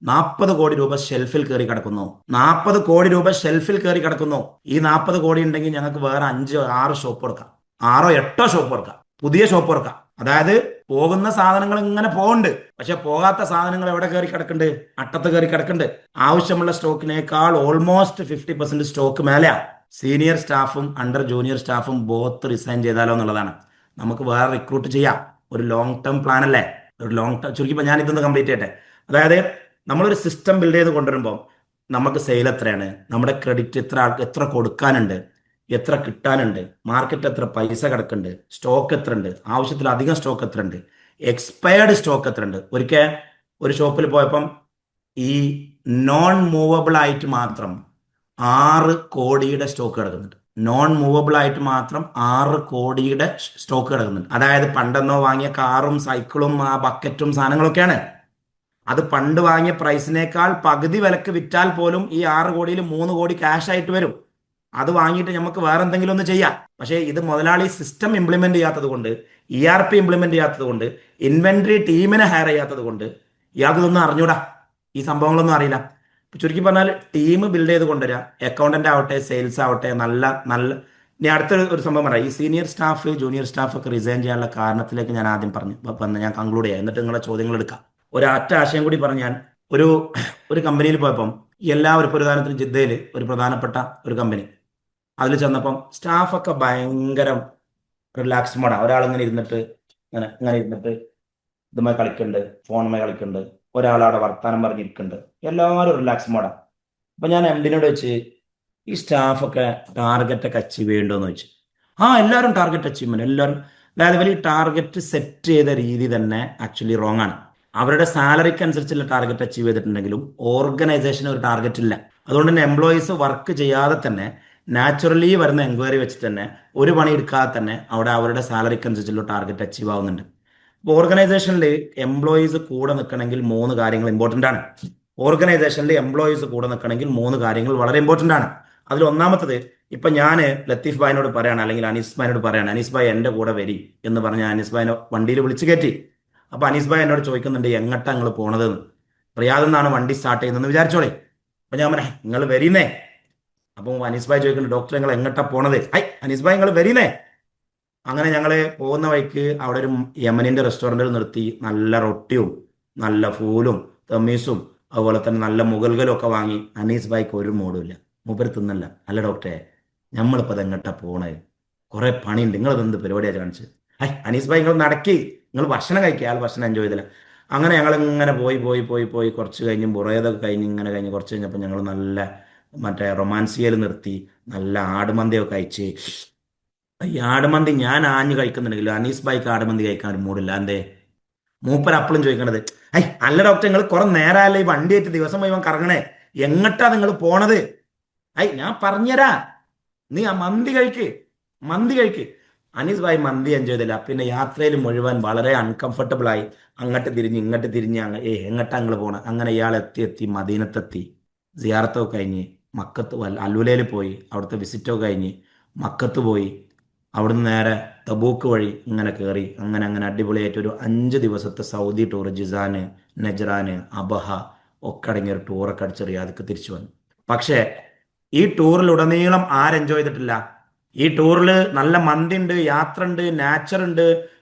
40 കോടി രൂപ ഷെൽഫിൽ കയറി കിടക്കുന്നു. 40 കോടി രൂപ ഷെൽഫിൽ കയറി കിടക്കുന്നു. ഈ 40 കോടി ഉണ്ടെങ്കിൽ ഞങ്ങൾക്ക് വേറെ 5-6 ഷോപ്പ് കൊടുക്കാം, 6-8 ഷോപ്പ് കൊടുക്കാം, പുതിയ ഷോപ്പ് കൊടുക്കാം. അതായത് പോകുന്ന സാധനങ്ങൾ ഇങ്ങനെ പോകുന്നുണ്ട്. പക്ഷെ പോകാത്ത സാധനങ്ങൾ എവിടെ കയറി കിടക്കുന്നുണ്ട്? അട്ടത്ത് കയറി കിടക്കുന്നുണ്ട്. ആവശ്യമുള്ള സ്റ്റോക്കിനേക്കാൾ ഓൾമോസ്റ്റ് 50% സ്റ്റോക്ക് മേലെയാ. സീനിയർ സ്റ്റാഫും അണ്ടർ ജൂനിയർ സ്റ്റാഫും ബോത്ത് റിസൈൻ ചെയ്താലോ എന്നുള്ളതാണ്. നമുക്ക് വേറെ റിക്രൂട്ട് ചെയ്യാം. ഒരു ലോങ് ടേം പ്ലാൻ അല്ലേ? ഒരു ലോങ് ടേം ചുരുക്കിപ്പോൾ ഞാൻ ഇതൊന്ന് കംപ്ലീറ്റ് ചെയ്യട്ടെ. അതായത് നമ്മളൊരു സിസ്റ്റം ബിൽഡ് ചെയ്ത് കൊണ്ടുവരുമ്പോൾ നമുക്ക് സെയിൽ എത്രയാണ്, നമ്മുടെ ക്രെഡിറ്റ് എത്ര കൊടുക്കാനുണ്ട്, എത്ര കിട്ടാനുണ്ട്, മാർക്കറ്റ് എത്ര പൈസ കിടക്കുന്നുണ്ട്, സ്റ്റോക്ക് എത്ര ഉണ്ട്, ആവശ്യത്തിലധികം സ്റ്റോക്ക് എത്ര ഉണ്ട്, എക്സ്പയർഡ് സ്റ്റോക്ക് എത്ര ഉണ്ട്. ഒരിക്കൽ ഒരു ഷോപ്പിൽ പോയപ്പം ഈ നോൺ മൂവബിൾ ആയിട്ട് മാത്രം 6 കോടിയുടെ സ്റ്റോക്ക് കിടക്കുന്നുണ്ട്. നോൺ മൂവബിൾ ആയിട്ട് മാത്രം 6 കോടിയുടെ സ്റ്റോക്ക് കിടക്കുന്നുണ്ട്. അതായത് പണ്ടെന്നോ വാങ്ങിയ കാറും സൈക്കിളും ആ ബക്കറ്റും സാധനങ്ങളൊക്കെയാണ്. അത് പണ്ട് വാങ്ങിയ പ്രൈസിനേക്കാൾ പകുതി വിലക്ക് വിറ്റാൽ പോലും ഈ 6 കോടിയിൽ 3 കോടി ക്യാഷ് ആയിട്ട് വരും. അത് വാങ്ങിയിട്ട് നമുക്ക് വേറെ എന്തെങ്കിലും ഒന്ന് ചെയ്യാം. പക്ഷേ ഇത് മുതലാളി സിസ്റ്റം ഇംപ്ലിമെന്റ് ചെയ്യാത്തത് കൊണ്ട്, ERP ഇംപ്ലിമെന്റ് ചെയ്യാത്തത് കൊണ്ട്, ഇൻവെന്ററി ടീമിനെ ഹയർ ചെയ്യാത്തത് കൊണ്ട് ഇയാൾക്ക് ഇതൊന്നും അറിഞ്ഞൂടാ. ഈ സംഭവങ്ങളൊന്നും അറിയില്ല. ചുരുക്കി പറഞ്ഞാൽ ടീം ബിൽഡ് ചെയ്ത് കൊണ്ടുവരിക. അക്കൗണ്ടന്റ് ആവട്ടെ, സെയിൽസ് ആവട്ടെ, നല്ല നല്ല ഇനി അടുത്ത ഒരു സംഭവം പറയാം. ഈ സീനിയർ സ്റ്റാഫ് ജൂനിയർ സ്റ്റാഫ് ഒക്കെ റിസൈൻ ചെയ്യാനുള്ള കാരണത്തിലേക്ക് ഞാൻ ആദ്യം ഞാൻ കൺക്ലൂഡ് ചെയ്യാം. എന്നിട്ട് നിങ്ങളെ ചോദ്യങ്ങൾ എടുക്കാം. ഒരൊറ്റ ആശയം കൂടി പറഞ്ഞ് ഞാൻ ഒരു കമ്പനിയിൽ പോയപ്പം എല്ലാവരും, ഇപ്പോൾ ഉദാഹരണത്തിന് ജിദ്ദയിൽ ഒരു പ്രധാനപ്പെട്ട ഒരു കമ്പനി, അതിൽ ചെന്നപ്പം സ്റ്റാഫൊക്കെ ഭയങ്കര റിലാക്സ് മോഡാണ്. ഒരാൾ ഇങ്ങനെ ഇരുന്നിട്ട് ഇങ്ങനെ ഇരുന്നിട്ട് ഇതുമായി കളിക്കുന്നുണ്ട്, ഫോണുമായി കളിക്കുന്നുണ്ട്, ഒരാളവിടെ വർത്താനം പറഞ്ഞിരിക്കുന്നുണ്ട്. എല്ലാവരും റിലാക്സ് മോഡാണ്. അപ്പം ഞാൻ MDനോട് വെച്ച്, ഈ സ്റ്റാഫൊക്കെ ടാർഗറ്റൊക്കെ അച്ചീവ് ചെയ്യണ്ടോന്ന് ചോദിച്ചു. എല്ലാവരും ടാർഗറ്റ് അച്ചീവ്മെന്റ്, എല്ലാവരും. അതായത് ഇവർ ഈ ടാർഗറ്റ് സെറ്റ് ചെയ്ത രീതി തന്നെ ആക്ച്വലി റോങ് ആണ്. അവരുടെ സാലറിക്ക് അനുസരിച്ചുള്ള ടാർഗറ്റ് അച്ചീവ് ചെയ്തിട്ടുണ്ടെങ്കിലും ഓർഗനൈസേഷന് ഒരു ടാർഗറ്റ് ഇല്ല. അതുകൊണ്ട് തന്നെ എംപ്ലോയീസ് വർക്ക് ചെയ്യാതെ തന്നെ നാച്ചുറലി വരുന്ന എൻക്വയറി വെച്ചിട്ട് തന്നെ ഒരു പണി എടുക്കാതെ തന്നെ അവിടെ അവരുടെ സാലറിക്ക് അനുസരിച്ചുള്ള ടാർഗറ്റ് അച്ചീവ് ആവുന്നുണ്ട്. അപ്പോൾ ഓർഗനൈസേഷനിൽ എംപ്ലോയീസ് കൂടെ നിൽക്കണമെങ്കിൽ 3 കാര്യങ്ങൾ ഇമ്പോർട്ടൻ്റ് ആണ്. ഓർഗനൈസേഷനിൽ എംപ്ലോയീസ് കൂടെ നിൽക്കണമെങ്കിൽ 3 കാര്യങ്ങൾ വളരെ ഇമ്പോർട്ടൻ്റ് ആണ്. അതിൽ ഒന്നാമത്തത്, ഇപ്പം ഞാൻ ലത്തീഫ് ഭായിനോട് പറയാണ്, അല്ലെങ്കിൽ അനീസ് ഭായിനോട് പറയാണ്, അനീസ് ഭായ് എൻ്റെ കൂടെ വരി എന്ന് പറഞ്ഞ് അനീസ് ഭായിനെ വണ്ടിയിൽ വിളിച്ച് കയറ്റി. അപ്പോൾ അനീസ് ഭായ് എന്നോട് ചോദിക്കുന്നുണ്ട്, എങ്ങട്ടാ നിങ്ങൾ പോണതെന്ന്. റിയാദിൽ നിന്നാണ് വണ്ടി സ്റ്റാർട്ട് ചെയ്യുന്നതെന്ന് വിചാരിച്ചോളെ. അപ്പം ഞാൻ പറയാം, നിങ്ങൾ വരീന്നേ. അപ്പം അനീസ് ഭായ് ചോദിക്കുന്നുണ്ട്, ഡോക്ടർ നിങ്ങൾ എങ്ങട്ടാ പോണത്? അനീസ് ഭായ് നിങ്ങൾ വരീന്നേ. അങ്ങനെ ഞങ്ങൾ പോകുന്ന വഴിക്ക് അവിടെ ഒരു യമനിൻ്റെ റെസ്റ്റോറൻറ്റിൽ നിർത്തി നല്ല റൊട്ടിയും നല്ല ഫൂലും തമ്മീസും അതുപോലെ തന്നെ നല്ല മുഗൽഗലും ഒക്കെ വാങ്ങി അനീസ് ഭായിക്ക് ഒരു മൂടുമില്ല. മൂപ്പര് തിന്നല്ല. അല്ല ഡോക്ടറെ, നമ്മളിപ്പോൾ അതെങ്ങട്ടാ പോണേ? കുറെ പണിയുണ്ട്, നിങ്ങൾ എന്ത് പരിപാടിയാണ് കാണിച്ചത്? അനീസ് ഭായി നിങ്ങൾ നടക്കി, നിങ്ങൾ ഭക്ഷണം കഴിക്കുക. അയാൾ ഭക്ഷണം എൻജോയ് ചെയ്തില്ല. അങ്ങനെ ഞങ്ങൾ ഇങ്ങനെ പോയി പോയി പോയി പോയി കുറച്ച് കഴിഞ്ഞ് ബുറേതൊക്കെ കഴിഞ്ഞ് ഇങ്ങനെ കഴിഞ്ഞ് കുറച്ച് കഴിഞ്ഞപ്പോൾ ഞങ്ങൾ നല്ല മറ്റേ റൊമാൻസിയൽ നിർത്തി, നല്ല ആടുമന്തിയൊക്കെ കഴിച്ച്. ഈ ആടുമന്തി ഞാൻ ആഞ്ഞ് കഴിക്കുന്നുണ്ടെങ്കിൽ അനീസ് ഭായിക്ക് ആടുമന്തി കഴിക്കാൻ ഒരു മൂടില്ല. എന്തേ? മൂപ്പർ അപ്പളും ചോദിക്കണത്, അല്ല ഡോക്ടർ, നിങ്ങൾ കുറെ നേരമല്ലേ ഈ വണ്ടി ആയിട്ട് ദിവസം മുഴുവൻ കറങ്ങണേ, എങ്ങട്ടാ നിങ്ങൾ പോണത്? ഞാൻ പറഞ്ഞുതരാ, നീ ആ മന്തി കഴിക്ക്, മന്തി കഴിക്ക്. അനീസ് ഭായി മന്തി എൻജോയ് ചെയ്തില്ല. പിന്നെ യാത്രയിൽ മുഴുവൻ വളരെ അൺകംഫർട്ടബിൾ ആയി. അങ്ങോട്ട് തിരിഞ്ഞ് ഇങ്ങോട്ട് തിരിഞ്ഞ് എങ്ങട്ടാ നിങ്ങൾ പോണ? അങ്ങനെ ഇയാൾ എത്തി എത്തി മദീനത്തെത്തി. സിയാറത്തൊക്കെ കഴിഞ്ഞ് മക്കത്ത് അലുലയിൽ പോയി, അവിടുത്തെ വിസിറ്റൊക്കെ കഴിഞ്ഞ് മക്കത്ത് പോയി. അവിടുന്ന് നേരെ തബൂക്ക് വഴി ഇങ്ങനെ കയറി, അങ്ങനെ അങ്ങനെ അടിപൊളിയായിട്ട് ഒരു 5 ദിവസത്തെ സൗദി ടൂർ, ജിസാന്, നജ്റാന്, അബഹ ഒക്കെ അടങ്ങിയ ഒരു ടൂറൊക്കെ അടിച്ച് റിയാദിക്ക് തിരിച്ചു വന്നു. പക്ഷേ ഈ ടൂറിലുടനീളം ആരെൻജോയ് ചെയ്തിട്ടില്ല? ഈ ടൂറിൽ നല്ല മന്തി ഉണ്ട്, യാത്ര ഉണ്ട്, നാച്ചർ ഉണ്ട്,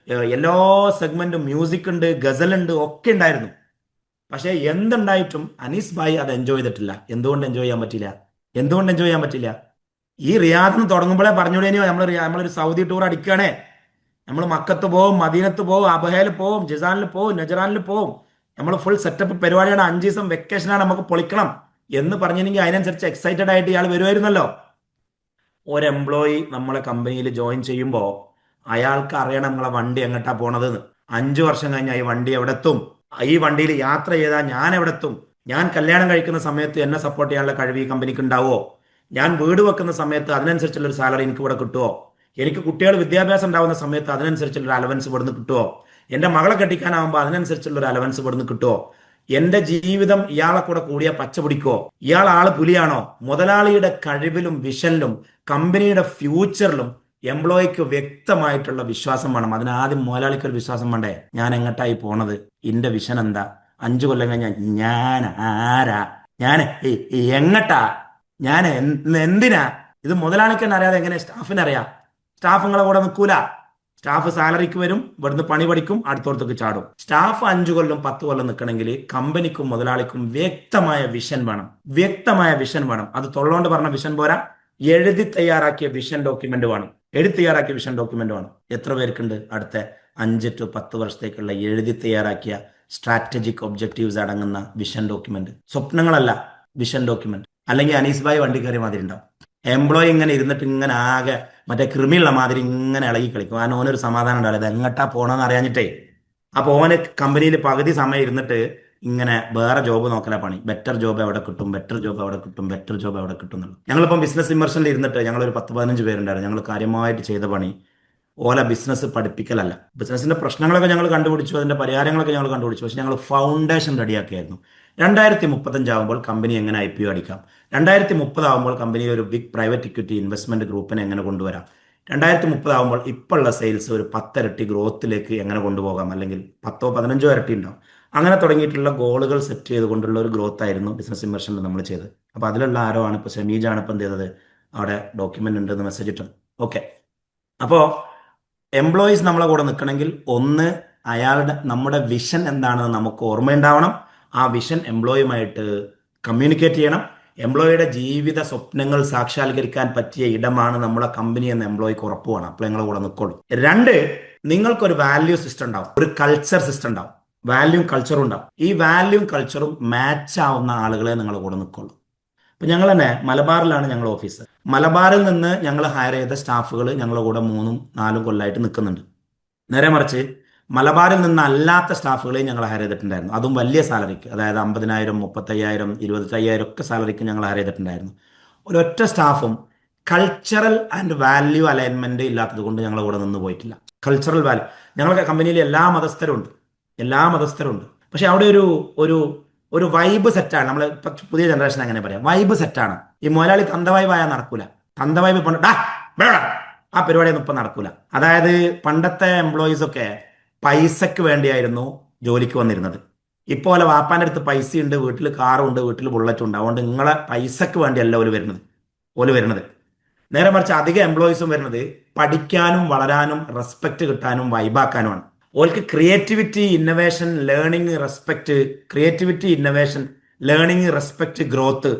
എല്ലാ സെഗ്മെന്റും മ്യൂസിക് ഉണ്ട്, ഗസൽ ഉണ്ട്, ഒക്കെ ഉണ്ടായിരുന്നു. പക്ഷേ എന്തുണ്ടായിട്ടും അനീസ് ഭായി അത് എൻജോയ് ചെയ്തിട്ടില്ല. എന്തുകൊണ്ട് എൻജോയ് ചെയ്യാൻ പറ്റില്ല? എന്തുകൊണ്ട് എൻജോയ് ചെയ്യാൻ പറ്റില്ല? ഈ റിയാദിന് തുടങ്ങുമ്പോഴേ പറഞ്ഞുകൂടേനോ നമ്മളൊരു സൗദി ടൂർ അടിക്കുകയാണേ, നമ്മൾ മക്കത്ത് പോവും, മദീനത്ത് പോവും, അബഹയിൽ പോവും, ജിസാനിൽ പോവും, നജറാനിൽ പോവും, നമ്മൾ ഫുൾ സെറ്റപ്പ് പരിപാടിയാണ്, 5 ദിവസം വെക്കേഷനാണ്, നമുക്ക് പൊളിക്കണം എന്ന് പറഞ്ഞില്ലെങ്കിൽ അതിനനുസരിച്ച് എക്സൈറ്റഡ് ആയിട്ട് ഇയാൾ വരുമായിരുന്നല്ലോ. ഒരു എംപ്ലോയി നമ്മളെ കമ്പനിയിൽ ജോയിൻ ചെയ്യുമ്പോൾ അയാൾക്ക് അറിയണം നമ്മളെ വണ്ടി എങ്ങോട്ടാ പോണതെന്ന്. 5 വർഷം കഴിഞ്ഞാൽ ഈ വണ്ടി എവിടെ എത്തും? ഈ വണ്ടിയിൽ യാത്ര ചെയ്താൽ ഞാൻ എവിടെ എത്തും? ഞാൻ കല്യാണം കഴിക്കുന്ന സമയത്ത് എന്നെ സപ്പോർട്ട് ചെയ്യാനുള്ള കഴിവ് ഈ കമ്പനിക്ക് ഉണ്ടാവുമോ? ഞാൻ വീട് വെക്കുന്ന സമയത്ത് അതിനനുസരിച്ചുള്ള ഒരു സാലറി എനിക്ക് ഇവിടെ കിട്ടുമോ? എനിക്ക് കുട്ടികൾ വിദ്യാഭ്യാസം ഉണ്ടാവുന്ന സമയത്ത് അതിനനുസരിച്ചുള്ള ഒരു അലവൻസ് ഇവിടുന്ന് കിട്ടുമോ? എൻ്റെ മകളെ കെട്ടിക്കാനാവുമ്പോൾ അതിനനുസരിച്ചുള്ള ഒരു അലവൻസ് ഇവിടുന്ന് കിട്ടുമോ? എന്റെ ജീവിതം ഇയാളെ കൂടെ കൂടിയ പച്ച പിടിക്കോ? ഇയാൾ ആള് പുലിയാണോ? മുതലാളിയുടെ കഴിവിലും വിഷനിലും കമ്പനിയുടെ ഫ്യൂച്ചറിലും എംപ്ലോയിക്ക് വ്യക്തമായിട്ടുള്ള വിശ്വാസം വേണം. അതിനാദ്യം മുതലാളിക്ക് ഒരു വിശ്വാസം വേണ്ടേ? ഞാൻ എങ്ങട്ടായി പോണത്? എന്റെ വിഷൻ എന്താ? 5 കൊല്ലം കഴിഞ്ഞാൽ ഞാൻ ആരാ? ഞാൻ എങ്ങട്ടാ? ഞാൻ എന്തിനാ? ഇത് മുതലാളിക്ക് തന്നെ അറിയാതെ എങ്ങനെ സ്റ്റാഫിന് അറിയാം? സ്റ്റാഫ് നിങ്ങളെ കൂടെ നിൽക്കൂല. സ്റ്റാഫ് സാലറിക്ക് വരും, ഇവിടുന്ന് പണി പഠിക്കും, അടുത്തോടത്തേക്ക് ചാടും. സ്റ്റാഫ് 5 കൊല്ലം 10 കൊല്ലം നിൽക്കണമെങ്കിൽ കമ്പനിക്കും മുതലാളിക്കും വ്യക്തമായ വിഷൻ വേണം. വ്യക്തമായ വിഷൻ വേണം. അത് തൊള്ളോണ്ട് പറഞ്ഞ വിഷൻ പോരാ, എഴുതി തയ്യാറാക്കിയ വിഷൻ ഡോക്യുമെന്റ് വേണം. എഴുതി തയ്യാറാക്കിയ വിഷൻ ഡോക്യുമെന്റ് വേണം. എത്ര പേർക്കുണ്ട് അടുത്ത 5 to 10 വർഷത്തേക്കുള്ള എഴുതി തയ്യാറാക്കിയ സ്ട്രാറ്റജിക് ഒബ്ജക്റ്റീവ്സ് അടങ്ങുന്ന വിഷൻ ഡോക്യുമെന്റ്? സ്വപ്നങ്ങളല്ല, വിഷൻ ഡോക്യുമെന്റ്. അല്ലെങ്കിൽ അനീസ് ഭായ് വണ്ടി കയറിയ മാതിരി ഉണ്ടാവും. എംപ്ലോയി ഇങ്ങനെ ഇരുന്നിട്ട് ഇങ്ങനെ ആകെ മറ്റേ കൃമിയുള്ള മാതിരി ഇങ്ങനെ ഇളകി കളിക്കും. കാരണം ഓനൊരു സമാധാനം ഉണ്ടാവില്ല, ഇത് എങ്ങട്ടാ പോണെന്ന് അറിയാഞ്ഞിട്ടേ. അപ്പൊ ഓന് കമ്പനിയിൽ പകുതി സമയം ഇരുന്നിട്ട് ഇങ്ങനെ വേറെ ജോബ് നോക്കല പണി. ബെറ്റർ ജോബ് എവിടെ കിട്ടും, ബെറ്റർ ജോബ് എവിടെ കിട്ടും, ബെറ്റർ ജോബ് എവിടെ കിട്ടും എന്നുള്ളത്. ഞങ്ങളിപ്പം ബിസിനസ് ഇമ്മർഷനിൽ ഇരുന്നിട്ട് ഞങ്ങൾ ഒരു 10-15 പേരുണ്ടായിരുന്നു. ഞങ്ങൾ കാര്യമായിട്ട് ചെയ്ത പണി ഓല ബിസിനസ് പഠിപ്പിക്കലല്ല. ബിസിനസിന്റെ പ്രശ്നങ്ങളൊക്കെ ഞങ്ങൾ കണ്ടുപിടിച്ചു, അതിന്റെ പരിഹാരങ്ങളൊക്കെ ഞങ്ങൾ കണ്ടുപിടിച്ചു. പക്ഷെ ഞങ്ങൾ ഫൗണ്ടേഷൻ റെഡിയാക്കിയായിരുന്നു. 2035 ആകുമ്പോൾ കമ്പനി എങ്ങനെ IPO അടിക്കാം, 2030 ആകുമ്പോൾ കമ്പനിയിൽ ഒരു ബിഗ് പ്രൈവറ്റ് ഇക്വിറ്റി ഇൻവെസ്റ്റ്മെന്റ് ഗ്രൂപ്പിനെ എങ്ങനെ കൊണ്ടുവരാം, 2030 ആകുമ്പോൾ ഇപ്പോഴുള്ള സെയിൽസ് ഒരു 10 ഇരട്ടി ഗ്രോത്തിലേക്ക് എങ്ങനെ കൊണ്ടുപോകാം, അല്ലെങ്കിൽ 10-15 ഇരട്ടി ഉണ്ടാവും. അങ്ങനെ തുടങ്ങിയിട്ടുള്ള ഗോളുകൾ സെറ്റ് ചെയ്തുകൊണ്ടുള്ള ഒരു ഗ്രോത്ത് ആയിരുന്നു ബിസിനസ് ഇൻവെർഷനിൽ നമ്മൾ ചെയ്തത്. അപ്പോൾ അതിലുള്ള ആരോ ആണ് ഇപ്പോൾ ഷമീജാണ് ഇപ്പം എന്ത് ചെയ്തത്, അവിടെ ഡോക്യുമെന്റ് ഉണ്ടെന്ന് മെസ്സേജ് ഇട്ടു. ഓക്കെ. അപ്പോൾ എംപ്ലോയീസ് നമ്മളെ കൂടെ നിൽക്കണമെങ്കിൽ ഒന്ന്, നമ്മുടെ വിഷൻ എന്താണെന്ന് നമുക്ക് ഓർമ്മയുണ്ടാവണം. ആ വിഷൻ എംപ്ലോയിയുമായിട്ട് കമ്മ്യൂണിക്കേറ്റ് ചെയ്യണം. എംപ്ലോയിയുടെ ജീവിത സ്വപ്നങ്ങൾ സാക്ഷാത്കരിക്കാൻ പറ്റിയ ഇടമാണ് നമ്മളെ കമ്പനി എന്ന എംപ്ലോയിക്ക് ഉറപ്പ് വേണം. അപ്പോൾ നിങ്ങളെ കൂടെ നിൽക്കുള്ളൂ. 2, നിങ്ങൾക്കൊരു വാല്യൂ സിസ്റ്റം ഉണ്ടാവും, ഒരു കൾച്ചർ സിസ്റ്റം ഉണ്ടാവും, വാല്യൂം കൾച്ചറും ഉണ്ടാവും. ഈ വാല്യൂം കൾച്ചറും മാച്ച് ആവുന്ന ആളുകളെ നിങ്ങളെ കൂടെ നിൽക്കുള്ളൂ. ഇപ്പൊ ഞങ്ങൾ തന്നെ മലബാറിലാണ് ഞങ്ങൾ ഓഫീസ്. മലബാറിൽ നിന്ന് ഞങ്ങൾ ഹയർ ചെയ്ത സ്റ്റാഫുകൾ ഞങ്ങളുടെ കൂടെ 3-4 കൊല്ലമായിട്ട് നിൽക്കുന്നുണ്ട്. നേരെ മറിച്ച് മലബാറിൽ നിന്ന് അല്ലാത്ത സ്റ്റാഫുകളെയും ഞങ്ങൾ ഹയർ ചെയ്തിട്ടുണ്ടായിരുന്നു. അതും വലിയ സാലറിക്ക്, അതായത് 50,000, 35,000, 25,000 ഒക്കെ സാലറിക്ക് ഞങ്ങൾ ഹയർ ചെയ്തിട്ടുണ്ടായിരുന്നു. ഒരൊറ്റ സ്റ്റാഫും കൾച്ചറൽ ആൻഡ് വാല്യൂ അലൈൻമെന്റ് ഇല്ലാത്തത് കൊണ്ട് ഞങ്ങളുടെ കൂടെ നിന്ന് പോയിട്ടില്ല. കൾച്ചറൽ വാല്യൂ, ഞങ്ങളുടെ കമ്പനിയിൽ എല്ലാ മതസ്ഥരും ഉണ്ട്, എല്ലാ മതസ്ഥരും ഉണ്ട്. പക്ഷെ അവിടെ ഒരു ഒരു ഒരു വൈബ് സെറ്റാണ്. നമ്മൾ ഇപ്പൊ പുതിയ ജനറേഷൻ അങ്ങനെ പറയാം, വൈബ് സെറ്റാണ്. ഈ മുതലാളി തന്ത വൈബ് ആയാൽ നടക്കൂല. തന്ത വൈബ് ആ പരിപാടിയൊന്നും ഇപ്പം നടക്കൂല. അതായത് പണ്ടത്തെ എംപ്ലോയീസ് ഒക്കെ പൈസക്ക് വേണ്ടിയായിരുന്നു ജോലിക്ക് വന്നിരുന്നത്. ഇപ്പോലെ വാപ്പാൻ്റെ അടുത്ത് പൈസയുണ്ട്, വീട്ടിൽ കാറുണ്ട്, വീട്ടിൽ ബുള്ളറ്റും ഉണ്ട്, അതുകൊണ്ട് നിങ്ങളെ പൈസക്ക് വേണ്ടിയല്ല ഓല് വരുന്നത്. നേരെ മറിച്ച് അധികം എംപ്ലോയീസും വരുന്നത് പഠിക്കാനും വളരാനും റെസ്പെക്ട് കിട്ടാനും വൈബാക്കാനുമാണ്. ഓൾക്ക് creativity, innovation, learning, respect, creativity, innovation, learning, respect, growth,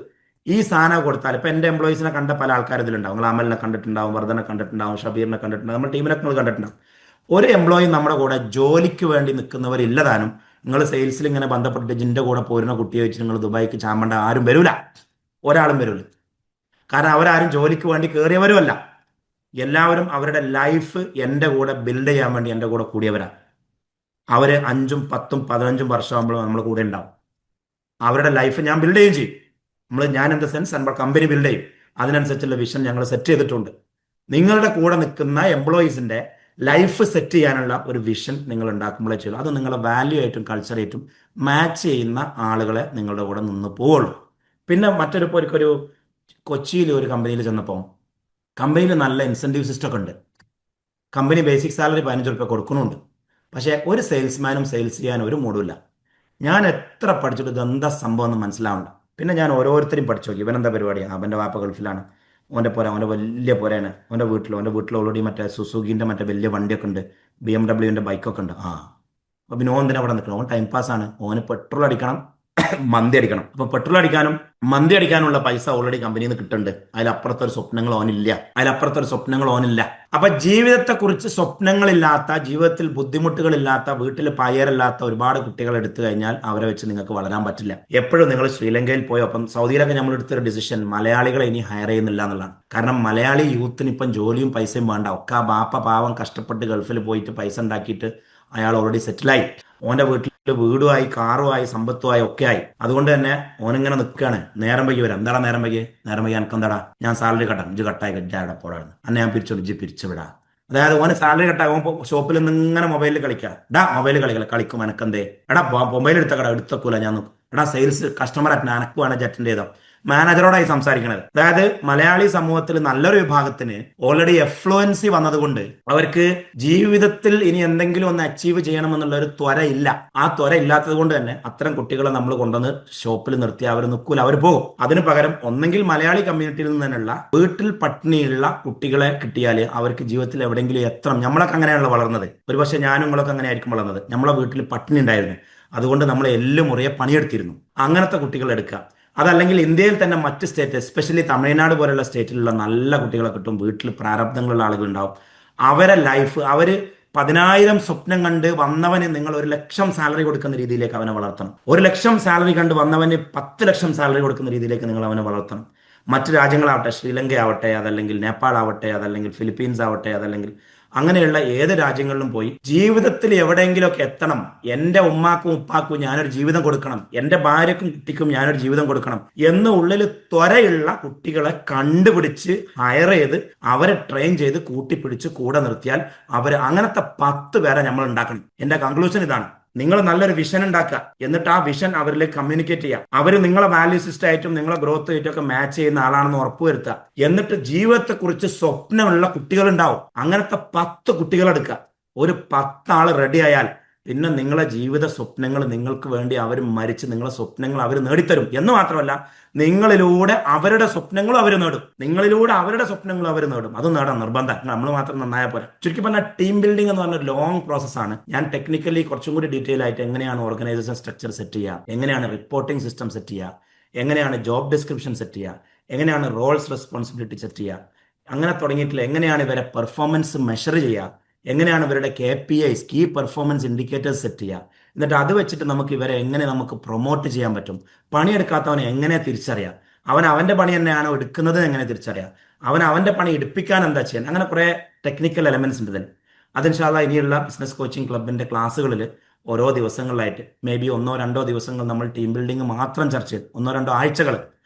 ഈ സാധനം കൊടുത്താൽ ഇപ്പൊ എന്റെ എംപ്ലോയീസിനെ കണ്ട പല ആൾക്കാർ ഇതിലുണ്ടാവും. നിങ്ങൾ അമലിനെ കണ്ടിട്ടുണ്ടാവും, വർദ്ധനെ കണ്ടിട്ടുണ്ടാവും, ഷബീറിനെ കണ്ടിട്ടുണ്ടാവും, നമ്മുടെ ടീമിനൊക്കെ നിങ്ങൾ കണ്ടിട്ടുണ്ടാവും. ഒരു എംപ്ലോയി നമ്മുടെ കൂടെ ജോലിക്ക് വേണ്ടി നിൽക്കുന്നവരില്ലതാനും നിങ്ങൾ സെയിൽസിൽ ഇങ്ങനെ ബന്ധപ്പെട്ടിട്ട് ജിന്റെ കൂടെ പോരുന്ന കുട്ടിയെ വെച്ച് നിങ്ങൾ ദുബായിക്ക് ചാമ്പണ്ട ആരും വരൂല, ഒരാളും വരൂല. കാരണം അവരാരും ജോലിക്ക് വേണ്ടി കയറിയവരുമല്ല. എല്ലാവരും അവരുടെ ലൈഫ് എൻ്റെ കൂടെ ബിൽഡ് ചെയ്യാൻ വേണ്ടി എൻ്റെ കൂടെ കൂടിയവരാണ്. അവര് 5ഉം 10ഉം 15ഉം വർഷമാകുമ്പോൾ നമ്മൾ കൂടെ ഉണ്ടാവും. അവരുടെ ലൈഫ് ഞാൻ ബിൽഡ് ചെയ്യുകയും ചെയ്യും. ഞാൻ ഇൻ ദ സെൻസ് നമ്മുടെ കമ്പനി ബിൽഡ് ചെയ്യും. അതിനനുസരിച്ചുള്ള വിഷൻ ഞങ്ങൾ സെറ്റ് ചെയ്തിട്ടുണ്ട്. നിങ്ങളുടെ കൂടെ നിൽക്കുന്ന എംപ്ലോയീസിന്റെ ലൈഫ് സെറ്റ് ചെയ്യാനുള്ള ഒരു വിഷൻ നിങ്ങൾ ഉണ്ടാക്കുമ്പോഴേ ചെയ്യുള്ളൂ. അത് നിങ്ങളുടെ വാല്യൂ ആയിട്ടും കൾച്ചറായിട്ടും മാച്ച് ചെയ്യുന്ന ആളുകളെ നിങ്ങളുടെ കൂടെ നിന്ന് പോവുള്ളൂ. പിന്നെ ഇപ്പോൾ ഒരു കൊച്ചിയിൽ ഒരു കമ്പനിയിൽ ചെന്നപ്പോൾ കമ്പനിയിൽ നല്ല ഇൻസെൻറ്റീവ് സിസ്റ്റം ഒക്കെ ഉണ്ട്. കമ്പനി ബേസിക് സാലറി 15 രൂപ കൊടുക്കുന്നുണ്ട്. പക്ഷേ ഒരു സെയിൽസ്മാനും സെയിൽസ് ചെയ്യാൻ ഒരു മൂടുമില്ല. ഞാൻ എത്ര പഠിച്ചിട്ട് ഇതെന്താ സംഭവം എന്ന് മനസ്സിലാവണ്ട. പിന്നെ ഞാൻ ഓരോരുത്തരും പഠിച്ചു നോക്കി. ഇവനെന്താ പരിപാടിയാണ്? അവൻ്റെ വാപ്പ ഗൾഫിലാണ്, അവൻ്റെ വലിയ പോരാണ്, അവൻ്റെ വീട്ടിൽ ഓൾറെഡി മറ്റേ സുസുഖിൻ്റെ മറ്റേ വലിയ വണ്ടിയൊക്കെ ഉണ്ട്, BMW ബൈക്കൊക്കെ ഉണ്ട്. അപ്പോൾ പിന്നെ ഓൻ എന്തിനാ അവിടെ നിൽക്കണം? ഓൻ ടൈം പാസ് ആണ്. ഓന് പെട്രോൾ അടിക്കണം, മന്തി അടിക്കണം. അപ്പൊ പെട്രോൾ അടിക്കാനും മന്തി അടിക്കാനുള്ള പൈസ ഓൾറെഡി കമ്പനിയിൽ നിന്ന് കിട്ടുന്നുണ്ട്. അതിലപ്പുറത്തൊരു സ്വപ്നങ്ങൾ ഓനില്ല. അപ്പൊ ജീവിതത്തെക്കുറിച്ച് സ്വപ്നങ്ങളില്ലാത്ത, ജീവിതത്തിൽ ബുദ്ധിമുട്ടുകളില്ലാത്ത, വീട്ടിൽ പയറില്ലാത്ത ഒരുപാട് കുട്ടികൾ എടുത്തു കഴിഞ്ഞാൽ അവരെ വെച്ച് നിങ്ങൾക്ക് വളരാൻ പറ്റില്ല. എപ്പോഴും നിങ്ങൾ ശ്രീലങ്കയിൽ പോയോ, അപ്പം സൗദിയിലൊക്കെ നമ്മൾ എടുത്തൊരു ഡിസിഷൻ മലയാളികളെ ഇനി ഹയർ ചെയ്യുന്നില്ല എന്നുള്ളതാണ്. കാരണം മലയാളി യൂത്തിന് ഇപ്പം ജോലിയും പൈസയും വേണ്ട. ഒക്കെ ആ ബാപ്പ പാവം കഷ്ടപ്പെട്ട് ഗൾഫിൽ പോയിട്ട് പൈസ ഉണ്ടാക്കിയിട്ട് അയാൾ ഓൾറെഡി സെറ്റിലായി. ഓന്റെ വീട്ടിൽ വീടുമായി, കാറുമായി, സമ്പത്തുമായി ഒക്കെ ആയി. അതുകൊണ്ട് തന്നെ ഓനിങ്ങനെ നിൽക്കുകയാണ്. നേരം വൈകി വരാം. എന്താടാ നേരം വൈകി എനിക്ക് എന്താടാ? ഞാൻ സാലറി കട്ടാം, ഇജ്ജ് കട്ടായി കറ്റാടെ പോടാണ്. അന്നെ ഞാൻ പിരിച്ചോളൂ, ഇജ്ജ് പിരിച്ചുവിടാ. അതായത് ഓന് സാലറി കട്ടാകും. ഷോപ്പിൽ നിന്ന് ഇങ്ങനെ മൊബൈലിൽ കളിക്കാം. മൊബൈൽ കളിക്കും എനക്കെന്തേ? മൊബൈൽ എടുത്തക്കൂല ഞാൻ നോക്കും. സെയിൽസ് കസ്റ്റമർ അനക്ക് വേണം അറ്റൻഡ് ചെയ്തോ. മാനേജറോടായി സംസാരിക്കണത്. അതായത് മലയാളി സമൂഹത്തിൽ നല്ലൊരു വിഭാഗത്തിന് ഓൾറെഡി എഫ്ലുവൻസി വന്നതുകൊണ്ട് അവർക്ക് ജീവിതത്തിൽ ഇനി എന്തെങ്കിലും ഒന്ന് അച്ചീവ് ചെയ്യണമെന്നുള്ള ഒരു ത്വര ഇല്ല. ആ ത്വര ഇല്ലാത്തത് കൊണ്ട് തന്നെ അത്തരം കുട്ടികളെ നമ്മൾ കൊണ്ടുവന്ന് ഷോപ്പിൽ നിർത്തി അവർ നിൽക്കൂല, അവർ പോകും. അതിന് പകരം ഒന്നെങ്കിൽ മലയാളി കമ്മ്യൂണിറ്റിയിൽ നിന്ന് തന്നെയുള്ള വീട്ടിൽ പട്ടിണിയുള്ള കുട്ടികളെ കിട്ടിയാൽ അവർക്ക് ജീവിതത്തിൽ എവിടെയെങ്കിലും എത്തണം. നമ്മളൊക്കെ അങ്ങനെയാണല്ലോ വളർന്നത്. ഒരുപക്ഷെ ഞാനും നിങ്ങളൊക്കെ അങ്ങനെ ആയിരിക്കും വളർന്നത്. നമ്മളെ വീട്ടിൽ പട്ടിണി ഉണ്ടായിരുന്നു, അതുകൊണ്ട് നമ്മൾ എല്ലും മുറിയെ പണിയെടുത്തിരുന്നു. അങ്ങനത്തെ കുട്ടികളെ എടുക്കുക. അതല്ലെങ്കിൽ ഇന്ത്യയിൽ തന്നെ മറ്റ് സ്റ്റേറ്റ്, എസ്പെഷ്യലി തമിഴ്നാട് പോലുള്ള സ്റ്റേറ്റിലുള്ള നല്ല കുട്ടികളെ കിട്ടും. വീട്ടിൽ പ്രാരബ്ധങ്ങളുള്ള ആളുകളുണ്ടാവും. അവരെ ലൈഫ്, അവര് 10,000 സ്വപ്നം കണ്ട് വന്നവന് നിങ്ങൾ 1,00,000 സാലറി കൊടുക്കുന്ന രീതിയിലേക്ക് അവനെ വളർത്തണം. 1,00,000 സാലറി കണ്ട് വന്നവന് 10,00,000 സാലറി കൊടുക്കുന്ന രീതിയിലേക്ക് നിങ്ങൾ അവനെ വളർത്തണം. മറ്റ് രാജ്യങ്ങളാവട്ടെ, ശ്രീലങ്ക ആവട്ടെ, അതല്ലെങ്കിൽ നേപ്പാൾ ആവട്ടെ, അതല്ലെങ്കിൽ ഫിലിപ്പീൻസ് ആവട്ടെ, അതല്ലെങ്കിൽ അങ്ങനെയുള്ള ഏത് രാജ്യങ്ങളിലും പോയി ജീവിതത്തിൽ എവിടെയെങ്കിലുമൊക്കെ എത്തണം. എൻ്റെ ഉമ്മാക്കും ഉപ്പാക്കും ഞാനൊരു ജീവിതം കൊടുക്കണം, എൻ്റെ ഭാര്യക്കും കുട്ടിക്കും ഞാനൊരു ജീവിതം കൊടുക്കണം എന്ന് ഉള്ളിൽ ത്വരയുള്ള കുട്ടികളെ കണ്ടുപിടിച്ച് ഹയർ ചെയ്ത് അവരെ ട്രെയിൻ ചെയ്ത് കൂട്ടിപ്പിടിച്ച് കൂടെ നിർത്തിയാൽ അങ്ങനത്തെ 10 പേരെ നമ്മൾ ഉണ്ടാക്കണം. എൻ്റെ കൺക്ലൂഷൻ ഇതാണ്. നിങ്ങൾ നല്ലൊരു വിഷൻ ഉണ്ടാക്കുക, എന്നിട്ട് ആ വിഷൻ അവരിലേക്ക് കമ്മ്യൂണിക്കേറ്റ് ചെയ്യുക. അവർ നിങ്ങളെ വാല്യൂ സിസ്റ്റം ആയിട്ടും നിങ്ങളെ ഗ്രോത്ത് ആയിട്ടും ഒക്കെ മാച്ച് ചെയ്യുന്ന ആളാണെന്ന് ഉറപ്പുവരുത്തുക. എന്നിട്ട് ജീവിതത്തെക്കുറിച്ച് സ്വപ്നമുള്ള കുട്ടികൾ ഉണ്ടാവും. അങ്ങനത്തെ 10 കുട്ടികളെടുക്കുക. ഒരു 10 ആൾ റെഡി ആയാൽ പിന്നെ നിങ്ങളെ ജീവിത സ്വപ്നങ്ങൾ നിങ്ങൾക്ക് വേണ്ടി അവർ മരിച്ച് നിങ്ങളെ സ്വപ്നങ്ങൾ അവർ നേടിത്തരും. എന്ന് മാത്രമല്ല, നിങ്ങളിലൂടെ അവരുടെ സ്വപ്നങ്ങളും അവർ നേടും. അത് നേടാൻ നിർബന്ധം. നമ്മൾ മാത്രം നന്നായാൽ പോരാ. ചുരുക്കി പറഞ്ഞാൽ ടീം ബിൽഡിംഗ് എന്ന് പറഞ്ഞ ലോങ് പ്രോസസ്സാണ്. ഞാൻ ടെക്നിക്കലി കുറച്ചും കൂടി ഡീറ്റെയിൽ ആയിട്ട് എങ്ങനെയാണ് ഓർഗനൈസേഷൻ സ്ട്രക്ചർ സെറ്റ് ചെയ്യുക, എങ്ങനെയാണ് റിപ്പോർട്ടിംഗ് സിസ്റ്റം സെറ്റ് ചെയ്യുക, എങ്ങനെയാണ് ജോബ് ഡിസ്ക്രിപ്ഷൻ സെറ്റ് ചെയ്യുക, എങ്ങനെയാണ് റോൾസ് റെസ്പോൺസിബിലിറ്റി സെറ്റ് ചെയ്യുക, അങ്ങനെ തുടങ്ങിയിട്ടില്ല എങ്ങനെയാണ് ഇവരെ പെർഫോമൻസ് മെഷർ ചെയ്യുക, എങ്ങനെയാണ് ഇവരുടെ KPIs, key performance indicators set ചെയ്യുക. എന്നിട്ട് അത് വെച്ചിട്ട് നമുക്ക് എങ്ങനെ പ്രൊമോട്ട് ചെയ്യാൻ പറ്റും, പണിയെടുക്കാത്തവനെ എങ്ങനെ തിരിച്ചറിയാം, അവൻ്റെ പണി തന്നെയാണോ എടുക്കുന്നത് എങ്ങനെ തിരിച്ചറിയാം, അവൻ്റെ പണി എടുപ്പിക്കാൻ എന്താ ചെയ്യാൻ. അങ്ങനെ കുറേ ടെക്നിക്കൽ എലമെന്റ്സ് ഉണ്ട് ഇതിൽ. അത് ഇൻഷാ അല്ലാഹ് ഇനിയുള്ള ബിസിനസ് കോച്ചിങ് ക്ലബിന്റെ ക്ലാസ്സുകളിൽ ഓരോ ദിവസങ്ങളിലായിട്ട് മേ ബി 1-2 ദിവസങ്ങൾ നമ്മൾ ടീം ബിൽഡിംഗ് മാത്രം ചർച്ച ചെയ്യും, 1-2 ആഴ്ചകൾ.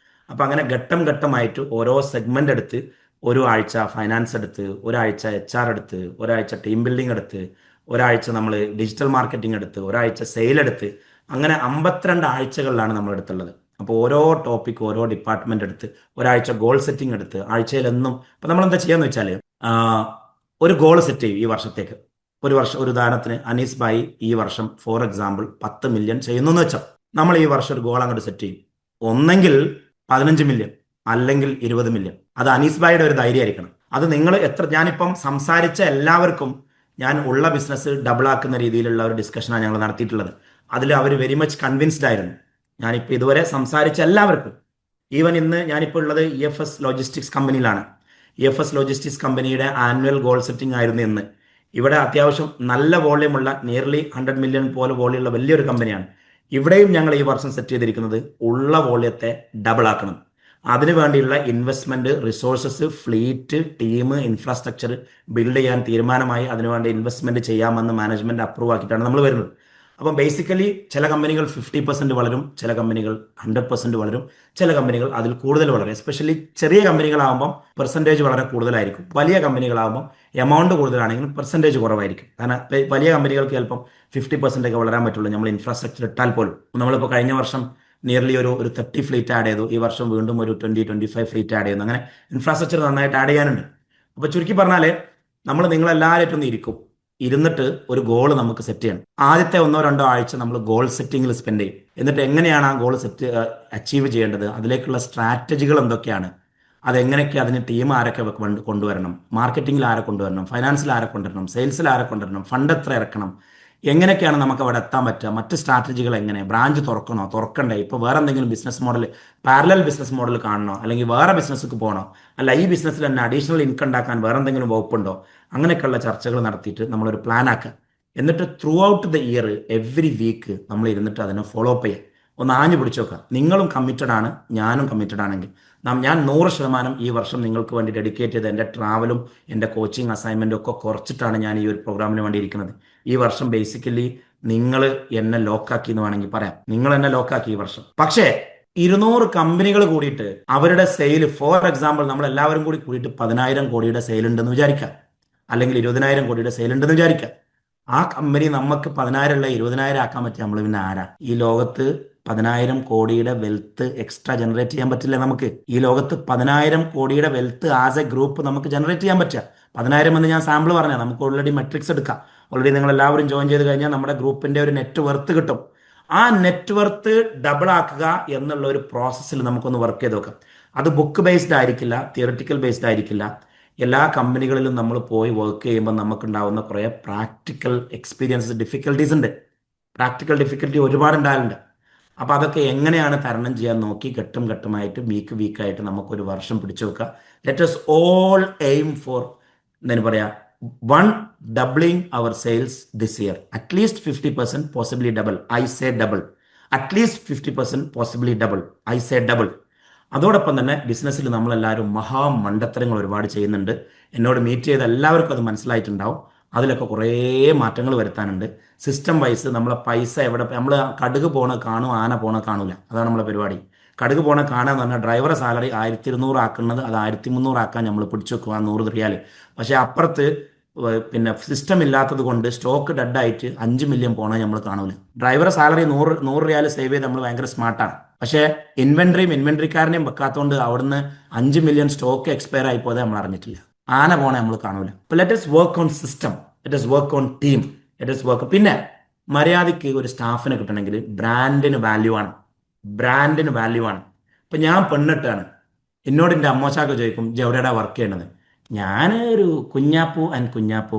അപ്പം അങ്ങനെ ഘട്ടം ഘട്ടമായിട്ട് ഓരോ സെഗ്മെന്റ് എടുത്ത്, ഒരു ആഴ്ച ഫൈനാൻസ് എടുത്ത്, ഒരാഴ്ച HR എടുത്ത്, ഒരാഴ്ച ടീം ബിൽഡിംഗ് എടുത്ത്, ഒരാഴ്ച നമ്മൾ ഡിജിറ്റൽ മാർക്കറ്റിംഗ് എടുത്ത്, ഒരാഴ്ച സെയിൽ എടുത്ത്, അങ്ങനെ 52 ആഴ്ചകളിലാണ് നമ്മൾ എടുത്തുള്ളത്. അപ്പോൾ ഓരോ ടോപ്പിക്, ഓരോ ഡിപ്പാർട്ട്മെന്റ് എടുത്ത്, ഒരാഴ്ച ഗോൾ സെറ്റിംഗ് എടുത്ത്, ആഴ്ചയിലെന്നും ഇപ്പം നമ്മൾ എന്താ ചെയ്യാന്ന് വെച്ചാൽ ഒരു ഗോൾ സെറ്റ് ചെയ്യും ഈ വർഷത്തേക്ക്. ഒരു ഉദാഹരണത്തിന് അനീസ് ഭായി ഈ വർഷം ഫോർ എക്സാമ്പിൾ 10 മില്യൺ ചെയ്യുന്നു എന്ന് വെച്ചോ. നമ്മൾ ഈ വർഷം ഒരു ഗോൾ അങ്ങോട്ട് സെറ്റ് ചെയ്യും. ഒന്നെങ്കിൽ 15 മില്യൺ, അല്ലെങ്കിൽ 20 മില്യൺ. അത് അനീസ് ഭായിയുടെ ഒരു ധൈര്യമായിരിക്കണം. അത് നിങ്ങൾ ഞാനിപ്പം സംസാരിച്ച എല്ലാവർക്കും ഞാൻ ഉള്ള ബിസിനസ് ഡബിൾ ആക്കുന്ന രീതിയിലുള്ള ഒരു ഡിസ്കഷനാണ് ഞങ്ങൾ നടത്തിയിട്ടുള്ളത്. അതിൽ അവർ വെരി മച്ച് കൺവിൻസ്ഡ് ആയിരുന്നു. ഞാനിപ്പോൾ ഇതുവരെ സംസാരിച്ച എല്ലാവർക്കും, ഈവൻ ഇന്ന് ഞാനിപ്പോൾ ഉള്ളത് EFS ലോജിസ്റ്റിക്സ് കമ്പനിയിലാണ്. EFS ലോജിസ്റ്റിക്സ് കമ്പനിയുടെ ആനുവൽ ഗോൾ സെറ്റിംഗ് ആയിരുന്നു ഇന്ന്. ഇവിടെ അത്യാവശ്യം നല്ല വോള്യമുള്ള നിയർലി 100 മില്യൺ പോലെ വോള്യമുള്ള വലിയൊരു കമ്പനിയാണ്. ഇവിടെയും ഞങ്ങൾ ഈ വർഷം സെറ്റ് ചെയ്തിരിക്കുന്നത് ഉള്ള വോള്യത്തെ ഡബിൾ ആക്കണം. അതിനു വേണ്ടിയുള്ള investment, resources, fleet, team, infrastructure build ചെയ്യാൻ തീരുമാനമായി. അതിനുവേണ്ടി ഇൻവെസ്റ്റ്മെന്റ് ചെയ്യാമെന്ന് മാനേജ്മെന്റ് അപ്രൂവ് ആക്കിയിട്ടാണ് നമ്മൾ വരുന്നത്. അപ്പം ബേസിക്കലി ചില കമ്പനികൾ 50% വളരും, ചില കമ്പനികൾ 100% വളരും, ചില കമ്പനികൾ അതിൽ കൂടുതൽ വളരും. എസ്പെഷ്യലി ചെറിയ കമ്പനികളാകുമ്പോൾ പെർസെൻറ്റേജ് വളരെ കൂടുതലായിരിക്കും. വലിയ കമ്പനികളാകുമ്പോൾ എമൗണ്ട് കൂടുതലാണെങ്കിലും പെർസെൻറ്റേജ് കുറവായിരിക്കും. കാരണം വലിയ കമ്പനികൾക്ക് ചിലപ്പം 50% ഒക്കെ വളരാൻ പറ്റുള്ളൂ, നമ്മൾ ഇൻഫ്രാസ്ട്രക്ചർ ഇട്ടാൽ പോലും. നമ്മളിപ്പോൾ കഴിഞ്ഞ വർഷം നിയർലി ഒരു 30 ഫ്ലീറ്റ് ആഡ് ചെയ്തു. ഈ വർഷം വീണ്ടും ഒരു 20-25 ഫ്ലീറ്റ് ആഡ് ചെയ്യുന്നു. അങ്ങനെ ഇൻഫ്രാസ്ട്രക്ചർ നന്നായിട്ട് ആഡ് ചെയ്യാനുണ്ട്. അപ്പോൾ ചുരുക്കി പറഞ്ഞാൽ നമ്മൾ നിങ്ങളെല്ലാവരും ഒന്ന് ഇരുന്നിട്ട് ഒരു ഗോൾ നമുക്ക് സെറ്റ് ചെയ്യണം. ആദ്യത്തെ 1-2 ആഴ്ച നമ്മൾ ഗോൾ സെറ്റിങ്ങിൽ സ്പെൻഡ് ചെയ്യും. എന്നിട്ട് എങ്ങനെയാണ് ആ ഗോൾ അച്ചീവ് ചെയ്യേണ്ടത്, അതിലേക്കുള്ള സ്ട്രാറ്റജികൾ എന്തൊക്കെയാണ്, അതെങ്ങനെയൊക്കെ, അതിന് ടീം ആരൊക്കെ കൊണ്ടുവരണം, മാർക്കറ്റിംഗിൽ ആരെ കൊണ്ടുവരണം, ഫൈനാൻസിൽ ആരെ കൊണ്ടുവരണം, സെയിൽസിൽ ആരെ കൊണ്ടുവരണം, ഫണ്ട് എത്ര ഇറക്കണം, എങ്ങനെയൊക്കെയാണ് നമുക്ക് അവിടെ എത്താൻ പറ്റുക, മറ്റ് സ്ട്രാറ്റജികൾ എങ്ങനെ, ബ്രാഞ്ച് തുറക്കണോ തുറക്കണ്ടേ, ഇപ്പോൾ വേറെ എന്തെങ്കിലും business model, parallel business model കാണണോ, അല്ലെങ്കിൽ വേറെ ബിസിനസ്സിക്ക് പോകണോ, അല്ല ഈ ബിസിനസ്സിൽ തന്നെ അഡീഷണൽ ഇൻകം ഉണ്ടാക്കാൻ വേറെ എന്തെങ്കിലും വകുപ്പുണ്ടോ, അങ്ങനെയൊക്കെയുള്ള ചർച്ചകൾ നടത്തിയിട്ട് നമ്മളൊരു പ്ലാൻ ആക്കുക. എന്നിട്ട് throughout the year every week നമ്മൾ ഇരുന്നിട്ട് അതിനെ ഫോളോ അപ്പ് ചെയ്യുക. ഒന്ന് ആഞ്ഞു പിടിച്ചു നോക്കുക. നിങ്ങളും കമ്മിറ്റഡ് ആണ്, ഞാനും കമ്മിറ്റഡ് ആണെങ്കിൽ ഞാൻ 100% ഈ വർഷം നിങ്ങൾക്ക് വേണ്ടി ഡെഡിക്കേറ്റ് ചെയ്ത് എൻ്റെ ട്രാവലും എൻ്റെ കോച്ചിങ് അസൈൻമെൻറ്റും ഒക്കെ കുറച്ചിട്ടാണ് ഞാൻ ഈ ഒരു പ്രോഗ്രാമിന് വേണ്ടി ഇരിക്കുന്നത്. ഈ വർഷം ബേസിക്കലി നിങ്ങൾ എന്നെ ലോക്കാക്കി എന്ന് വേണമെങ്കിൽ പറയാം. നിങ്ങൾ എന്നെ ലോക്കാക്കി ഈ വർഷം. പക്ഷേ 200 കമ്പനികൾ കൂടിയിട്ട് അവരുടെ സെയിൽ, ഫോർ എക്സാമ്പിൾ നമ്മൾ എല്ലാവരും കൂടി കൂടിയിട്ട് 10,000 കോടിയുടെ സെയിൽ ഉണ്ടെന്ന് വിചാരിക്കാം, അല്ലെങ്കിൽ 20,000 കോടിയുടെ സെയിൽ ഉണ്ടെന്ന് വിചാരിക്കാം. ആ കമ്പനി നമുക്ക് 10,000 ഉള്ള 20,000 ആക്കാൻ പറ്റിയ നമ്മൾ പിന്നെ ആരാ? ഈ ലോകത്ത് 10,000 കോടിയുടെ വെൽത്ത് എക്സ്ട്രാ ജനറേറ്റ് ചെയ്യാൻ പറ്റില്ല നമുക്ക്. ഈ ലോകത്ത് 10,000 കോടിയുടെ വെൽത്ത് ആസ് എ ഗ്രൂപ്പ് നമുക്ക് ജനറേറ്റ് ചെയ്യാൻ പറ്റുക. 10,000 എന്ന് ഞാൻ സാമ്പിൾ പറഞ്ഞാൽ നമുക്ക് ഓൾറെഡി മെട്രിക്സ് എടുക്കാം. ഓൾറെഡി നിങ്ങൾ എല്ലാവരും ജോയിൻ ചെയ്ത് കഴിഞ്ഞാൽ നമ്മുടെ ഗ്രൂപ്പിന്റെ ഒരു നെറ്റ് വർത്ത് കിട്ടും. ആ നെറ്റ് വർത്ത് ഡബിൾ ആക്കുക എന്നുള്ള ഒരു പ്രോസസ്സിൽ നമുക്കൊന്ന് വർക്ക് ചെയ്ത് നോക്കാം. അത് ബുക്ക് ബേസ്ഡ് ആയിരിക്കില്ല, തിയറിറ്റിക്കൽ ബേസ്ഡ് ആയിരിക്കില്ല. എല്ലാ കമ്പനികളിലും നമ്മൾ പോയി വർക്ക് ചെയ്യുമ്പോൾ നമുക്കുണ്ടാവുന്ന കുറേ പ്രാക്ടിക്കൽ എക്സ്പീരിയൻസ്, ഡിഫിക്കൽട്ടീസ് ഉണ്ട്. പ്രാക്ടിക്കൽ ഡിഫിക്കൽട്ടി ഒരുപാട് ഉണ്ടാകലുണ്ട്. അപ്പോൾ അതൊക്കെ എങ്ങനെയാണ് തരണം ചെയ്യാൻ നോക്കി ഘട്ടം ഘട്ടമായിട്ട് വീക്കായിട്ട് നമുക്കൊരു വർഷം പിടിച്ചു വെക്കുക. Let us all aim four എന്താണ് പറയുക, 1 doubling our sales this year. At least 50%, possibly double. I say double. At least 50%, possibly double. I say double. അതോടൊപ്പം തന്നെ ബിസിനസ്സിൽ നമ്മളെല്ലാവരും മഹാമണ്ടത്തരങ്ങൾ ഒരുപാട് ചെയ്യുന്നുണ്ട്. എന്നോട് മീറ്റ് ചെയ്ത എല്ലാവർക്കും അത് മനസ്സിലായിട്ടുണ്ടാവും. അതിലൊക്കെ കുറേ മാറ്റങ്ങൾ വരുത്താനുണ്ട്. സിസ്റ്റം വൈസ് നമ്മളെ പൈസ എവിടെ, നമ്മൾ കടുക് പോണ കാണും, ആന പോണ കാണൂല. അതാണ് നമ്മളെ പരിപാടി. കടുക് പോണ കാണാന്ന് പറഞ്ഞാൽ ഡ്രൈവറെ സാലറി 1,200 ആക്കുന്നത് അത് 1,300 ആക്കാൻ നമ്മൾ പിടിച്ചു വെക്കുക, 100 റിയാൽ. പക്ഷേ അപ്പുറത്ത് പിന്നെ സിസ്റ്റം ഇല്ലാത്തത് കൊണ്ട് സ്റ്റോക്ക് ഡെഡായിട്ട് 5 മില്യൺ പോണത് നമ്മൾ കാണൂല. ഡ്രൈവറെ സാലറി 100 റിയാൽ സേവ് ചെയ്ത് നമ്മൾ ഭയങ്കര സ്മാർട്ടാണ്. പക്ഷേ ഇൻവെന്ററിക്കാരനെയും വെക്കാത്തതുകൊണ്ട് അവിടുന്ന് 5 മില്യൺ സ്റ്റോക്ക് എക്സ്പയർ ആയി പോയത് നമ്മൾ അറിഞ്ഞിട്ടില്ല. ആന പോണെ നമ്മൾ കാണൂല. അപ്പോൾ let us work on system, let us work on team, let us work. പിന്നെ മര്യാദയ്ക്ക് ഒരു സ്റ്റാഫിനെ കിട്ടണമെങ്കിൽ ബ്രാൻഡിന് വാല്യൂ ആണ്. ബ്രാൻഡിന് വാല്യൂ ആണ്. ഇപ്പം ഞാൻ പെണ്ണിട്ടാണ്, എന്നോട് എൻ്റെ അമ്മോശാക്ക് ചോദിക്കും എവിടെയാണ് വർക്ക് ചെയ്യണത്. ഞാൻ ഒരു കുഞ്ഞാപ്പു ആൻഡ് കുഞ്ഞാപ്പു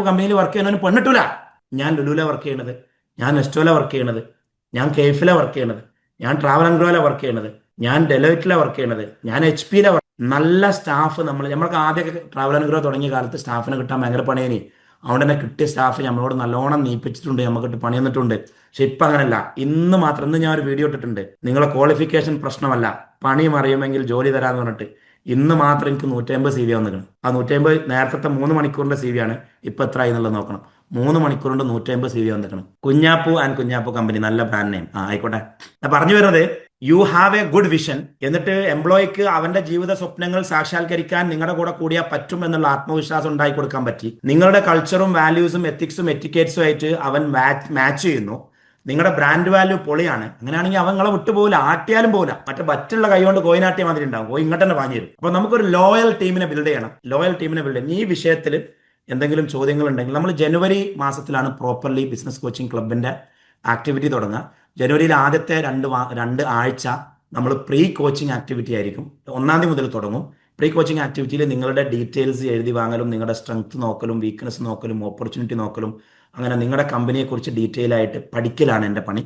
കമ്പനിയിൽ വർക്ക് ചെയ്യുന്നതിന് പെണ്ണിട്ടൂല. ഞാൻ ലുലുല വർക്ക് ചെയ്യണത്, ഞാൻ നെസ്റ്റോല വർക്ക് ചെയ്യണത്, ഞാൻ കെയ്ഫില വർക്ക് ചെയ്യണത്, ഞാൻ ട്രാവൽ ആൻഡ് വർക്ക് ചെയ്യണത്, ഞാൻ ഡെലോയിറ്റിലെ വർക്ക് ചെയ്യണത്, ഞാൻ HP നല്ല സ്റ്റാഫ്. നമ്മൾക്ക് ആദ്യമൊക്കെ ട്രാവൽ ആൻഡ് ഗ്രോ തുടങ്ങിയ കാലത്ത് സ്റ്റാഫിനെ കിട്ടാൻ ഭയങ്കര പണിയേനി. അതുകൊണ്ട് തന്നെ കിട്ടിയ സ്റ്റാഫ് നമ്മളോട് നല്ലോണം നീപ്പിച്ചിട്ടുണ്ട്, നമുക്കിട്ട് പണി തന്നിട്ടുണ്ട്. പക്ഷെ ഇപ്പം അങ്ങനല്ല. ഇന്ന് ഞാൻ ഒരു വീഡിയോ ഇട്ടിട്ടുണ്ട്, നിങ്ങളെ ക്വാളിഫിക്കേഷൻ പ്രശ്നമല്ല, പണി മറിയുമെങ്കിൽ ജോലി തരാമെന്ന് പറഞ്ഞിട്ട്. ഇന്ന് മാത്രം എനിക്ക് 150 CV വന്നിക്കണം. ആ 150 നേരത്തെ 3 മണിക്കൂറിന്റെ CV ആണ്. ഇപ്പം എത്ര ആയി എന്നുള്ളത് നോക്കണം. 3 മണിക്കൂർ കൊണ്ട് 150 CV വന്നിക്കണം. കുഞ്ഞാപ്പു കമ്പനി, നല്ല ബ്രാൻഡ് നെയിം. ആയിക്കോട്ടെ. ഞാൻ പറഞ്ഞു വരുന്നത്, you have A good vision. എന്നിട്ട് എംപ്ലോയിക്ക് അവന്റെ ജീവിത സ്വപ്നങ്ങൾ സാക്ഷാത്കരിക്കാൻ നിങ്ങളുടെ കൂടെ കൂടിയാൽ പറ്റും എന്നുള്ള ആത്മവിശ്വാസം ഉണ്ടാക്കി കൊടുക്കാൻ പറ്റി. നിങ്ങളുടെ കൾച്ചറും വാല്യൂസും എത്തിക്സും എറ്റിക്കേറ്റ്സും ആയിട്ട് അവൻ മാച്ച് ചെയ്യുന്നു. നിങ്ങളുടെ ബ്രാൻഡ് വാല്യൂ പൊളിയാണ്. അങ്ങനെയാണെങ്കിൽ അവൻ നിങ്ങളെ വിട്ടുപോകില്ല, ആട്ടിയാലും പോകില്ല. മറ്റുള്ള കൈ കൊണ്ട് കോയിനാട്ടിയ മാതിരി ഉണ്ടാവും, കോയി ഇങ്ങോട്ട് തന്നെ വാങ്ങി തരും. അപ്പൊ നമുക്കൊരു ലോയൽ ടീമിനെ ബിൽഡ് ചെയ്യണം. ഈ വിഷയത്തിൽ എന്തെങ്കിലും ചോദ്യങ്ങൾ ഉണ്ടെങ്കിൽ നമ്മൾ ജനുവരി മാസത്തിലാണ് പ്രോപ്പർലി ബിസിനസ് കോച്ചിങ് ക്ലബിന്റെ ആക്ടിവിറ്റി തുടങ്ങുക. ജനുവരിയിൽ ആദ്യത്തെ 2 ആഴ്ച നമ്മൾ പ്രീ കോച്ചിങ് ആക്ടിവിറ്റി ആയിരിക്കും. 1-ാം തീയതി മുതൽ തുടങ്ങും. പ്രീ കോച്ചിങ് ആക്ടിവിറ്റിയിൽ നിങ്ങളുടെ ഡീറ്റെയിൽസ് എഴുതി വാങ്ങലും നിങ്ങളുടെ സ്ട്രെങ്ത് നോക്കലും വീക്ക്നെസ് നോക്കലും ഓപ്പർച്യൂണിറ്റി നോക്കലും അങ്ങനെ നിങ്ങളുടെ കമ്പനിയെക്കുറിച്ച് ഡീറ്റെയിൽ ആയിട്ട് പഠിക്കലാണ് എൻ്റെ പണി.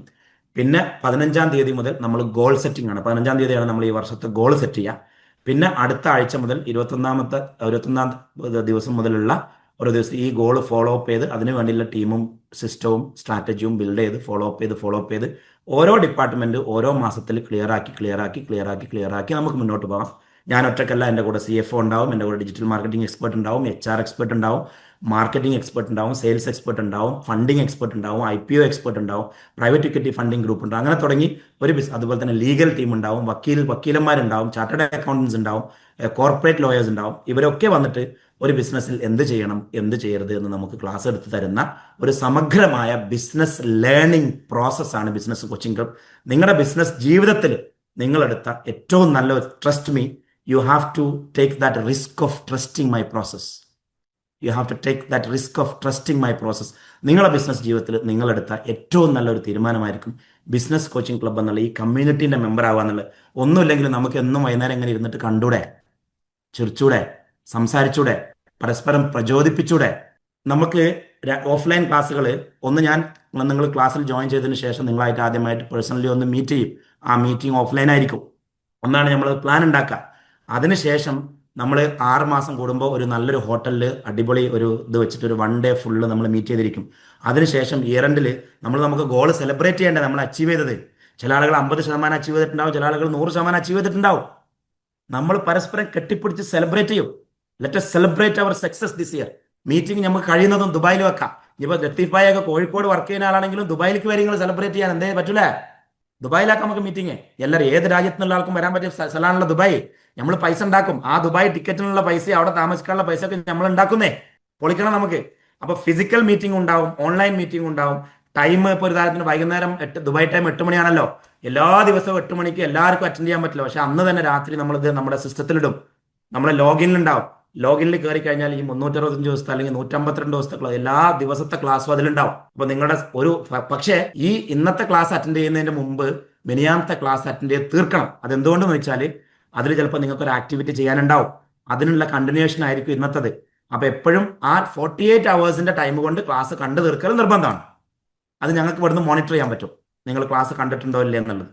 പിന്നെ 15-ാം തീയതി മുതൽ നമ്മൾ ഗോൾ സെറ്റിംഗ് ആണ്. 15-ാം തീയതിയാണ് നമ്മൾ ഈ വർഷത്തെ ഗോൾ സെറ്റ് ചെയ്യുക. പിന്നെ അടുത്ത ആഴ്ച മുതൽ 21-ാം ദിവസം മുതലുള്ള ഓരോ ദിവസം ഈ ഗോൾ ഫോളോ അപ്പ് ചെയ്ത് അതിന് വേണ്ടിയുള്ള ടീമും സിസ്റ്റവും സ്ട്രാറ്റജിയും ബിൽഡ് ചെയ്ത് ഫോളോ അപ്പ് ചെയ്ത് ഓരോ ഡിപ്പാർട്ട്മെന്റ് ഓരോ മാസത്തിൽ ക്ലിയർ ആക്കി നമുക്ക് മുന്നോട്ട് പോകാം. ഞാൻ ഒറ്റക്കല്ല, എൻ്റെ കൂടെ CFO ഉണ്ടാവും, എൻ്റെ കൂടെ ഡിജിറ്റൽ മാർക്കറ്റിംഗ് എക്സ്പെർട്ട് ഉണ്ടാവും, HR എക്സ്പെർട്ട് ഉണ്ടാവും, മാർക്കറ്റിംഗ് എക്സ്പെർട്ട് ഉണ്ടാവും, സെയിൽസ് എക്സ്പെർട്ട് ഉണ്ടാവും, ഫണ്ടിങ് എക്സ്പെർട്ട് ഉണ്ടാവും, IPO എക്സ്പെർട്ട് ഉണ്ടാവും, പ്രൈവറ്റ് ഇക്വിറ്റി ഫണ്ടിങ് ഗ്രൂപ്പ് ഉണ്ടാവും. അങ്ങനെ തുടങ്ങി അതുപോലെ തന്നെ ലീഗൽ ടീം ഉണ്ടാവും, വക്കീലന്മാരുണ്ടാവും, ചാർട്ടേഡ് അക്കൗണ്ടൻസ് ഉണ്ടാവും, കോർപ്പറേറ്റ് ലോയേഴ്സ് ഉണ്ടാവും. ഇവരൊക്കെ വന്നിട്ട് ഒരു ബിസിനസ്സിൽ എന്ത് ചെയ്യണം എന്ത് ചെയ്യരുത് എന്ന് നമുക്ക് ക്ലാസ് എടുത്ത് തരുന്ന ഒരു സമഗ്രമായ ബിസിനസ് ലേണിംഗ് പ്രോസസ്സാണ് ബിസിനസ് കോച്ചിങ് ക്ലബ്. നിങ്ങളുടെ ബിസിനസ് ജീവിതത്തിൽ നിങ്ങളെടുത്ത ഏറ്റവും നല്ല trust me, you have to take that risk of trusting my process. You have to take that risk of trusting my process. നിങ്ങളുടെ ബിസിനസ് ജീവിതത്തിൽ നിങ്ങളെടുത്ത ഏറ്റവും നല്ലൊരു തീരുമാനമായിരിക്കും ബിസിനസ് കോച്ചിങ് ക്ലബ്ബ് എന്നുള്ള ഈ കമ്മ്യൂണിറ്റീൻ്റെ മെമ്പർ ആവുക എന്നുള്ളത്. ഒന്നുമില്ലെങ്കിൽ നമുക്ക് എന്നും വൈകുന്നേരം ഇങ്ങനെ ഇരുന്നിട്ട് കണ്ടൂടെ, ചിരിച്ചൂടെ, സംസാരിച്ചൂടെ, പരസ്പരം പ്രചോദിപ്പിച്ചൂടെ. നമുക്ക് ഓഫ്ലൈൻ ക്ലാസ്സുകൾ നിങ്ങൾ ക്ലാസ്സിൽ ജോയിൻ ചെയ്തതിന് ശേഷം നിങ്ങളായിട്ട് ആദ്യമായിട്ട് പേഴ്സണലി ഒന്ന് മീറ്റ് ചെയ്യും. ആ മീറ്റിംഗ് ഓഫ്ലൈൻ ആയിരിക്കും. ഒന്നാണ് നമ്മൾ പ്ലാൻ ഉണ്ടാക്കുക. അതിനുശേഷം നമ്മൾ 6 മാസം കൂടുമ്പോൾ ഒരു നല്ലൊരു ഹോട്ടലിൽ അടിപൊളി ഒരു ഇത് വെച്ചിട്ട് ഒരു 1 ഡേ ഫുള്ള് നമ്മൾ മീറ്റ് ചെയ്തിരിക്കും. അതിനുശേഷം ഇയർ എൻഡിൽ നമുക്ക് ഗോൾ സെലിബ്രേറ്റ് ചെയ്യേണ്ടത് നമ്മൾ അച്ചീവ് ചെയ്തത്. ചില ആളുകൾ 50% അച്ചീവ് ചെയ്തിട്ടുണ്ടാവും, ചില ആളുകൾ 100% അച്ചീവ് ചെയ്തിട്ടുണ്ടാവും. നമ്മൾ പരസ്പരം കെട്ടിപ്പിടിച്ച് സെലിബ്രേറ്റ് ചെയ്യും. Let us celebrate our success this year. Meeting നമുക്ക് കഴിയുന്നതും ദുബായിൽ വെക്കാം. ഇപ്പോൾ ലത്തീഫായൊക്കെ കോഴിക്കോട് വർക്ക് ചെയ്യുന്ന ആളാണെങ്കിലും ദുബായിലേക്ക് വരെ നിങ്ങൾ സെലിബ്രേറ്റ് ചെയ്യാൻ എന്തേ പറ്റൂലേ? ദുബായിലാക്കാം നമുക്ക് മീറ്റിംഗ്. എല്ലാവരും ഏത് രാജ്യത്തു നിന്നുള്ള ആൾക്കും വരാൻ പറ്റിയ സ്ഥലമാണല്ലോ ദുബായ്. നമ്മൾ പൈസ ഉണ്ടാക്കും. ആ ദുബായ് ടിക്കറ്റിനുള്ള പൈസ, അവിടെ താമസിക്കാനുള്ള പൈസ ഒക്കെ നമ്മൾ ഉണ്ടാക്കുന്നേ. പൊളിക്കണം നമുക്ക്. അപ്പൊ ഫിസിക്കൽ മീറ്റിംഗ് ഉണ്ടാവും, ഓൺലൈൻ മീറ്റിംഗ് ഉണ്ടാവും. ടൈം ഇപ്പോൾ ഒരു താരത്തിന് വൈകുന്നേരം ദുബായ് ടൈം 8 മണിയാണല്ലോ. എല്ലാ ദിവസവും 8 മണിക്ക് എല്ലാവർക്കും അറ്റൻഡ് ചെയ്യാൻ പറ്റില്ല. പക്ഷെ അന്ന് തന്നെ രാത്രി നമ്മളിത് നമ്മുടെ സിസ്റ്റത്തിലിടും. നമ്മളെ ലോഗിനിലുണ്ടാവും. ലോഗിനിൽ കയറി കഴിഞ്ഞാൽ ഈ 365 ദിവസത്തെ അല്ലെങ്കിൽ 152 ദിവസത്തെ എല്ലാ ദിവസത്തെ ക്ലാസ്സും അതിലുണ്ടാവും. അപ്പൊ നിങ്ങളുടെ പക്ഷേ ഈ ഇന്നത്തെ ക്ലാസ് അറ്റൻഡ് ചെയ്യുന്നതിന് മുമ്പ് മിനിയാമത്തെ ക്ലാസ് അറ്റൻഡ് ചെയ്ത് തീർക്കണം. അതെന്തുകൊണ്ടെന്ന് വെച്ചാൽ അതിൽ ചിലപ്പോൾ നിങ്ങൾക്ക് ഒരു ആക്ടിവിറ്റി ചെയ്യാനുണ്ടാവും. അതിനുള്ള കണ്ടിന്യൂഷൻ ആയിരിക്കും ഇന്നത്തത്. അപ്പൊ എപ്പോഴും ആ 48 അവേഴ്സിന്റെ ടൈം കൊണ്ട് ക്ലാസ് കണ്ടു തീർക്കൽ നിർബന്ധമാണ്. അത് ഞങ്ങൾക്ക് ഇവിടുന്ന് മോണിറ്റർ ചെയ്യാൻ പറ്റും, നിങ്ങൾ ക്ലാസ് കണ്ടിട്ടുണ്ടോ ഇല്ലേ എന്നുള്ളത്.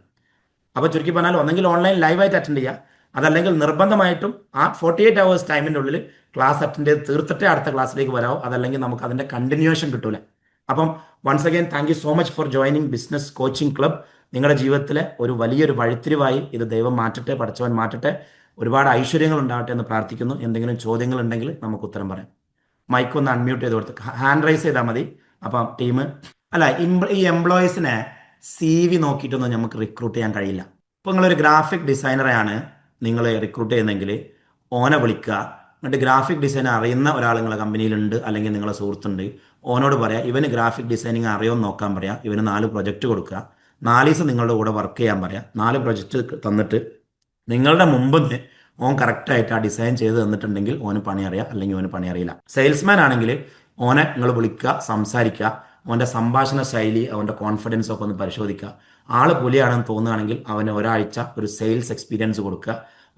അപ്പോൾ ചുരുക്കി പറഞ്ഞാൽ ഒന്നെങ്കിൽ ഓൺലൈൻ ലൈവായിട്ട് അറ്റൻഡ് ചെയ്യുക, അതല്ലെങ്കിൽ നിർബന്ധമായിട്ടും ആ 48 അവേഴ്സ് ടൈമിൻ്റെ ഉള്ളിൽ ക്ലാസ് അറ്റൻഡ് ചെയ്ത് തീർത്തിട്ടേ അടുത്ത ക്ലാസ്സിലേക്ക് വരാവും. അതല്ലെങ്കിൽ നമുക്ക് അതിൻ്റെ കണ്ടിന്യൂഷൻ കിട്ടൂല. അപ്പം once again thank you so much for joining business coaching club. നിങ്ങളുടെ ജീവിതത്തിലെ ഒരു വലിയൊരു വഴിത്തിരിവായി ഇത് ദൈവം മാറ്റട്ടെ, പഠിച്ചവൻ മാറ്റട്ടെ. ഒരുപാട് ഐശ്വര്യങ്ങൾ ഉണ്ടാവട്ടെ എന്ന് പ്രാർത്ഥിക്കുന്നു. എന്തെങ്കിലും ചോദ്യങ്ങൾ ഉണ്ടെങ്കിൽ നമുക്ക് ഉത്തരം പറയാം. മൈക്ക് ഒന്ന് അൺമ്യൂട്ട് ചെയ്ത് കൊടുത്ത് ഹാൻഡ് റൈസ് ചെയ്താൽ മതി. അപ്പം ടീം ഈ എംപ്ലോയീസിനെ CV നോക്കിയിട്ടൊന്നും നമുക്ക് റിക്രൂട്ട് ചെയ്യാൻ കഴിയില്ല. ഇപ്പോൾ നിങ്ങളൊരു ഗ്രാഫിക് ഡിസൈനറെയാണ് നിങ്ങൾ റിക്രൂട്ട് ചെയ്യുന്നതെങ്കിൽ ഓനെ വിളിക്കുക. എന്നിട്ട് ഗ്രാഫിക് ഡിസൈൻ അറിയുന്ന ഒരാൾ നിങ്ങളുടെ കമ്പനിയിലുണ്ട്, അല്ലെങ്കിൽ നിങ്ങളെ സുഹൃത്തുണ്ട്, ഓനോട് പറയാം ഇവന് ഗ്രാഫിക് ഡിസൈനിങ് അറിയുമെന്ന് നോക്കാൻ പറയാം. ഇവന് 4 പ്രൊജക്റ്റ് കൊടുക്കുക. 4 ദിവസം നിങ്ങളുടെ കൂടെ വർക്ക് ചെയ്യാൻ പറയാം. 4 പ്രൊജക്റ്റ് തന്നിട്ട് നിങ്ങളുടെ മുമ്പ് ഓൻ കറക്റ്റായിട്ട് ആ ഡിസൈൻ ചെയ്ത് തന്നിട്ടുണ്ടെങ്കിൽ ഓന് പണി അറിയാം, അല്ലെങ്കിൽ ഓന് പണി അറിയില്ല. സെയിൽസ്മാൻ ആണെങ്കിൽ ഓനെ നിങ്ങൾ വിളിക്കുക, സംസാരിക്കുക, അവൻ്റെ സംഭാഷണ ശൈലി, അവൻ്റെ കോൺഫിഡൻസ് ഒക്കെ ഒന്ന് പരിശോധിക്കുക. ആൾ പുലിയാണെന്ന് തോന്നുകയാണെങ്കിൽ അവന് ഒരാഴ്ച ഒരു സെയിൽസ് എക്സ്പീരിയൻസ് കൊടുക്കുക.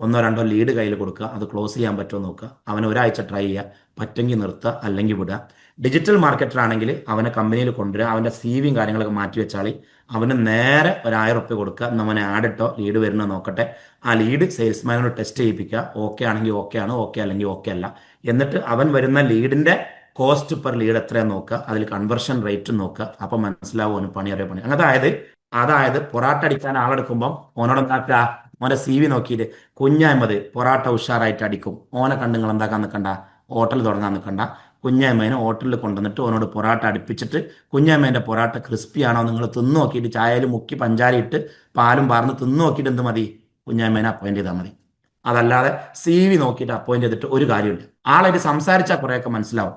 1-2 ലീഡ് കയ്യിൽ കൊടുക്കുക. അത് ക്ലോസ് ചെയ്യാൻ പറ്റുമോ നോക്കുക. അവന് ഒരാഴ്ച ട്രൈ ചെയ്യുക. പറ്റുമെങ്കിൽ നിർത്തുക, അല്ലെങ്കിൽ വിടുക. ഡിജിറ്റൽ മാർക്കറ്റർ ആണെങ്കിൽ അവനെ കമ്പനിയിൽ കൊണ്ടുവരിക. അവൻ്റെ CVയും കാര്യങ്ങളൊക്കെ മാറ്റി വെച്ചാൽ അവന് നേരെ ഒരു 1000 റുപ്യ കൊടുക്കുക. എന്ന് അവനെ ആഡ് ഇട്ടോ, ലീഡ് വരുന്നോ നോക്കട്ടെ. ആ ലീഡ് സെയിൽസ്മാനോട് ടെസ്റ്റ് ചെയ്യിപ്പിക്കുക. ഓക്കെ ആണെങ്കിൽ ഓക്കെ ആണ്, ഓക്കെ അല്ലെങ്കിൽ ഓക്കെ അല്ല. എന്നിട്ട് അവൻ വരുന്ന ലീഡിൻ്റെ കോസ്റ്റ് പെർ ലീഡ് എത്രയാണ് നോക്കുക. അതിൽ കൺവെർഷൻ റേറ്റ് നോക്കുക. അപ്പം മനസ്സിലാവും ഓന് പണി അറിയാൻ പണി. അതായത് പൊറാട്ട അടിക്കാൻ ആളെടുക്കുമ്പം ഓനോട് എന്താക്കുക, ഓൻ്റെ CV നോക്കിയിട്ട് കുഞ്ഞായ്മത് പൊറാട്ട ഉഷാറായിട്ട് അടിക്കും. ഓനെ കണ്ട് നിങ്ങൾ എന്താക്കാൻ നിൽക്കണ്ട, ഹോട്ടൽ തുടങ്ങാൻ നിൽക്കണ്ട. കുഞ്ഞായ്മേനെ ഹോട്ടലിൽ കൊണ്ടുവന്നിട്ട് ഓനോട് പൊറാട്ട അടുപ്പിച്ചിട്ട് കുഞ്ഞായ്മേൻ്റെ പൊറാട്ട ക്രിസ്പി ആണോ നിങ്ങൾ തിന്നു നോക്കിയിട്ട് ചായയിൽ മുക്കി പഞ്ചാര ഇട്ട് പാലും പാർന്ന് തിന്നു നോക്കിയിട്ട് എന്ത് മതി, കുഞ്ഞായ്മേനെ അപ്പോയിൻറ്റ് ചെയ്താൽ മതി. അതല്ലാതെ CV നോക്കിയിട്ട് അപ്പോയിൻറ്റ് ചെയ്തിട്ട് ഒരു കാര്യമില്ല. ആളായിട്ട് സംസാരിച്ചാൽ കുറേയൊക്കെ മനസ്സിലാവും.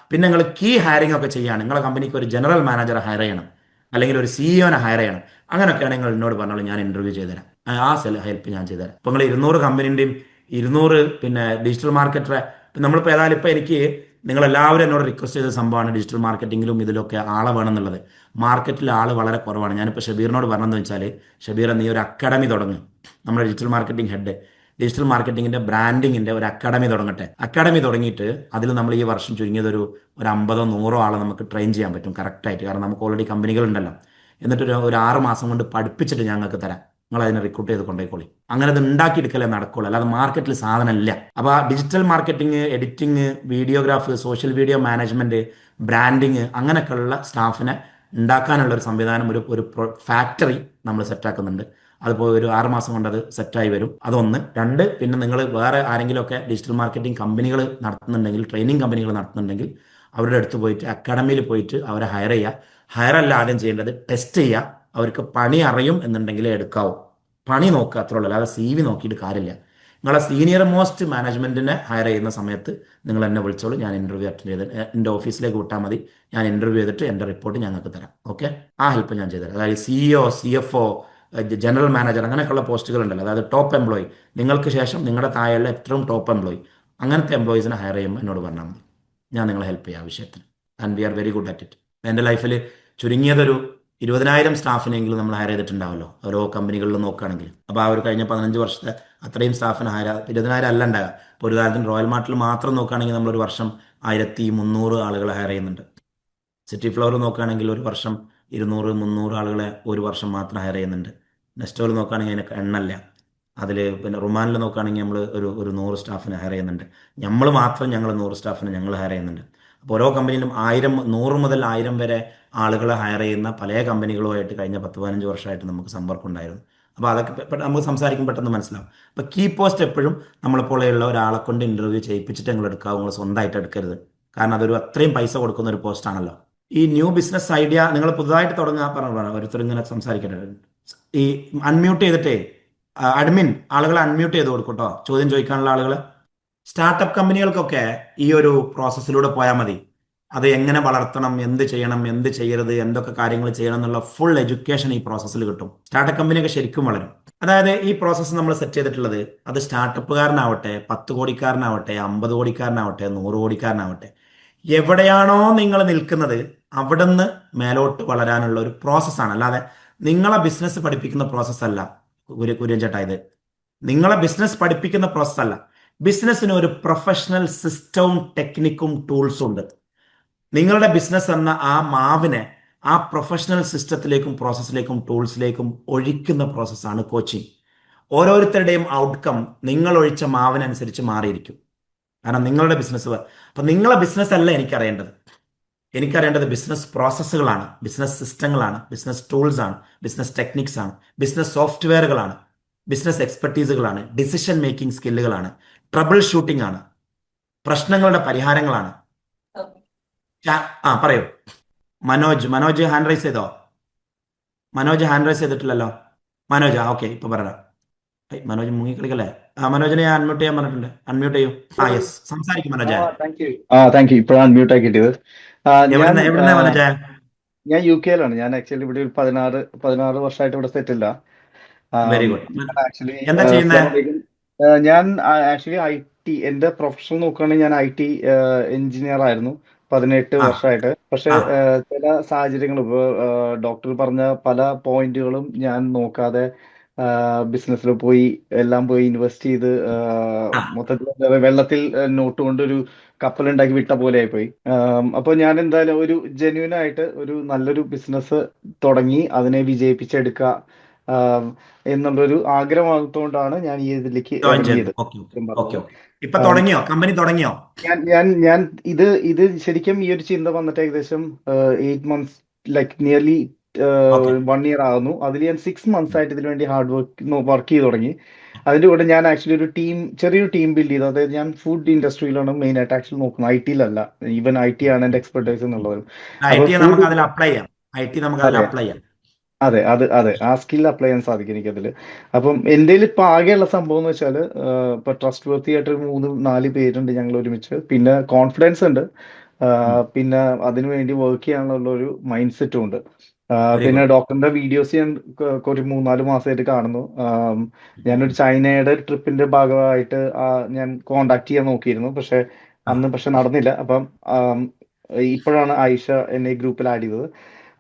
പിന്നെ നിങ്ങൾ കീ ഹയറിംഗ് ഒക്കെ ചെയ്യുകയാണ്, നിങ്ങളുടെ കമ്പനിക്ക് ഒരു ജനറൽ മാനേജറെ ഹയർ ചെയ്യണം, അല്ലെങ്കിൽ ഒരു CEOനെ ഹയർ ചെയ്യണം. അങ്ങനെയൊക്കെയാണ് നിങ്ങൾ എന്നോട് പറഞ്ഞാൽ ഞാൻ ഇൻ്റർവ്യൂ ചെയ്തുതരാം. ആ ഹെൽപ്പ് ഞാൻ ചെയ്തുതരാം. ഇപ്പോൾ നിങ്ങൾ 200 കമ്പനീൻ്റെയും 200 പിന്നെ ഡിജിറ്റൽ മാർക്കറ്ററെ നമ്മളിപ്പോൾ ഏതായാലും ഇപ്പോൾ എനിക്ക് നിങ്ങളെല്ലാവരും എന്നോട് റിക്വസ്റ്റ് ചെയ്ത സംഭവമാണ് ഡിജിറ്റൽ മാർക്കറ്റിങ്ങിലും ഇതിലൊക്കെ ആളെ വേണമെന്നുള്ളത്. മാർക്കറ്റിൽ ആൾ വളരെ കുറവാണ്. ഞാനിപ്പോൾ ഷബീറിനോട് പറഞ്ഞതെന്ന് വെച്ചാൽ, ഷബീർ നീ ഒരു അക്കാഡമി തുടങ്ങും, നമ്മുടെ ഡിജിറ്റൽ മാർക്കറ്റിംഗ് ഹെഡ്. ഡിജിറ്റൽ മാർക്കറ്റിങ്ങിന്റെ ബ്രാൻഡിങ്ങിന്റെ ഒരു അക്കാഡമി തുടങ്ങട്ടെ. അക്കാഡമി തുടങ്ങിയിട്ട് അതിൽ നമ്മൾ ഈ വർഷം ചുരുങ്ങിയത് ഒരു 50-100 ആളെ നമുക്ക് ട്രെയിൻ ചെയ്യാൻ പറ്റും കറക്റ്റായിട്ട്. കാരണം നമുക്ക് ഓൾറെഡി കമ്പനികൾ ഉണ്ടല്ലോ. എന്നിട്ട് ഒരു 6 മാസം കൊണ്ട് പഠിപ്പിച്ചിട്ട് ഞങ്ങൾക്ക് തരാം, നിങ്ങൾ അതിനെ റിക്രൂട്ട് ചെയ്ത് കൊണ്ടുപോയിക്കോളി. അങ്ങനെ അത് ഉണ്ടാക്കിയെടുക്കലേ നടക്കുള്ളൂ, അല്ലാതെ മാർക്കറ്റിൽ സാധനമില്ല. അപ്പോൾ ആ digital marketing, editing, videograph, social video management, branding, അങ്ങനെയൊക്കെയുള്ള സ്റ്റാഫിനെ ഉണ്ടാക്കാനുള്ള ഒരു സംവിധാനം, ഒരു ഫാക്ടറി നമ്മൾ സെറ്റാക്കുന്നുണ്ട്. അതിപ്പോൾ ഒരു 6 മാസം കൊണ്ട് അത് സെറ്റായി വരും. അതൊന്ന്. രണ്ട്, പിന്നെ നിങ്ങൾ വേറെ ആരെങ്കിലുമൊക്കെ ഡിജിറ്റൽ മാർക്കറ്റിംഗ് കമ്പനികൾ നടത്തുന്നുണ്ടെങ്കിൽ, ട്രെയിനിങ് കമ്പനികൾ നടത്തുന്നുണ്ടെങ്കിൽ അവരുടെ അടുത്ത് പോയിട്ട് അക്കാഡമിയിൽ പോയിട്ട് അവരെ ഹയർ ചെയ്യുക. ഹയർ അല്ല ആദ്യം ചെയ്യേണ്ടത്, ടെസ്റ്റ് ചെയ്യുക. അവർക്ക് പണി അറിയും എന്നുണ്ടെങ്കിലേ എടുക്കാവൂ. പണി നോക്കുക, അത്രേ ഉള്ളൂ. അല്ലാതെ CV നോക്കിയിട്ട് കാര്യമില്ല. നിങ്ങളെ സീനിയർ മോസ്റ്റ് മാനേജ്മെന്റിനെ ഹയർ ചെയ്യുന്ന സമയത്ത് നിങ്ങൾ എന്നെ വിളിച്ചോളൂ, ഞാൻ ഇന്റർവ്യൂ അറ്റൻഡ് ചെയ്ത് എൻ്റെ ഓഫീസിലേക്ക് വിട്ടാൽ മതി. ഞാൻ ഇന്റർവ്യൂ ചെയ്തിട്ട് എൻ്റെ റിപ്പോർട്ട് ഞങ്ങൾക്ക് തരാം. ഓക്കെ, ആ ഹെൽപ്പ് ഞാൻ ചെയ്തുതരാം. അതായത് CEO, CFO, ജനറൽ മാനേജർ, അങ്ങനെയൊക്കെയുള്ള പോസ്റ്റുകൾ ഉണ്ടല്ലോ, അതായത് ടോപ്പ് എംപ്ലോയി, നിങ്ങൾക്ക് ശേഷം നിങ്ങളുടെ താഴെയുള്ള ഏറ്റവും ടോപ്പ് എംപ്ലോയി, അങ്ങനത്തെ എംപ്ലോയീസിനെ ഹയർ ചെയ്യുമ്പോൾ എന്നോട് പറഞ്ഞാൽ മതി. ഞാൻ നിങ്ങളെ ഹെൽപ്പ് ചെയ്യാം ആ വിഷയത്തിൽ. And we are very good at it. എൻ്റെ ലൈഫിൽ ചുരുങ്ങിയതൊരു 20,000 സ്റ്റാഫിനെങ്കിലും നമ്മൾ ഹയർ ചെയ്തിട്ടുണ്ടാവല്ലോ ഓരോ കമ്പനികളിൽ നോക്കുകയാണെങ്കിൽ. അപ്പോൾ ആ ഒരു കഴിഞ്ഞ 15 വർഷത്തെ അത്രയും സ്റ്റാഫിന് ഹയർ, 20,000 അല്ല ഉണ്ടാകുക. ഇപ്പോൾ ഒരു ഉദാഹരണത്തിന് റോയൽ മാർട്ടിൽ മാത്രം നോക്കുകയാണെങ്കിൽ നമ്മളൊരു വർഷം 1,300 ആളുകളെ ഹയർ ചെയ്യുന്നുണ്ട്. സിറ്റി ഫ്ലോർ നോക്കുകയാണെങ്കിൽ ഒരു വർഷം 200-300 ആളുകളെ ഒരു വർഷം മാത്രം ഹയർ ചെയ്യുന്നുണ്ട്. നെസ്റ്റോയിൽ നോക്കുകയാണെങ്കിൽ അതിനൊക്കെ എണ്ണല്ല. അതിൽ പിന്നെ റുമാനിൽ നോക്കുകയാണെങ്കിൽ നമ്മൾ ഒരു 100 സ്റ്റാഫിനെ ഹയർ ചെയ്യുന്നുണ്ട്. നമ്മൾ മാത്രം ഞങ്ങൾ 100 സ്റ്റാഫിനെ ഞങ്ങൾ ഹയർ ചെയ്യുന്നുണ്ട്. അപ്പോൾ ഓരോ കമ്പനിയിലും 100 മുതൽ 1000 വരെ ആളുകളെ ഹയർ ചെയ്യുന്ന പല കമ്പനികളുമായിട്ട് കഴിഞ്ഞ 10-15 വർഷമായിട്ട് നമുക്ക് സമ്പർക്കം ഉണ്ടായിരുന്നു. അപ്പോൾ അതൊക്കെ നമുക്ക് സംസാരിക്കും പെട്ടെന്ന് മനസ്സിലാവും. അപ്പോൾ കീ പോസ്റ്റ് എപ്പോഴും നമ്മളെപ്പോലെയുള്ള ഒരാളെ കൊണ്ട് ഇൻ്റർവ്യൂ ചെയ്യിപ്പിച്ചിട്ട് നിങ്ങൾ എടുക്കുക, നിങ്ങൾ സ്വന്തമായിട്ട് എടുക്കരുത്. കാരണം അതൊരു അത്രയും പൈസ കൊടുക്കുന്ന ഒരു പോസ്റ്റാണല്ലോ. ഈ ന്യൂ ബിസിനസ് ഐഡിയ നിങ്ങൾ പുതുതായിട്ട് തുടങ്ങുക പറഞ്ഞു ഓരോരുത്തർ ഇങ്ങനെ സംസാരിക്കട്ടെ. ഈ അൺമ്യൂട്ട് ചെയ്തിട്ടേ, അഡ്മിൻ ആളുകളെ അൺമ്യൂട്ട് ചെയ്ത് കൊടുക്കൂട്ടോ, ചോദ്യം ചോദിക്കാനുള്ള ആളുകൾ. സ്റ്റാർട്ടപ്പ് കമ്പനികൾക്കൊക്കെ ഈ ഒരു പ്രോസസ്സിലൂടെ പോയാൽ മതി. അത് എങ്ങനെ വളർത്തണം, എന്ത് ചെയ്യണം, എന്ത് ചെയ്യരുത്, എന്തൊക്കെ കാര്യങ്ങൾ ചെയ്യണം എന്നുള്ള ഫുൾ എഡ്യൂക്കേഷൻ ഈ പ്രോസസ്സിൽ കിട്ടും. സ്റ്റാർട്ടപ്പ് കമ്പനിയൊക്കെ ശരിക്കും വളരും. അതായത് ഈ പ്രോസസ്സ് നമ്മൾ സെറ്റ് ചെയ്തിട്ടുള്ളത്, അത് സ്റ്റാർട്ടപ്പുകാരനാവട്ടെ, 10 കോടിക്കാരനാവട്ടെ, 50 കോടിക്കാരനാവട്ടെ, 100 കോടിക്കാരനാവട്ടെ, എവിടെയാണോ നിങ്ങൾ നിൽക്കുന്നത് അവിടുന്ന് മേലോട്ട് വളരാനുള്ള ഒരു പ്രോസസ്സാണ്. അല്ലാതെ നിങ്ങളെ ബിസിനസ് പഠിപ്പിക്കുന്ന പ്രോസസ്സല്ല കുര്യൻ ചേട്ടാ ഇത്. നിങ്ങളെ ബിസിനസ് പഠിപ്പിക്കുന്ന പ്രോസസ്സല്ല. ബിസിനസ്സിന് ഒരു പ്രൊഫഷണൽ സിസ്റ്റവും ടെക്നിക്കും ടൂൾസും ഉണ്ട്. നിങ്ങളുടെ ബിസിനസ് എന്ന ആ മാവിനെ ആ പ്രൊഫഷണൽ സിസ്റ്റത്തിലേക്കും പ്രോസസ്സിലേക്കും ടൂൾസിലേക്കും ഒഴിക്കുന്ന പ്രോസസ്സാണ് കോച്ചിങ്. ഓരോരുത്തരുടെയും ഔട്ട്കം നിങ്ങൾ ഒഴിച്ച മാവിനനുസരിച്ച് മാറിയിരിക്കും. കാരണം നിങ്ങളുടെ ബിസിനസ്, അപ്പം നിങ്ങളെ ബിസിനസ് അല്ല എനിക്കറിയേണ്ടത് ബിസിനസ് പ്രോസസ്സുകളാണ്, ബിസിനസ് സിസ്റ്റങ്ങളാണ്, ബിസിനസ് ടൂൾസ് ആണ്, ബിസിനസ് ടെക്നിക്സ് ആണ്, ബിസിനസ് സോഫ്റ്റ്വെയറുകളാണ്, ബിസിനസ് എക്സ്പെർട്ടീസുകളാണ്, ഡിസിഷൻ മേക്കിംഗ് സ്കില്ലുകളാണ്, ട്രബിൾ ഷൂട്ടിംഗ് ആണ്, പ്രശ്നങ്ങളുടെ പരിഹാരങ്ങളാണ്. പറയൂ. മനോജ് ഹാൻഡ് റൈസ് ചെയ്തോ? മനോജ് ഹാൻഡ് റൈസ് ചെയ്തിട്ടില്ലല്ലോ. മനോജ്, ഓക്കെ, ഇപ്പൊ പറയാം. മനോജ് മുങ്ങിക്കളിക്കല്ലേ? മനോജിനെ ഞാൻ അൺമ്യൂട്ട് ചെയ്യാൻ പറഞ്ഞിട്ടുണ്ട്. അൺമ്യൂട്ട് ചെയ്യൂ. യെസ്, സംസാരിക്കും മനോജ്. Thank you. ഇപ്പോഴാണ് മ്യൂട്ട് ആക്കി കിട്ടിയത്. ഞാൻ എവിടുന്ന മനോജ്? ഞാൻ UK യിലാണ്. ഞാൻ ആക്ച്വലി ഇവിടെ ഒരു 16 വർഷമായിട്ട് ഇവിടെ സെറ്റില്ല. Very good. ആക്ച്വലി എന്താ ചെയ്യുന്നത്? ഞാൻ ആക്ച്വലി IT, എന്റെ പ്രൊഫഷൻ നോക്കുകയാണെങ്കിൽ ഞാൻ IT എഞ്ചിനീയർ ആയിരുന്നു 18 ആ വർഷമായിട്ട്. പക്ഷെ ആ ചില സാഹചര്യങ്ങൾ, ഇപ്പോൾ ഡോക്ടർ പറഞ്ഞ പല പോയിന്റുകളും ഞാൻ നോക്കാതെ ബിസിനസ്സിൽ എല്ലാം പോയി ഇൻവെസ്റ്റ് ചെയ്ത് ആ മൊത്തത്തിൽ വെള്ളത്തിൽ നോട്ട് കൊണ്ട് ഒരു കപ്പലുണ്ടാക്കി വിട്ട പോലെ ആയിപ്പോയി. അപ്പോൾ ഞാൻ എന്തായാലും ഒരു ജെന്യൂൻ ആയിട്ട് ഒരു നല്ലൊരു ബിസിനസ് തുടങ്ങി അതിനെ വിജയിപ്പിച്ചെടുക്കുക ആം, എന്നുള്ളൊരു ആഗ്രഹമാകത്തോണ്ടാണ് ഞാൻ ഈ ഇതിലേക്ക് ജോയിൻ ചെയ്തു. ഇറങ്ങിയത്. ഓക്കെ ഓക്കെ സത്യം ഓക്കെ പറഞ്ഞത് ഓക്കെ. ഇപ്പൊ തുടങ്ങിയോ? കമ്പനി തുടങ്ങിയോ? ഞാൻ ഇത് ശരിക്കും ഈ ഒരു ചിന്ത വന്നിട്ട് ഏകദേശം 8 months, like nearly okay 1 year ആകുന്നു. അതിൽ ഞാൻ 6 months ആയിട്ട് ഇതിനു വേണ്ടി ഹാർഡ് വർക്ക് ചെയ്ത് തുടങ്ങി. അതിന്റെ കൂടെ ഞാൻ ആക്ച്വലി ചെറിയൊരു ടീം ബിൽഡ് ചെയ്തു. അതായത് ഞാൻ ഫുഡ് ഇൻഡസ്ട്രിയിലാണ് മെയിൻ ആയിട്ട് ആക്ച്വലി നോക്കുന്നത്, IT-ലല്ല. ഈവൻ IT ആണ് എന്റെ എക്സ്പെർട്ടൈസ് എന്നുള്ളത്. ഐ അപ്പൊ ടി നമുക്ക് ഫുഡ്, അതിൽ അപ്ലൈ ചെയ്യാം. നമുക്ക് അതിൽ അതെ അപ്ലൈ ചെയ്യാം. അതെ, ആ സ്കിൽ അപ്ലൈ ചെയ്യാൻ സാധിക്കും എനിക്കതില്. അപ്പം എൻ്റെ ഇപ്പൊ ആകെയുള്ള സംഭവം എന്ന് വെച്ചാല് ഇപ്പൊ ട്രസ്റ്റ് വർത്തി ആയിട്ട് ഒരു 3-4 പേരുണ്ട് ഞങ്ങൾ ഒരുമിച്ച്. പിന്നെ കോൺഫിഡൻസ് ഉണ്ട്. പിന്നെ അതിനുവേണ്ടി വർക്ക് ചെയ്യാനുള്ള ഒരു മൈൻഡ് സെറ്റും ഉണ്ട്. വെരി പിന്നെ ഗുഡ്. ഡോക്ടറിന്റെ വീഡിയോസ് ഞാൻ ഒരു 3-4 മാസമായിട്ട് കാണുന്നു. ഞാനൊരു ചൈനയുടെ ട്രിപ്പിന്റെ ഭാഗമായിട്ട് ഞാൻ കോണ്ടാക്ട് ചെയ്യാൻ നോക്കിയിരുന്നു. പക്ഷെ നടന്നില്ല. അപ്പം ഇപ്പോഴാണ് ആയിഷ എന്നെ ഈ ഗ്രൂപ്പിൽ ആഡ് ചെയ്തത്.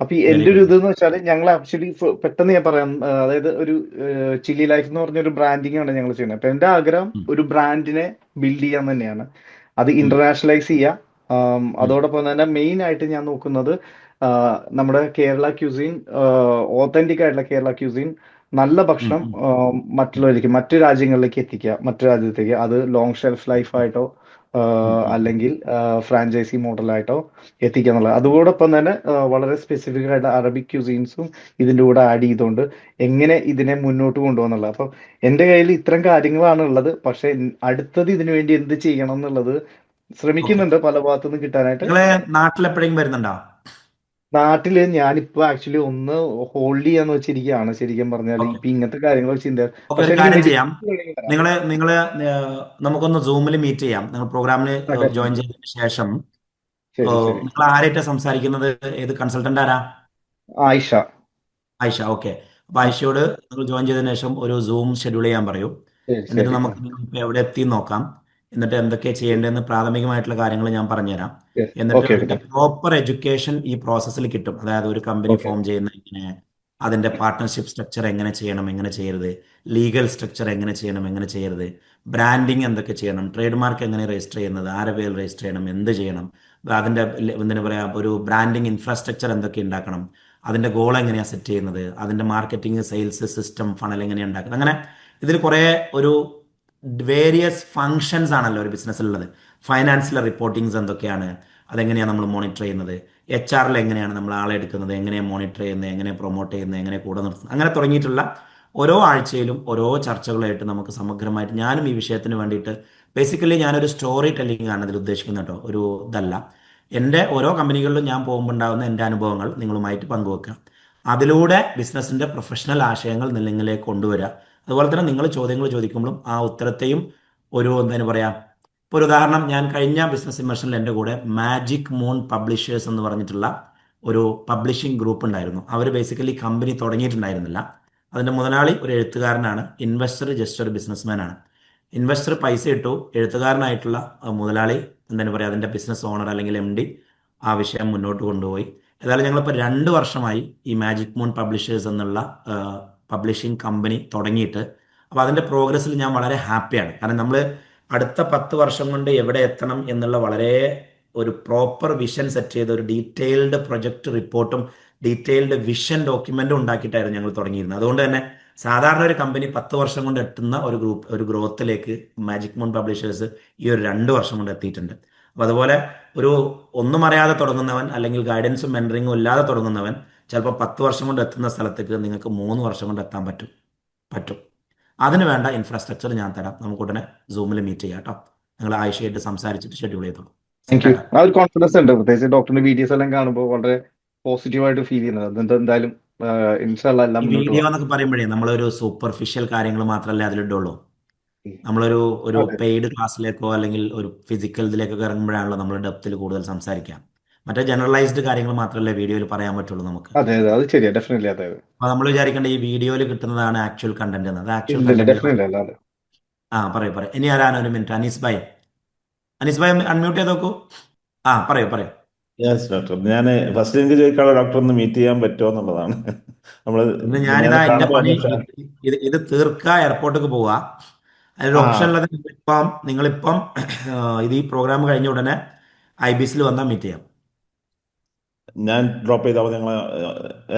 അപ്പൊ വെരി എന്റെ ഒരു ഗുഡ്. ഇതെന്ന് വെച്ചാൽ ഞങ്ങൾ ആക്ച്വലി പെട്ടെന്ന് ഞാൻ പറയാം, അതായത് ഒരു ചില്ലി ലൈഫ് എന്ന് പറഞ്ഞ ഒരു ബ്രാൻഡിങ് ആണ് ഞങ്ങൾ ചെയ്യുന്നത്. അപ്പൊ എന്റെ ആഗ്രഹം ഒരു ബ്രാൻഡിനെ ബിൽഡ് ചെയ്യാൻ തന്നെയാണ്, അത് ഇന്റർനാഷണലൈസ് ചെയ്യുക. അതോടൊപ്പം തന്നെ മെയിൻ ആയിട്ട് ഞാൻ നോക്കുന്നത് നമ്മുടെ കേരള ക്യൂസിൻ, ഓത്തന്റിക് ആയിട്ടുള്ള കേരള ക്യൂസിൻ, നല്ല ഭക്ഷണം മറ്റുള്ളവരിലേക്ക്, മറ്റു രാജ്യങ്ങളിലേക്ക് എത്തിക്കുക, മറ്റു രാജ്യത്തേക്ക്. അത് ലോങ് ഷെൽഫ് ലൈഫ് ആയിട്ടോ അല്ലെങ്കിൽ ഫ്രാഞ്ചൈസി മോഡലായിട്ടോ എത്തിക്കുക എന്നുള്ളത്. അതോടൊപ്പം തന്നെ വളരെ സ്പെസിഫിക് ആയിട്ട് അറബിക് ക്യൂസീൻസും ഇതിൻ്റെ കൂടെ ആഡ് ചെയ്തുകൊണ്ട് എങ്ങനെ ഇതിനെ മുന്നോട്ട് കൊണ്ടുപോകുന്നുള്ളത്. അപ്പം എൻ്റെ കയ്യിൽ ഇത്തരം കാര്യങ്ങളാണ് ഉള്ളത്. പക്ഷെ അടുത്തത് ഇതിനു വേണ്ടി എന്ത് ചെയ്യണം എന്നുള്ളത് ഓക്കെ. ശ്രമിക്കുന്നുണ്ട് പല ഭാഗത്തുനിന്ന് കിട്ടാനായിട്ട്. നിങ്ങളെ നാട്ടിൽ എപ്പോഴെങ്കിലും വരുന്നുണ്ടോ? നാട്ടില് ഞാനിപ്പോ ആക്ച്വലി ഒന്ന് ഹോൾഡ് ചെയ്യാന്ന് വെച്ചിരിക്കുകയാണ് ശരിക്കും പറഞ്ഞാൽ, ഓക്കെ. ഇപ്പൊ ഇങ്ങനത്തെ കാര്യങ്ങൾ ചിന്ത. ഓക്കെ, പക്ഷെ ഒരു എനിക്ക് കാര്യം ചെയ്യാം. മെഡിക്കൽ വേണമെങ്കിൽ വരാം. നിങ്ങള് നമുക്കൊന്ന് സൂമിൽ മീറ്റ് ചെയ്യാം. നിങ്ങൾ പ്രോഗ്രാമിന് ജോയിൻ ഡെഫിനറ്റ്ലി. ചെയ്തതിന് ശേഷം ശരി ശരി. നിങ്ങൾ ആരായിട്ട് സംസാരിക്കുന്നത്? ഏത് കൺസൾട്ടന്റ് ആരാ? ആയിഷ. ആയിഷ. ഓക്കെ. അപ്പൊ ആ, ആയിഷയോട് നിങ്ങൾ ജോയിൻ ചെയ്തതിനു ശേഷം ഒരു സൂം ഷെഡ്യൂൾ ചെയ്യാൻ പറയൂ. ശരി എന്നിട്ട് ശരി. ആ, നമുക്ക് ഇപ്പൊ എവിടെ എത്തി നോക്കാം. എന്നിട്ട് എന്തൊക്കെ ചെയ്യേണ്ടതെന്ന് പ്രാഥമികമായിട്ടുള്ള കാര്യങ്ങൾ ഞാൻ പറഞ്ഞുതരാം. യെസ്. എന്നിട്ട് ഓക്കെ അതിന്റെ ഓക്കെ പ്രോപ്പർ എഡ്യൂക്കേഷൻ ഈ പ്രോസസ്സിൽ കിട്ടും. അതായത് ഒരു കമ്പനി ഓക്കെ. ഫോം ചെയ്യുന്ന എങ്ങനെ, അതിന്റെ പാർട്ട്ണർഷിപ്പ് സ്ട്രക്ചർ എങ്ങനെ ചെയ്യണം, എങ്ങനെ ചെയ്യരുത്, ലീഗൽ സ്ട്രക്ചർ എങ്ങനെ ചെയ്യണം, എങ്ങനെ ചെയ്യരുത്, ബ്രാൻഡിങ് എന്തൊക്കെ ചെയ്യണം, ട്രേഡ് മാർക്ക് എങ്ങനെ രജിസ്റ്റർ ചെയ്യുന്നത്, ആരെ പേരിൽ രജിസ്റ്റർ ചെയ്യണം, എന്ത് ചെയ്യണം, അതിന്റെ എന്താ പറയാ, ഒരു ബ്രാൻഡിങ് ഇൻഫ്രാസ്ട്രക്ചർ എന്തൊക്കെ ഉണ്ടാക്കണം, അതിന്റെ ഗോൾ എങ്ങനെയാണ് സെറ്റ് ചെയ്യുന്നത്, അതിന്റെ മാർക്കറ്റിംഗ് സെയിൽസ് സിസ്റ്റം ഫണൽ എങ്ങനെയാണ് ഉണ്ടാക്കുന്നത്. അങ്ങനെ ഇതിൽ കുറേ ഒരു വേരിയസ് ഫങ്ഷൻസ് ആണല്ലോ ഒരു ബിസിനസ്സിലുള്ളത്. ഫൈനാൻസിലെ റിപ്പോർട്ടിങ്സ് എന്തൊക്കെയാണ്, അതെങ്ങനെയാണ് നമ്മൾ മോണിറ്റർ ചെയ്യുന്നത്, എച്ച് ആറിൽ എങ്ങനെയാണ് നമ്മൾ ആളെ എടുക്കുന്നത്, എങ്ങനെയാണ് മോണിറ്റർ ചെയ്യുന്നത്, എങ്ങനെ പ്രൊമോട്ട് ചെയ്യുന്നത്, എങ്ങനെ കൂടെ നിർത്തുന്നത്, അങ്ങനെ തുടങ്ങിയിട്ടുള്ള ഓരോ ആഴ്ചയിലും ഓരോ ചർച്ചകളായിട്ട് നമുക്ക് സമഗ്രമായിട്ട്, ഞാനും ഈ വിഷയത്തിന് വേണ്ടിയിട്ട് ബേസിക്കലി ഞാനൊരു സ്റ്റോറി ടെല്ലിംഗ് ആണ് ഇതിൽ ഉദ്ദേശിക്കുന്നത് കേട്ടോ, ഒരു ഇതല്ല. എൻ്റെ ഓരോ കമ്പനികളിലും ഞാൻ പോകുമ്പോൾ ഉണ്ടാകുന്ന എൻ്റെ അനുഭവങ്ങൾ നിങ്ങളുമായിട്ട് പങ്കുവെക്കാം. അതിലൂടെ ബിസിനസ്സിൻ്റെ പ്രൊഫഷണൽ ആശയങ്ങൾ നിങ്ങളിലേക്ക് കൊണ്ടുവരിക. അതുപോലെ തന്നെ നിങ്ങൾ ചോദ്യങ്ങൾ ചോദിക്കുമ്പോഴും ആ ഉത്തരത്തെയും ഒരു എന്താണ് പറയുക, ഇപ്പോൾ ഒരു ഉദാഹരണം, ഞാൻ കഴിഞ്ഞ ബിസിനസ് ഇമർഷനിൽ എൻ്റെ കൂടെ മാജിക് മൂൺ പബ്ലിഷേഴ്സ് എന്ന് പറഞ്ഞിട്ടുള്ള ഒരു പബ്ലിഷിംഗ് ഗ്രൂപ്പ് ഉണ്ടായിരുന്നു. അവർ ബേസിക്കലി കമ്പനി തുടങ്ങിയിട്ടുണ്ടായിരുന്നില്ല. അതിൻ്റെ മുതലാളി ഒരു എഴുത്തുകാരനാണ്, ഇൻവെസ്റ്റർ ജസ്റ്റ് ഒരു ബിസിനസ്മാൻ ആണ്. ഇൻവെസ്റ്റർ പൈസ ഇട്ടു, എഴുത്തുകാരനായിട്ടുള്ള മുതലാളി എന്താണ് പറയുക, അതിൻ്റെ ബിസിനസ് ഓണർ അല്ലെങ്കിൽ എം ഡി ആ വിഷയം മുന്നോട്ട് കൊണ്ടുപോയി. ഏതായാലും ഞങ്ങളിപ്പോൾ 2 വർഷമായി ഈ മാജിക് മൂൺ പബ്ലിഷേഴ്സ് എന്നുള്ള പബ്ലിഷിംഗ് കമ്പനി തുടങ്ങിയിട്ട്. അപ്പോൾ അതിൻ്റെ പ്രോഗ്രസ്സിൽ ഞാൻ വളരെ ഹാപ്പിയാണ്. കാരണം നമ്മൾ അടുത്ത 10 വർഷം കൊണ്ട് എവിടെ എത്തണം എന്നുള്ള വളരെ ഒരു പ്രോപ്പർ വിഷൻ സെറ്റ് ചെയ്ത ഒരു ഡീറ്റെയിൽഡ് പ്രൊജക്ട് റിപ്പോർട്ടും ഡീറ്റെയിൽഡ് വിഷൻ ഡോക്യുമെന്റും ഉണ്ടാക്കിയിട്ടായിരുന്നു ഞങ്ങൾ തുടങ്ങിയിരുന്നത്. അതുകൊണ്ട് തന്നെ സാധാരണ ഒരു കമ്പനി 10 വർഷം കൊണ്ട് എത്തുന്ന ഒരു ഗ്രോത്തിലേക്ക് മാജിക് മൂൺ പബ്ലിഷേഴ്സ് ഈ ഒരു 2 വർഷം കൊണ്ട് എത്തിയിട്ടുണ്ട്. അപ്പോൾ അതുപോലെ ഒരു ഒന്നും അറിയാതെ തുടങ്ങുന്നവൻ അല്ലെങ്കിൽ ഗൈഡൻസും മെൻറ്ററിങ്ങും ഇല്ലാതെ തുടങ്ങുന്നവൻ ചിലപ്പോൾ 10 വർഷം കൊണ്ട് എത്തുന്ന സ്ഥലത്തേക്ക് നിങ്ങൾക്ക് 3 വർഷം കൊണ്ട് എത്താൻ പറ്റും. പറ്റും. അതിന് വേണ്ട ഇൻഫ്രാസ്ട്രക്ചർ ഞാൻ തരാം. നമുക്ക് ഉടനെ സൂമിൽ മീറ്റ് ചെയ്യാം കേട്ടോ. നിങ്ങൾ ആയിഷയായിട്ട് സംസാരിച്ചിട്ട് ഷെഡ്യൂൾ ചെയ്തോളൂ. Thank you. സെറ്റാക്കാം. ആ ഒരു കോൺഫിഡൻസ് ഉണ്ട്, പ്രത്യേകിച്ച് ഡോക്ടറിന്റെ വീഡിയോസ് എല്ലാം കാണുമ്പോൾ വളരെ പോസിറ്റീവായിട്ട് ഫീൽ ചെയ്യുന്നത്. അതെന്താ എന്തായാലും ഇൻഷാല്ല എല്ലാം ഈ മുന്നോട്ട് വീഡിയോ പോകാം. എന്നൊക്കെ പറയുമ്പോഴേ നമ്മളൊരു സൂപ്പർഫിഷ്യൽ കാര്യങ്ങൾ മാത്രമല്ലേ അതിലിടുള്ളൂ. ഉം. നമ്മളൊരു ഒരു അതെ പെയ്ഡ് ക്ലാസ്സിലേക്കോ അല്ലെങ്കിൽ ഒരു ഫിസിക്കൽ ഇതിലേക്കൊക്കെ ഇറങ്ങുമ്പോഴാണല്ലോ നമ്മൾ ഡെപ്തിൽ കൂടുതൽ സംസാരിക്കാം. മറ്റേ ജനറലൈസ്ഡ് കാര്യങ്ങൾ മാത്രമല്ലേ വീഡിയോയിൽ പറയാൻ പറ്റുള്ളൂ നമുക്ക്. അതെ അതെ, അത് ശരിയാ, ഡെഫിനറ്റ്ലി. അതെ അതെ. അപ്പോൾ നമ്മൾ വിചാരിക്കേണ്ട ഈ വീഡിയോയിൽ കിട്ടുന്നതാണ് ആക്ച്വൽ കണ്ടന്റ് എന്ന്. അത് ആക്ച്വൽ ഇല്ല ഇല്ല, കണ്ടന്റ്. ഡെഫിനറ്റ്ലി അല്ല. അതെ. ആ, പറയൂ പറയൂ. ഇനി ആരാണ്? ഒരു മിനിറ്റ്. അനീസ് ഭായ്. അനീസ് ഭായ് അൺമ്യൂട്ട് ചെയ്ത് നോക്കൂ. ആ, പറയൂ പറയൂ. യെസ് ഡോക്ടർ, ഞാൻ ഫസ്റ്റ് എനിക്ക് ചോദിക്കാനുള്ള ഡോക്ടർ ഒന്ന് മീറ്റ് ചെയ്യാൻ പറ്റുമോ എന്നുള്ളതാണ്. നമ്മൾ ഇന്ന് ഞാൻ ഞാനിതാ എൻ്റെ കാണുമ്പോൾ പണി ഒന്ന് ഇത് തീർക്കുക, എയർപോർട്ടിലേക്ക് പോവുക. അതിലൊരു ആ ഓപ്ഷൻ ഉള്ളത് നിങ്ങളിപ്പം ഇത് ഈ പ്രോഗ്രാം കഴിഞ്ഞ ഉടനെ IBSൽ വന്നാൽ മീറ്റ് ചെയ്യാം. ഞാൻ ഡ്രോപ്പ് ചെയ്താൽ മതി നിങ്ങളെ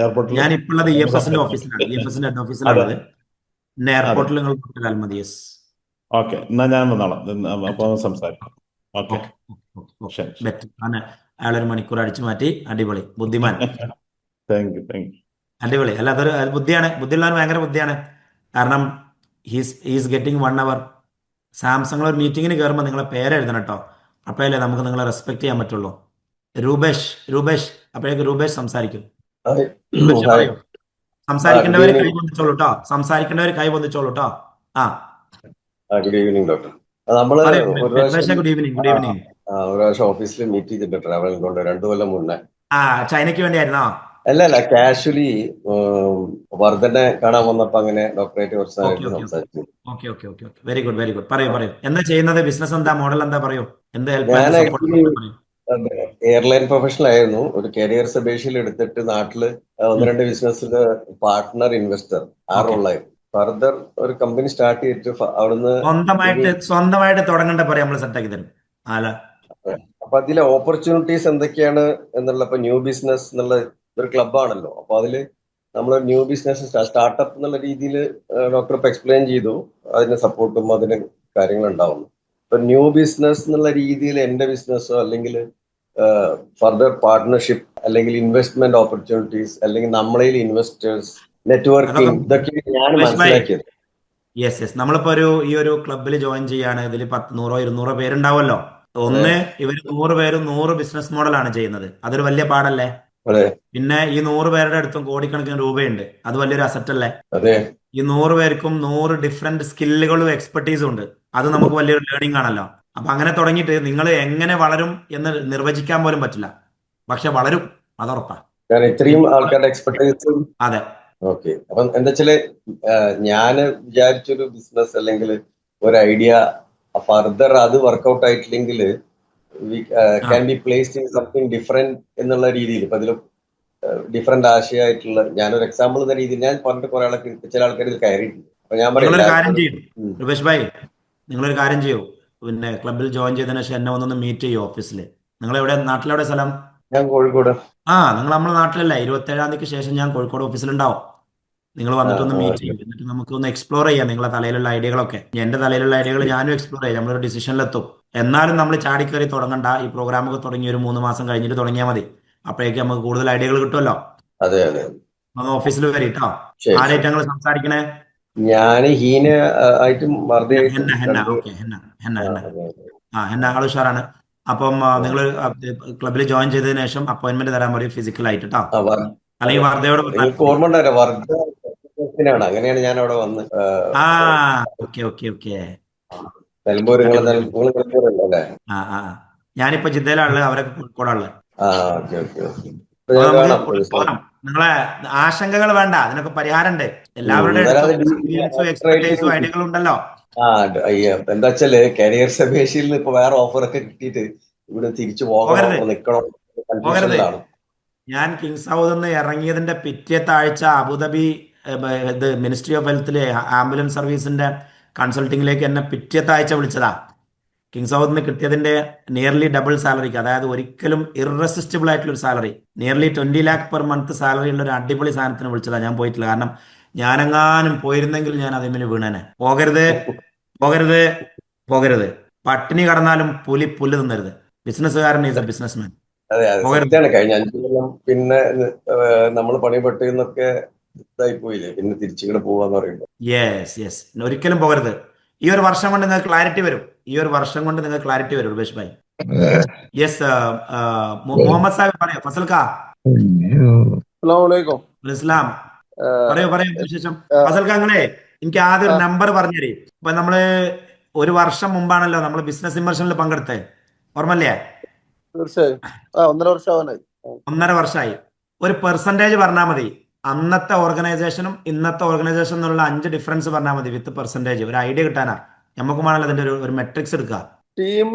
എയർപോർട്ടിൽ ഞാൻ ഇപ്പോൾ ഉള്ളത് EFSന്റെ ഓഫീസിലാണ്. സംസാരിക്കാം. EFSന്റെ ഹെഡ് അതെ ഓഫീസിലാണുള്ളത്. പിന്നെ അതെ, എയർപോർട്ടിൽ നിങ്ങൾ പോയാൽ മതി. യെസ്. ഓക്കെ, എന്നാൽ ഞാൻ വന്നോളാം. അപ്പോൾ സംസാരിക്കാം. Okay, okay okay okay. ശരി ശരി. ബെറ്റർ ആണ്. അയാളൊരു മണിക്കൂർ അടിച്ചു മാറ്റി. അടിപൊളി. ബുദ്ധിമാൻ. Thank you thank you. അടിപൊളി. അല്ല, അത് ബുദ്ധിയാണ്. ബുദ്ധിയുള്ളവൻ ഭയങ്കര ബുദ്ധിയാണ്. കാരണം ഹീസ് ഗെറ്റിംഗ് 1 hour. സാംസങ് ഒരു മീറ്റിങ്ങിന് കയറുമ്പോൾ നിങ്ങളെ പേര് എഴുതണം കേട്ടോ. അപ്പോഴല്ലേ നമുക്ക് നിങ്ങളെ റെസ്പെക്ട് ചെയ്യാൻ പറ്റുള്ളൂ. രൂപേഷ്. രൂപേഷ്. അപ്പോഴേക്ക് രൂപേഷ് സംസാരിക്കും. ഹായ്. രൂപേഷ് ഹായ്. പറയൂ. ഗുഡ് സംസാരിക്കേണ്ടവർ കൈ ഈവനിങ്. പൊന്തിച്ചോളൂ കേട്ടോ. സംസാരിക്കേണ്ടവർ കൈ പൊന്തിച്ചോളൂ കേട്ടോ. ആ, ഗുഡ് ഈവനിങ് ഡോക്ടർ. നമ്മള് പറയൂ ഒരു പ്രാവശ്യം Rupesh. Good evening. Good evening. ഒരു പ്രാവശ്യം ഓഫീസിൽ മീറ്റ് ചെയ്തിട്ടുണ്ട്, ട്രാവൽ കൊണ്ട് 2 കൊല്ലം മുന്നേ. ആ, ചൈനയ്ക്ക് വേണ്ടിയായിരുന്നോ? അല്ല കാഷ്വലി വർദ്ധനെ കാണാൻ വന്നപ്പോ അങ്ങനെ ഡോക്ടറേറ്റ് കുറച്ച് ഓക്കെ നേരമായിട്ട് ഓക്കെ ഓക്കെ സംസാരിച്ചു. Okay okay okay okay. Very good very good. പറയൂ പറയൂ. എന്താ ചെയ്യുന്നത്? ബിസിനസ് എന്താ? മോഡൽ എന്താ? പറയൂ. എന്ത് ഹെൽപ്പ് ഞാൻ എന്ത് സപ്പോർട്ട് ആക്ച്വലി പറയൂ. എയർലൈൻ പ്രൊഫഷണൽ ആയിരുന്നു. ഒരു കരിയർ സബേഷ്യൽ എടുത്തിട്ട് നാട്ടില് ഒന്ന് രണ്ട് ബിസിനസ്സിൽ പാർട്ട്ണർ ഇൻവെസ്റ്റർ ആ ഓക്കെ. റോളായിരുന്നു. ഫർദർ ഒരു കമ്പനി സ്റ്റാർട്ട് ചെയ്തിട്ട് അവിടുന്ന് ഒരു സ്വന്തമായിട്ട് തുടങ്ങേണ്ട പറയാം, നമ്മൾ സെറ്റാക്കി തരും. അല്ല, അപ്പൊ അതിലെ ഓപ്പർച്യൂണിറ്റീസ് എന്തൊക്കെയാണ് എന്നുള്ള, ഇപ്പൊ ന്യൂ ബിസിനസ് എന്നുള്ള ഒരു ക്ലബ്ബാണല്ലോ. അപ്പൊ അതില് നമ്മൾ ന്യൂ ബിസിനസ് സ്റ്റാർട്ടപ്പ് എന്നുള്ള രീതിയിൽ ഡോക്ടർ ഇപ്പൊ എക്സ്പ്ലെയിൻ ചെയ്തു. അതിന് സപ്പോർട്ടും അതിന് കാര്യങ്ങളുണ്ടാവുന്നു. ഇപ്പൊ ന്യൂ ബിസിനസ് എന്നുള്ള രീതിയിൽ എന്റെ ബിസിനസ്സോ അല്ലെങ്കിൽ ഫർദർ പാർട്ട്ണർഷിപ്പ് അല്ലെങ്കിൽ ഇൻവെസ്റ്റ്മെന്റ് ഓപ്പർച്യൂണിറ്റീസ് അല്ലെങ്കിൽ നമ്മളതിൽ ഇൻവെസ്റ്റേഴ്സ് അതൊക്കെ നെറ്റ്വർക്കിംഗ് ഇതൊക്കെ ഞാൻ സുരേഷ് ഭായ്, മനസ്സിലാക്കിയത്. യെസ് നമ്മളിപ്പോ ഈ ഒരു ക്ലബിൽ ജോയിൻ ചെയ്യാണ്. ഇതിൽ 100-200 പേരുണ്ടാവുമല്ലോ. അതെ ഒന്ന്, ഇവർ 100 പേരും 100 ബിസിനസ് മോഡലാണ് ചെയ്യുന്നത്. അതൊരു വലിയ പാടല്ലേ? അതെ പിന്നെ ഈ 100 പേരുടെ അടുത്തും കോടിക്കണക്കിന് രൂപയുണ്ട്. അത് വലിയൊരു അസറ്റ് അല്ലേ? അതെ ഈ 100 പേർക്കും 100 ഡിഫറെന്റ് സ്കില്ലുകളും എക്സ്പെർട്ടീസും ഉണ്ട്. അത് നമുക്ക് വലിയൊരു ലേണിംഗ് ആണല്ലോ. അപ്പൊ അങ്ങനെ തുടങ്ങിയിട്ട് നിങ്ങൾ എങ്ങനെ വളരും എന്ന് നിർവചിക്കാൻ പോലും പറ്റില്ല. പക്ഷെ വളരും, അതുറപ്പാ. ഞാൻ ഇത്രയും ആൾക്കാരുടെ എക്സ്പെർട്ടൈസും. അതെ, ഓക്കെ. അപ്പം എന്താ വെച്ചാല് ഞാൻ വിചാരിച്ചൊരു ബിസിനസ് അല്ലെങ്കിൽ ഒരു ഐഡിയ ഫർദർ അത് വർക്കൗട്ട് ആയിട്ടില്ലെങ്കിൽ can be placed in something different എന്നുള്ള രീതിയിൽ. ഇപ്പൊ അതിൽ ഡിഫറെന്റ് ആശയമായിട്ടുള്ള ഞാനൊരു എക്സാമ്പിൾ എന്ന രീതിയിൽ ഞാൻ പറഞ്ഞിട്ട് കുറെ ആൾക്ക് ചില ആൾക്കാർ ഇത് കയറിയിട്ടുണ്ട്. അപ്പൊ ഞാൻ പറയാം നിങ്ങളൊരു കാര്യം എല്ലാവർക്കും ചെയ്യും രൂപേഷ് ഭായി, നിങ്ങളൊരു കാര്യം ചെയ്യൂ. പിന്നെ ക്ലബിൽ ജോയിൻ ചെയ്തതിനു ശേഷം എന്നെ ഒന്നൊന്ന് മീറ്റ് ചെയ്യൂ ഓഫീസിൽ. നിങ്ങൾ എവിടെ, നാട്ടിലെവിടെ സ്ഥലം? ഞാൻ കോഴിക്കോട്. നിങ്ങൾ നമ്മുടെ നാട്ടിലല്ലേ? 27-ാം തീയതിക്ക് ശേഷം ഞാൻ കോഴിക്കോട് ഓഫീസിലുണ്ടാവും. നിങ്ങൾ വന്നിട്ടൊന്ന് മീറ്റ് ചെയ്യും. എന്നിട്ട് നമുക്ക് ഒന്ന് എക്സ്പ്ലോർ ചെയ്യാം നിങ്ങളെ തലയിലുള്ള ഐഡിയകളൊക്കെ. എന്റെ തലയിലുള്ള ഐഡിയകൾ ഞാനും എക്സ്പ്ലോർ ചെയ്യാം. നമ്മളൊരു ഡിസിഷനിലെത്തും. എന്നാലും നമ്മൾ ചാടിക്കയറി തുടങ്ങണ്ട. ഈ പ്രോഗ്രാമൊക്കെ തുടങ്ങി ഒരു 3 മാസം കഴിഞ്ഞിട്ട് തുടങ്ങിയാൽ മതി. അപ്പോഴേക്ക് നമുക്ക് കൂടുതൽ ഐഡിയകൾ കിട്ടുമല്ലോ. അതെ അതെ ഒന്ന് ഓഫീസിൽ വരും കേട്ടോ. ശരി ശരി. ആരായിട്ട് ഞങ്ങൾ സംസാരിക്കണേ? ഞാൻ ഹീന ആയിട്ടും മറുതയായിട്ടും ഹെന്ന. കണ്ട്. Okay, henna. അതെ അതെ. ഹെന്ന ആൾ ഉഷാറാണ്. അപ്പം നിങ്ങൾ ക്ലബിൽ ജോയിൻ ചെയ്തതിനു ശേഷം അപ്പോയിന്റ്മെന്റ് തരാൻ പറയും ഫിസിക്കലായിട്ട് കേട്ടോ. ആ, അല്ലെങ്കിൽ വർദ്ധയോട് പറഞ്ഞാൽ നിങ്ങൾക്ക് മതി. ഓർമ്മ ഉണ്ടാവില്ല, വർദ്ധനാണ്. അങ്ങനെയാണ് ഞാൻ അവിടെ വന്ന് ആ ഓക്കെ. നിലമ്പൂർ. നിങ്ങൾ അടിപൊളി. നിലമ്പൂരല്ലോ അല്ലേ? ആ ആ ആ. ഞാനിപ്പോ ജിദ്ദയിലാണുള്ളത്, അവരൊക്കെ കോഴിക്കോടാണുള്ളത്. ആ ഓക്കെ ഓക്കെ ഓക്കെ. അപ്പൊ അപ്പൊ ഞാൻ നമുക്ക് കാണാം ഒരു ഉടൻ ദിവസം. പോകാം. നിങ്ങളെ ആശങ്കകൾ വേണ്ട, അതിനൊക്കെ പരിഹാരമുണ്ട്. എല്ലാവരുടെ എന്നാലും അടുത്തും അത് എക്സ്പീരിയൻസും എക്സ്പെർട്ടൈസും ഡീറ്റെയിൽ. ഐഡിയകളും ഉണ്ടല്ലോ. ആ എന്താ വെച്ചാല് കരിയർ സർവേഷിൽ നിന്ന് ഇപ്പൊ വേറെ ഓഫർ ഒക്കെ കിട്ടിയിട്ട് ഇവിടെ തിരിച്ചു പോകണോ പോകരുത്, നിക്കണോ പോകരുത്. കൺഫ്യൂഷനിലാണ്. ഞാൻ കിങ്സ് ഹൗസിൽ നിന്ന് ഇറങ്ങിയതിന്റെ പിറ്റേത്തെ ആഴ്ച അബുദാബി ഇത് മിനിസ്ട്രി ഓഫ് ഹെൽത്തിലെ ആംബുലൻസ് സർവീസിന്റെ കൺസൾട്ടിങ്ങിലേക്ക് എന്നെ പിറ്റേത്തെ ആഴ്ച വിളിച്ചതാ. കിങ്സ് ഹൗസിൽ നിന്ന് കിട്ടിയതിന്റെ നിയർലി ഡബിൾ സാലറിക്ക്, അതായത് ഒരിക്കലും ഇറസിസ്റ്റിബിൾ ആയിട്ടുള്ള ഒരു salary, nearly 20 lakh per month salary ഉള്ള ഒരു അടിപൊളി സാധനത്തിന് വിളിച്ചതാ. ഞാൻ പോയിട്ടില്ല. കാരണം ഞാനെങ്ങാനും പോയിരുന്നെങ്കിൽ ഞാൻ അതിന് വീണേനെ. പോകരുത്, പോകരുത്, പോകരുത്. പട്ടിണി കടന്നാലും പുല്ല് തിന്നരുത്. ബിസിനസ്സുകാരൻ ഈസ് എ ബിസിനസ് മാൻ. അതെ അതെ പോകരുത്. സത്യമാണ്. കഴിഞ്ഞ 5 കൊല്ലം പിന്നെ നമ്മൾ പണിപ്പെട്ട് എന്നൊക്കെ ഇതായി പോയില്ലേ, പിന്നെ തിരിച്ചിങ്ങോട്ട് പോവാന്ന് പറയുമ്പോ. യെസ് ഒരിക്കലും പോകരുത്. ഈ ഒരു വർഷം കൊണ്ട് നിങ്ങൾക്ക് ക്ലാരിറ്റി വരും. രൂപേഷ് ഭായ്. യെസ്, മുഹമ്മദ് സാഹിബ് പറയോ? ഫസൽ കാ അസ്സലാമലൈക്കും. ഇസ്ലാം പറയൂ വിശേഷം. ഫസൽ കാ, നിങ്ങളെ എനിക്ക് ആദ്യം ഒരു നമ്പർ പറഞ്ഞു തരും. ഇപ്പൊ നമ്മള് ഒരു വർഷം മുമ്പാണല്ലോ നമ്മൾ ബിസിനസ് ഇമർഷനിൽ പങ്കെടുത്തത്, ഓർമ്മല്ലേ? തീർച്ചയായും 1.5 വർഷം ആവാനായി. 1.5 വർഷമായി. ഒരു പെർസെൻറ്റേജ് പറഞ്ഞാൽ മതി. അന്നത്തെ ഓർഗനൈസേഷനും ഇന്നത്തെ ഓർഗനൈസേഷൻ എന്നുള്ള 5 ഡിഫറൻസ് പറഞ്ഞാൽ മതി വിത്ത് പെർസെൻറ്റേജ്. ഒരു ഐഡിയ കിട്ടാനാ. നമുക്കും വേണമല്ലോ അതിന്റെ ഒരു മെട്രിക്സ് എടുക്കുക. ടീം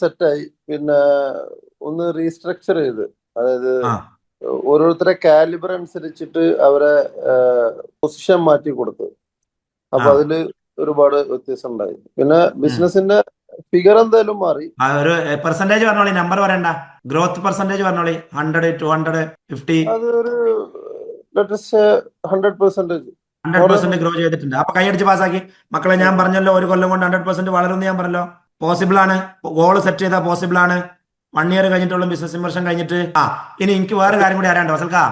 സെറ്റായി. പിന്നെ ഒന്ന് റീസ്ട്രക്ചർ ചെയ്ത്, അതായത് ആ ഓരോരുത്തരെ കാലിബർ അനുസരിച്ചിട്ട് അവരെ പൊസിഷൻ മാറ്റി കൊടുത്തു. അപ്പൊ ആ അതില് ഒരുപാട് വ്യത്യാസം ഉണ്ടായി. പിന്നെ ബിസിനസിന്റെ ഫിഗർ എന്തായാലും മാറി. ഒരു പെർസെൻറ്റേജ് പറഞ്ഞോളി, നമ്പർ പറയണ്ട. ഗ്രോത്ത് പെർസെൻറ്റേജ് പറഞ്ഞോളി. 100, 200, 50. അത് ഒരു 100%. 100% ഗ്രോ ചെയ്തിട്ടുണ്ട്. അപ്പൊ കൈയടിച്ച് പാസ്സാക്കി. മക്കളെ, ഞാൻ പറഞ്ഞല്ലോ ഒരു കൊല്ലം കൊണ്ട് 100% വളരുമെന്ന് ഞാൻ പറഞ്ഞല്ലോ. പോസിബിൾ ആണ്. ഗോൾ സെറ്റ് ചെയ്താൽ പോസിബിൾ ആണ്. 1 ഇയർ കഴിഞ്ഞിട്ടുള്ള ബിസിനസ് ഇമർഷൻ കഴിഞ്ഞിട്ട്. ഇനി എനിക്ക് വേറെ കാര്യം കൂടി അറിയാണ്ടോ ഫസൽക്കാ?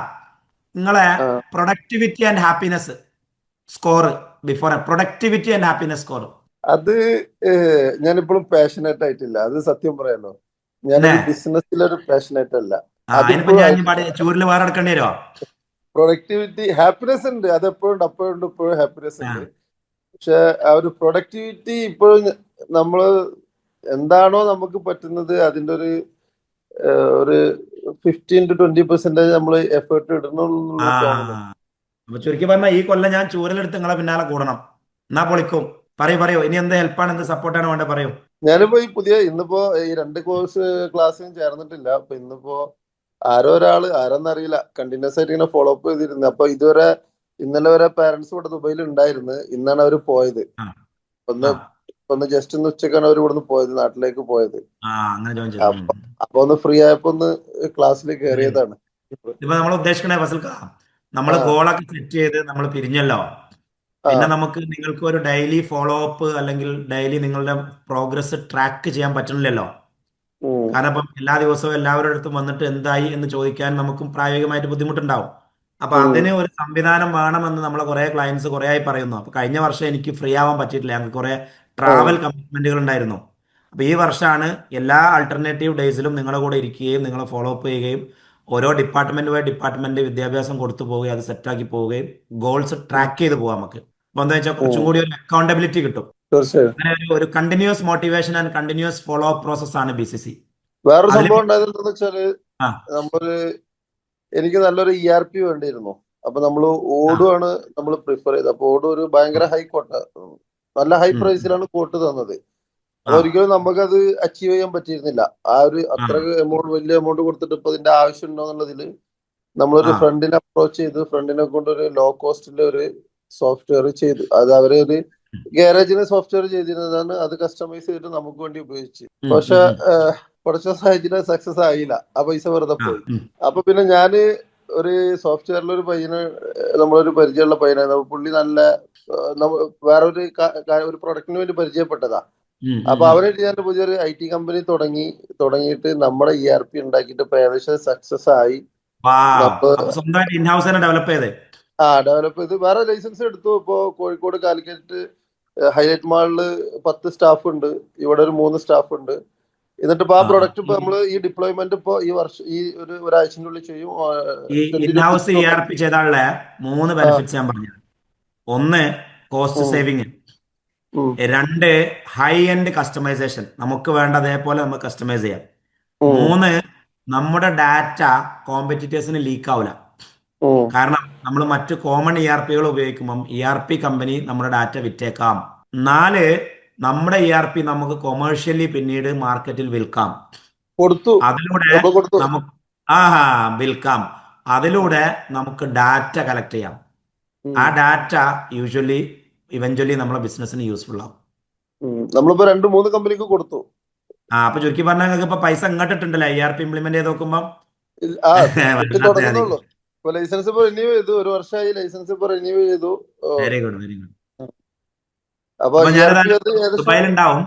നിങ്ങളെ productivity and happiness score before productivity and happiness score. അത് ഞാനിപ്പോഴും പാഷനേറ്റ് ആയിട്ടില്ല. അത് സത്യം പറയാലോ. ഞാനൊരു ബിസിനസ്സിലൊരു പാഷനേറ്റ് അല്ല. അതിനിപ്പോ ഞാൻ ചൂരിൽ വേറെ എടുക്കേണ്ടി വരുമോ? പ്രൊഡക്ടിവിറ്റി, ഹാപ്പിനെസ് ഉണ്ട്. അത് എപ്പോഴും ഇപ്പോഴും ഹാപ്പിനെസ് ഉണ്ട്. പക്ഷെ ആ ഒരു പ്രൊഡക്ടിവിറ്റി ഇപ്പോഴും നമ്മള് എന്താണോ നമുക്ക് പറ്റുന്നത് അതിന്റെ ഒരു 15 to 20% നമ്മൾ എഫേർട്ട് ഇടണമെന്നുള്ള തോന്നുന്നു. അപ്പൊ ചുരുക്കി പറഞ്ഞാൽ ഈ കൊല്ലം ഞാൻ ചൂരലെടുത്ത് നിങ്ങളെ പിന്നാലെ കൂടണം. എന്നാ പൊളിക്കും. പറയൂ. ഇനി എന്ത് ഹെൽപ്പാണ്, എന്ത് സപ്പോർട്ടാണ് വേണ്ടത് പറയൂ. ഞാനിപ്പോ ഈ ഇന്നിപ്പോ ഈ 2 കോഴ്സ് ക്ലാസ്സിലും ചേർന്നിട്ടില്ല. അപ്പൊ ഇന്നിപ്പോ ആരോ ഒരാള് ആരോന്നറിയില്ല കണ്ടിന്യൂസ് ആയിട്ട് ഇങ്ങനെ ഫോളോ അപ്പ് ചെയ്തിരുന്നു. അപ്പൊ ഇന്നലെ വരെ പാരന്റ്സ് ഇവിടെ ദുബൈയിൽ ഉണ്ടായിരുന്നു. ഇന്നാണ് അവര് പോയത്. ആ ഒന്ന് ആ ഒന്ന് ജസ്റ്റ് ഒന്ന് ഉച്ചക്കാണ് അവർ ഇവിടുന്ന് പോയത്, നാട്ടിലേക്ക് പോയത്. അങ്ങനെ ജോയിൻ ചെയ്തു. അപ്പൊ അപ്പൊ ഒന്ന് ഫ്രീ ആയപ്പോ ഒന്ന് ക്ലാസ്സിൽ Very good. കയറിയതാണ്. ഇപ്പൊ നമ്മൾ ഉദ്ദേശിക്കണേ ഫസൽക്ക, നമ്മൾ ആ ഗോളൊക്കെ സെറ്റ് ചെയ്ത് നമ്മൾ പിരിഞ്ഞല്ലോ. ആ പിന്നെ നമുക്ക് നിങ്ങൾക്ക് ഒരു ഡെയിലി ഫോളോ അപ്പ് അല്ലെങ്കിൽ ഡെയിലി നിങ്ങളുടെ പ്രോഗ്രസ് ട്രാക്ക് ചെയ്യാൻ പറ്റണില്ലല്ലോ. ഉം കാരണം ഇപ്പം എല്ലാ ദിവസവും എല്ലാവരുടെ അടുത്തും വന്നിട്ട് എന്തായി എന്ന് ചോദിക്കാൻ നമുക്കും പ്രായോഗികമായിട്ട് ബുദ്ധിമുട്ടുണ്ടാവും. അപ്പൊ ഉം അതിന് ഒരു സംവിധാനം വേണമെന്ന് നമ്മളെ കുറെ ക്ലയൻസ് കുറെ ആയി പറയുന്നു. അപ്പൊ കഴിഞ്ഞ വർഷം എനിക്ക് ഫ്രീ ആവാൻ പറ്റിയിട്ടില്ല, ഞങ്ങൾക്ക് കുറെ ആ ട്രാവൽ കമ്മിറ്റ്മെന്റുകൾ ഉണ്ടായിരുന്നു. അപ്പൊ ഈ വർഷമാണ് എല്ലാ ആൾട്ടർനേറ്റീവ് ഡേയ്സിലും നിങ്ങളുടെ കൂടെ ഇരിക്കുകയും നിങ്ങളെ ഫോളോ അപ്പ് ചെയ്യുകയും ഓരോ ഡിപ്പാർട്ട്മെന്റ് ബൈ ഡിപ്പാർട്ട്മെന്റ് വിദ്യാഭ്യാസം കൊടുത്തു പോവുകയും അത് സെറ്റാക്കി പോവുകയും ഗോൾസ് ഉം ട്രാക്ക് ചെയ്ത് പോകാം നമുക്ക്. അപ്പൊ എന്താ വെച്ചാൽ ഉം കുറച്ചും കൂടി ഒരു അക്കൗണ്ടബിലിറ്റി കിട്ടും. തീർച്ചയായും. അങ്ങനെ ഒരു continuous motivation and continuous follow up process ആണ് BCC. വേറൊരു അതിൽ സംഭവം ഉണ്ടായത് എന്താന്ന് വെച്ചാല് ആ നമ്മള് എനിക്ക് നല്ലൊരു ERP വേണ്ടിയിരുന്നു. അപ്പൊ നമ്മള് ആ ഓടുമാണ് നമ്മൾ പ്രിഫർ ചെയ്തത്. അപ്പൊ ഓട് ഒരു ഭയങ്കര ഹൈ കോട്ട, നല്ല ഹൈ ഉം, പ്രൈസിലാണ് കോട്ട് തന്നത്. ആ അതൊരിക്കലും നമുക്കത് അച്ചീവ് ചെയ്യാൻ പറ്റിയിരുന്നില്ല. ആ അത്ര വലിയ എമൗണ്ട് കൊടുത്തിട്ട് ഇപ്പൊ ഇതിന്റെ ആവശ്യം ഉണ്ടോ എന്നുള്ളതില് ആ നമ്മളൊരു ഫ്രണ്ടിനെ അപ്രോച്ച് ചെയ്ത് ഫ്രണ്ടിനെ കൊണ്ട് ഒരു ലോ കോസ്റ്റിന്റെ ഒരു സോഫ്റ്റ്വെയർ ചെയ്തു. അത് അവര് ഒരു ഗാരേജിന് സോഫ്റ്റ്വെയർ ചെയ്തിരുന്നതാണ്. അത് കസ്റ്റമൈസ് ചെയ്തിട്ട് നമുക്ക് വേണ്ടി ഉപയോഗിച്ച്. ഉം, പക്ഷെ ഉം, ഉം. കുറച്ച് സാഹചര്യം സക്സസ് ആയില്ല. ആ പൈസ വെറുതെ ആ പോയി. ഉം. അപ്പൊ പിന്നെ ഞാന് ഒരു സോഫ്റ്റ്വെയറിൽ ഒരു പയ്യന്, നമ്മളൊരു പരിചയമുള്ള പയ്യനായിരുന്നു. പുള്ളി നല്ല വേറെ ഒരു പ്രൊഡക്റ്റിന് വേണ്ടി പരിചയപ്പെട്ടതാ. ഉം, ഉം, അപ്പൊ ഉം. അവരായിട്ട് ഞാൻ പുതിയൊരു IT കമ്പനി തുടങ്ങിയിട്ട് നമ്മുടെ ERP ഉണ്ടാക്കിയിട്ട് ഇപ്പൊ ഏകദേശം സക്സസ് ആയി. വാവ്. നമ്മൾ അപ്പൊ സ്വന്തമായിട്ട് ഇൻഹൗസ് തന്നെ ഡെവലപ്പ് ചെയ്ത്. ഡെവലപ്പ് ചെയ്ത് വേറെ ലൈസൻസ് എടുത്തു. ഇപ്പോ കോഴിക്കോട് കാലിക്കറ്റ് ഹൈലൈറ്റ് മാളില് 10 സ്റ്റാഫ് ഉണ്ട്, ഇവിടെ ഒരു 3 സ്റ്റാഫ് ഉണ്ട്. എന്നിട്ട് ഇപ്പൊ ആ ആ, ആ. പ്രൊഡക്റ്റ് ഇപ്പൊ നമ്മള് ഈ ഡിപ്ലോയ്മെന്റ് ഇപ്പൊ ഈ വർഷം ഈ ഒരാഴ്ചനുള്ളിൽ ചെയ്യും. ഈ ഇൻഹൗസ് 2026 ERP ചെയ്താലുള്ള 3 ആ ബെനിഫിറ്റ്സ് ഞാൻ പറഞ്ഞു. ഒന്ന്, കോസ്റ്റ് ഉം സേവിങ്. ഉം 2, ഹൈ എൻഡ് കസ്റ്റമൈസേഷൻ, നമുക്ക് വേണ്ട അതേപോലെ നമുക്ക് കസ്റ്റമൈസ് ചെയ്യാം. ഉം 3, നമ്മുടെ ഡാറ്റ കോമ്പറ്റീറ്റേഴ്സിന് ലീക്ക് ആവില്ല. ഉം കാരണം നമ്മൾ മറ്റ് കോമൺ ERPകൾ ഉപയോഗിക്കുമ്പം ERP കമ്പനി നമ്മുടെ ഡാറ്റ വിറ്റേക്കാം. 4, നമ്മുടെ ERP നമുക്ക് കൊമേഴ്ഷ്യലി പിന്നീട് മാർക്കറ്റിൽ വിൽക്കാം. കൊടുത്തു, അതിലൂടെ നമ്മൾ കൊടുത്തു. നമുക്ക് വിൽക്കാം. അതിലൂടെ നമുക്ക് ഡാറ്റ കളക്ട് ചെയ്യാം. ആ ഡാറ്റ ഇവഞ്ച്വലി നമ്മളെ ബിസിനസ്സിന് യൂസ്ഫുൾ ആവും. നമ്മളിപ്പോ 2-3 കമ്പനിക്ക് കൊടുത്തു. അപ്പൊ ചുരുക്കി പറഞ്ഞാൽ നിങ്ങൾക്ക് ഇപ്പൊ പൈസ ഇങ്ങോട്ടിട്ടുണ്ടല്ലോ ERP ഇംപ്ലിമെന്റ് ചെയ്ത് നോക്കുമ്പോൾ. കിട്ടി തുടങ്ങുന്നുള്ളൂ. ഇപ്പൊ ലൈസൻസ് ഇപ്പൊ റിന്യൂ ചെയ്തു, 1 വർഷമായി ലൈസൻസ് ഇപ്പൊ റിന്യൂ ചെയ്തു. Very good, very good. അപ്പൊ അപ്പൊ ഞാനിതാ ERP അത് ഏകദേശം ദുബായിലുണ്ടാവും.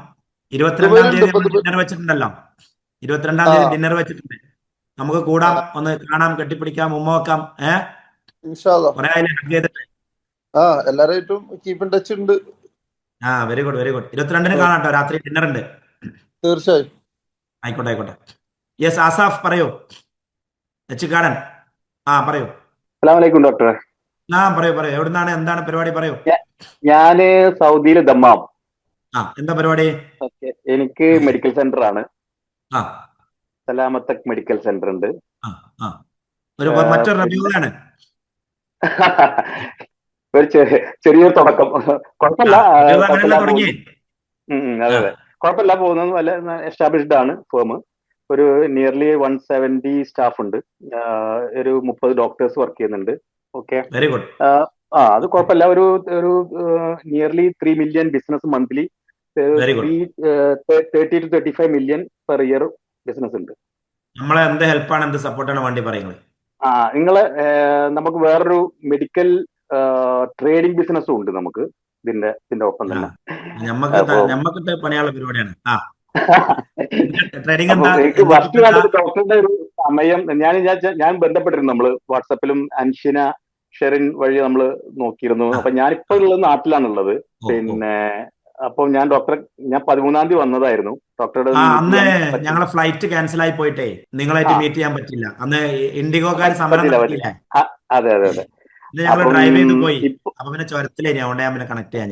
22-ാം ദുബൈയിലുണ്ട്. തീയതി നമ്മൾ ഡിന്നർ വെച്ചിട്ടുണ്ടല്ലോ. 22-ാം തീയതി ഡിന്നർ വെച്ചിട്ടുണ്ട്. നമുക്ക് കൂടാം, ഒന്ന് കാണാം, കെട്ടിപ്പിടിക്കാം, ഉമ്മ വെക്കാം. ഇൻഷാ അല്ലാ. കുറെ ആയില്ലേ ഹഗ് ചെയ്തിട്ട്. എല്ലാരായിട്ടും കീപ്പ് ഇൻ ടച്ച് ഉണ്ട്. Very good, very good. 22-ന് കാണാം കേട്ടോ, രാത്രി ഡിന്നർ ഉണ്ട്. തീർച്ചയായും. ആയിക്കോട്ടെ, ആയിക്കോട്ടെ. യെസ്, ആസാഫ് പറയൂ. എച്ചിക്കാടൻ. പറയൂ. അസ്സലാമലൈക്കും ഡോക്ടറെ. പറയൂ, പറയൂ. എവിടുന്നാണ്, എന്താണ് പരിപാടി, പറയൂ. ഞാന് സൗദിയില് ദമ്മാം. എന്താ പരിപാടി? ഓക്കെ, എനിക്ക് മെഡിക്കൽ സെന്റർ ആണ്. ആ സലാമത്തക് മെഡിക്കൽ സെന്റർ ഉണ്ട്. ആ ആ മറ്റൊരു റിവ്യൂവാണ്. ഒരു ചെറിയൊരു തുടക്കം. കുഴപ്പമില്ല, റിവ്യൂ അങ്ങനെയല്ല കുഴപ്പമില്ല തുടങ്ങി. പോകുന്നു. അതെ അതെ, കുഴപ്പമില്ല പോകുന്നത്. നല്ല എസ്റ്റാബ്ലിഷ്ഡ് ആണ് ഫേം. ഒരു നിയർലി 170 സ്റ്റാഫ് ഉണ്ട്. ഒരു 30 ഡോക്ടേഴ്സ് വർക്ക് ചെയ്യുന്നുണ്ട്. Okay, very good. അത് കുഴപ്പമില്ല. ഒരു ഒരു nearly 3 million business monthly, very good. 30 to 35 million per year business ഉണ്ട്. നമ്മളെ എന്ത് ഹെൽപ്പാണ്, എന്ത് സപ്പോർട്ടാണ് വേണ്ടി പറയുന്നത്? നിങ്ങള് നമുക്ക് വേറൊരു മെഡിക്കൽ ട്രേഡിംഗ് ബിസിനസ്സും ഉണ്ട് നമുക്ക് ഇതിന്റെ ഒപ്പം തന്നെ. അപ്പൊ ഞമ്മക്കിട്ട് പണിയുള്ള പരിപാടിയാണ്. ട്രേഡിംഗ് അപ്പൊ എന്താ, എനിക്ക് ഫസ്റ്റ് എന്തൊക്കെ? കണ്ടിട്ട് ഡോക്ടറുടെ ഒരു സമയം ഞാൻ ബന്ധപ്പെട്ടിരുന്നു. നമ്മള് വാട്സപ്പിലും അൻഷിന ഷെറിൻ വഴി നമ്മൾ നോക്കിയിരുന്നു. അപ്പൊ ഞാനിപ്പോ ഉള്ളത് നാട്ടിലാണുള്ളത്. പിന്നെ അപ്പൊ ഞാൻ 13-ാം തീയതി വന്നതായിരുന്നു. ഡോക്ടറുടെ അന്ന് ഞങ്ങളെ ഫ്ലൈറ്റ് ക്യാൻസൽ ആയി പോയിട്ടേ നിങ്ങളായിട്ട് മീറ്റ് ചെയ്യാൻ പറ്റില്ല. അന്ന് ഇൻഡിഗോക്കാർ സമരം നടത്തിയില്ലേ? അതെ അതെ അതെ. ഞങ്ങൾ ഡ്രൈവ് ചെയ്ത് പോയി. അപ്പൊ പിന്നെ ചുരത്തിലേ അതുകൊണ്ട് ഞാൻ പിന്നെ കണക്ട് ചെയ്യാൻ.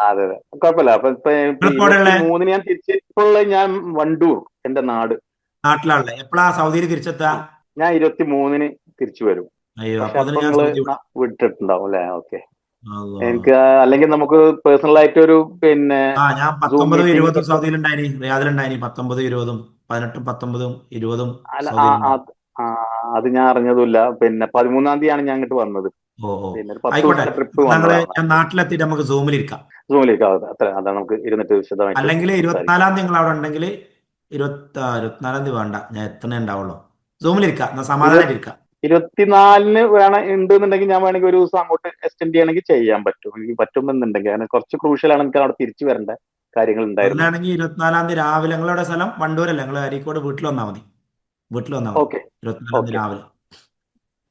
അതെ അതെ, കുഴപ്പമില്ല. അപ്പൊ 23-ന് ഞാൻ തിരിച്ചിട്ടുള്ള ഞാൻ വണ്ടൂർ, എന്റെ നാട്. നാട്ടിലാണല്ലേ? എപ്പോഴാ സൗദിയിൽ തിരിച്ചെത്താ? ഞാൻ 23-ന് തിരിച്ചു വരും. അയ്യോ, പക്ഷെ അപ്പൊ അപ്പൊ ഞാൻ നിങ്ങള് സൗദി വിട്ടിട്ടുണ്ടാവും അല്ലേ? ഓക്കെ. എനിക്ക് അല്ലെങ്കിൽ നമുക്ക് പേഴ്സണൽ ആയിട്ട് ഒരു പിന്നെ ഞാൻ സൂം 19 മീറ്റിംഗ് 20 സൗദിയിലുണ്ടായിനി, റിയാദിലുണ്ടായിനി. 19 20 18 19 20 അല്ല സൗദിയിലുണ്ടായി. ആ, അത് ഞാൻ അറിഞ്ഞതുമില്ല. പിന്നെ 13-ാം തീയതിയാണ് ഞാൻ ഇങ്ങോട്ട് വന്നത്. ഓ പിന്നെ ഒരു 10 ആയിക്കോട്ടെ. ദിവസത്തെ ട്രിപ്പ് അപ്പൊ ഞങ്ങള് വന്നതാണ്. ഞാൻ നാട്ടിലെത്തിയിട്ട് നമുക്ക് സൂമിലിരിക്കാം. സൂമിലേക്ക് അത്ര അതാണ് നമുക്ക് ഇരുന്നിട്ട് വിശദമായിട്ട് അല്ലെങ്കിൽ സംസാരിക്കാം. 24-ാം തീയതി നിങ്ങൾ അവിടെ ഉണ്ടെങ്കിൽ 24-ാം തീയതി വേണ്ട, ഞാൻ എത്തണേ ഉണ്ടാവുള്ളൂ. സൂമിലിരിക്കാം, എന്നാ സമാധാനമായിട്ടിരിക്കാം. 24-ന് ഉണ്ടെന്നുണ്ടെങ്കിൽ ഞാൻ വേണമെങ്കിൽ ഒരു ദിവസം അങ്ങോട്ട് എക്സ്റ്റെൻഡ് ചെയ്യണമെങ്കിൽ ചെയ്യാൻ പറ്റും. എനിക്ക് പറ്റുമെന്നുണ്ടെങ്കിൽ കാരണം കുറച്ച് ക്രൂഷ്യലാണ്, എനിക്ക് അവിടെ തിരിച്ചു വരേണ്ട കാര്യങ്ങൾ ഉണ്ടായിരുന്നു. അങ്ങനെയാണെങ്കിൽ 24-ാം തീയതി രാവിലെ, നിങ്ങളുടെ സ്ഥലം വണ്ടൂരല്ലേ, നിങ്ങൾ അരീക്കോട് വീട്ടിൽ വന്നാൽ മതി. ഓക്കെ 24-ാം തീയതി ഓക്കെ, രാവിലെ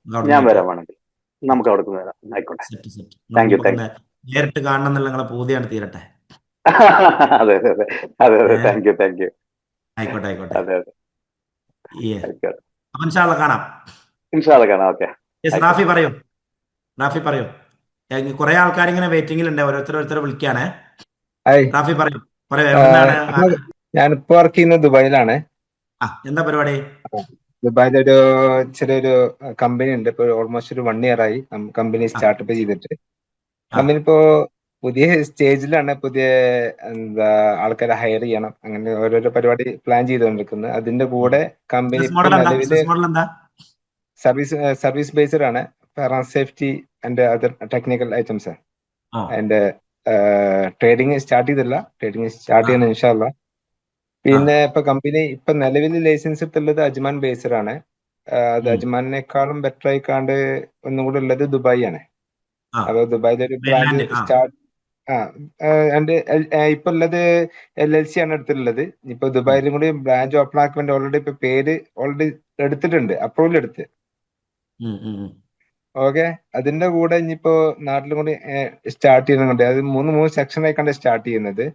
നമുക്ക് അവിടെ ഞാൻ മീറ്റ് വരാം. ചെയ്യാം. വേണമെങ്കിൽ നമുക്ക് അവിടെ നിന്ന് വരാം. ആയിക്കോട്ടെ. Set set. താങ്ക് യു നമുക്കൊന്ന് നേരിട്ട് കാണണം എന്നുള്ള നിങ്ങളെ പൂതിയാണ് തീരട്ടെ. അതെ അതെ അതെ അതെ അതെ, ഏഹ് താങ്ക് യു. ആയിക്കോട്ടെ ആയിക്കോട്ടെ. അതെ അതെ, ആയിക്കോട്ടെ. അപ്പൊ ഇൻഷാ അള്ളാ കാണാം. ഇൻഷാ അള്ളാ കാണാം. ഓക്കെ, യെസ്, ആയിക്കോട്ടെ. റാഫി പറയൂ. കുറെ ആൾക്കാർ ഇങ്ങനെ വെയിറ്റിംഗിലുണ്ട്, ഓരോരുത്തരെ വിളിക്കാണേ. ഹായ്, റാഫി പറയൂ എവിടുന്നാണ്? ഞാനിപ്പോ വർക്ക് ചെയ്യുന്നത് ദുബായിലാണ്. എന്താ പരിപാടി? ദുബായിലൊരു ചെറിയൊരു കമ്പനി ഉണ്ട്. ഇപ്പൊ ഓൾമോസ്റ്റ് ഒരു 1 ഇയർ ആയി കമ്പനി സ്റ്റാർട്ടപ്പ് ചെയ്തിട്ട്. കമ്പനി ഇപ്പോ പുതിയ സ്റ്റേജിലാണ്. പുതിയ എന്താ ആൾക്കാരെ ഹയർ ചെയ്യണം, അങ്ങനെ ഓരോരോ പരിപാടി പ്ലാൻ ചെയ്തുകൊണ്ടിരിക്കുന്നത്. അതിന്റെ കൂടെ കമ്പനി ബിസിനസ് ഇപ്പൊ മോഡൽ എന്താ? നിലവില് ബിസിനസ് മോഡൽ എന്താ? സർവീസ് ബേസ്ഡ് ആണ്. Fire and safety and other technical items. അതിന്റെ ട്രേഡിങ് സ്റ്റാർട്ട് ചെയ്തില്ല. ട്രേഡിങ് സ്റ്റാർട്ട് ചെയ്യണം ഇൻഷാ അള്ളാ. പിന്നെ ഇപ്പൊ കമ്പനി ഇപ്പൊ നിലവിൽ ലൈസൻസ് എടുത്തുള്ളത് അജ്മാൻ ബേസ്ഡ് ആണ്. അത് അജ്മാനേക്കാളും ബെറ്റർ ആയിക്കാണ്ട് ഒന്നും കൂടെ ഉള്ളത് ദുബായ് ആണ്. അപ്പൊ ദുബായിലൊരു ബ്രാഞ്ച് മെയിൻലാൻഡ്. സ്റ്റാർട്ട് ആൻഡ് ഇപ്പൊ ഉള്ളത് LLC ആണ് എടുത്തിട്ടുള്ളത്. ഇപ്പൊ ദുബായിലും കൂടി ബ്രാഞ്ച് ഓപ്പൺ ആക്കാൻ വേണ്ടി ഓൾറെഡി ഇപ്പൊ പേര് ഓൾറെഡി എടുത്തിട്ടുണ്ട്, അപ്രൂവൽ എടുത്ത്. ഓക്കെ, അതിന്റെ കൂടെ ഇനിയിപ്പോ നാട്ടിലും കൂടി സ്റ്റാർട്ട് ചെയ്യുന്നുണ്ട്. അത് മൂന്ന് സെക്ഷൻ ആയിക്കാണ്ട് സ്റ്റാർട്ട് ചെയ്യുന്നത്.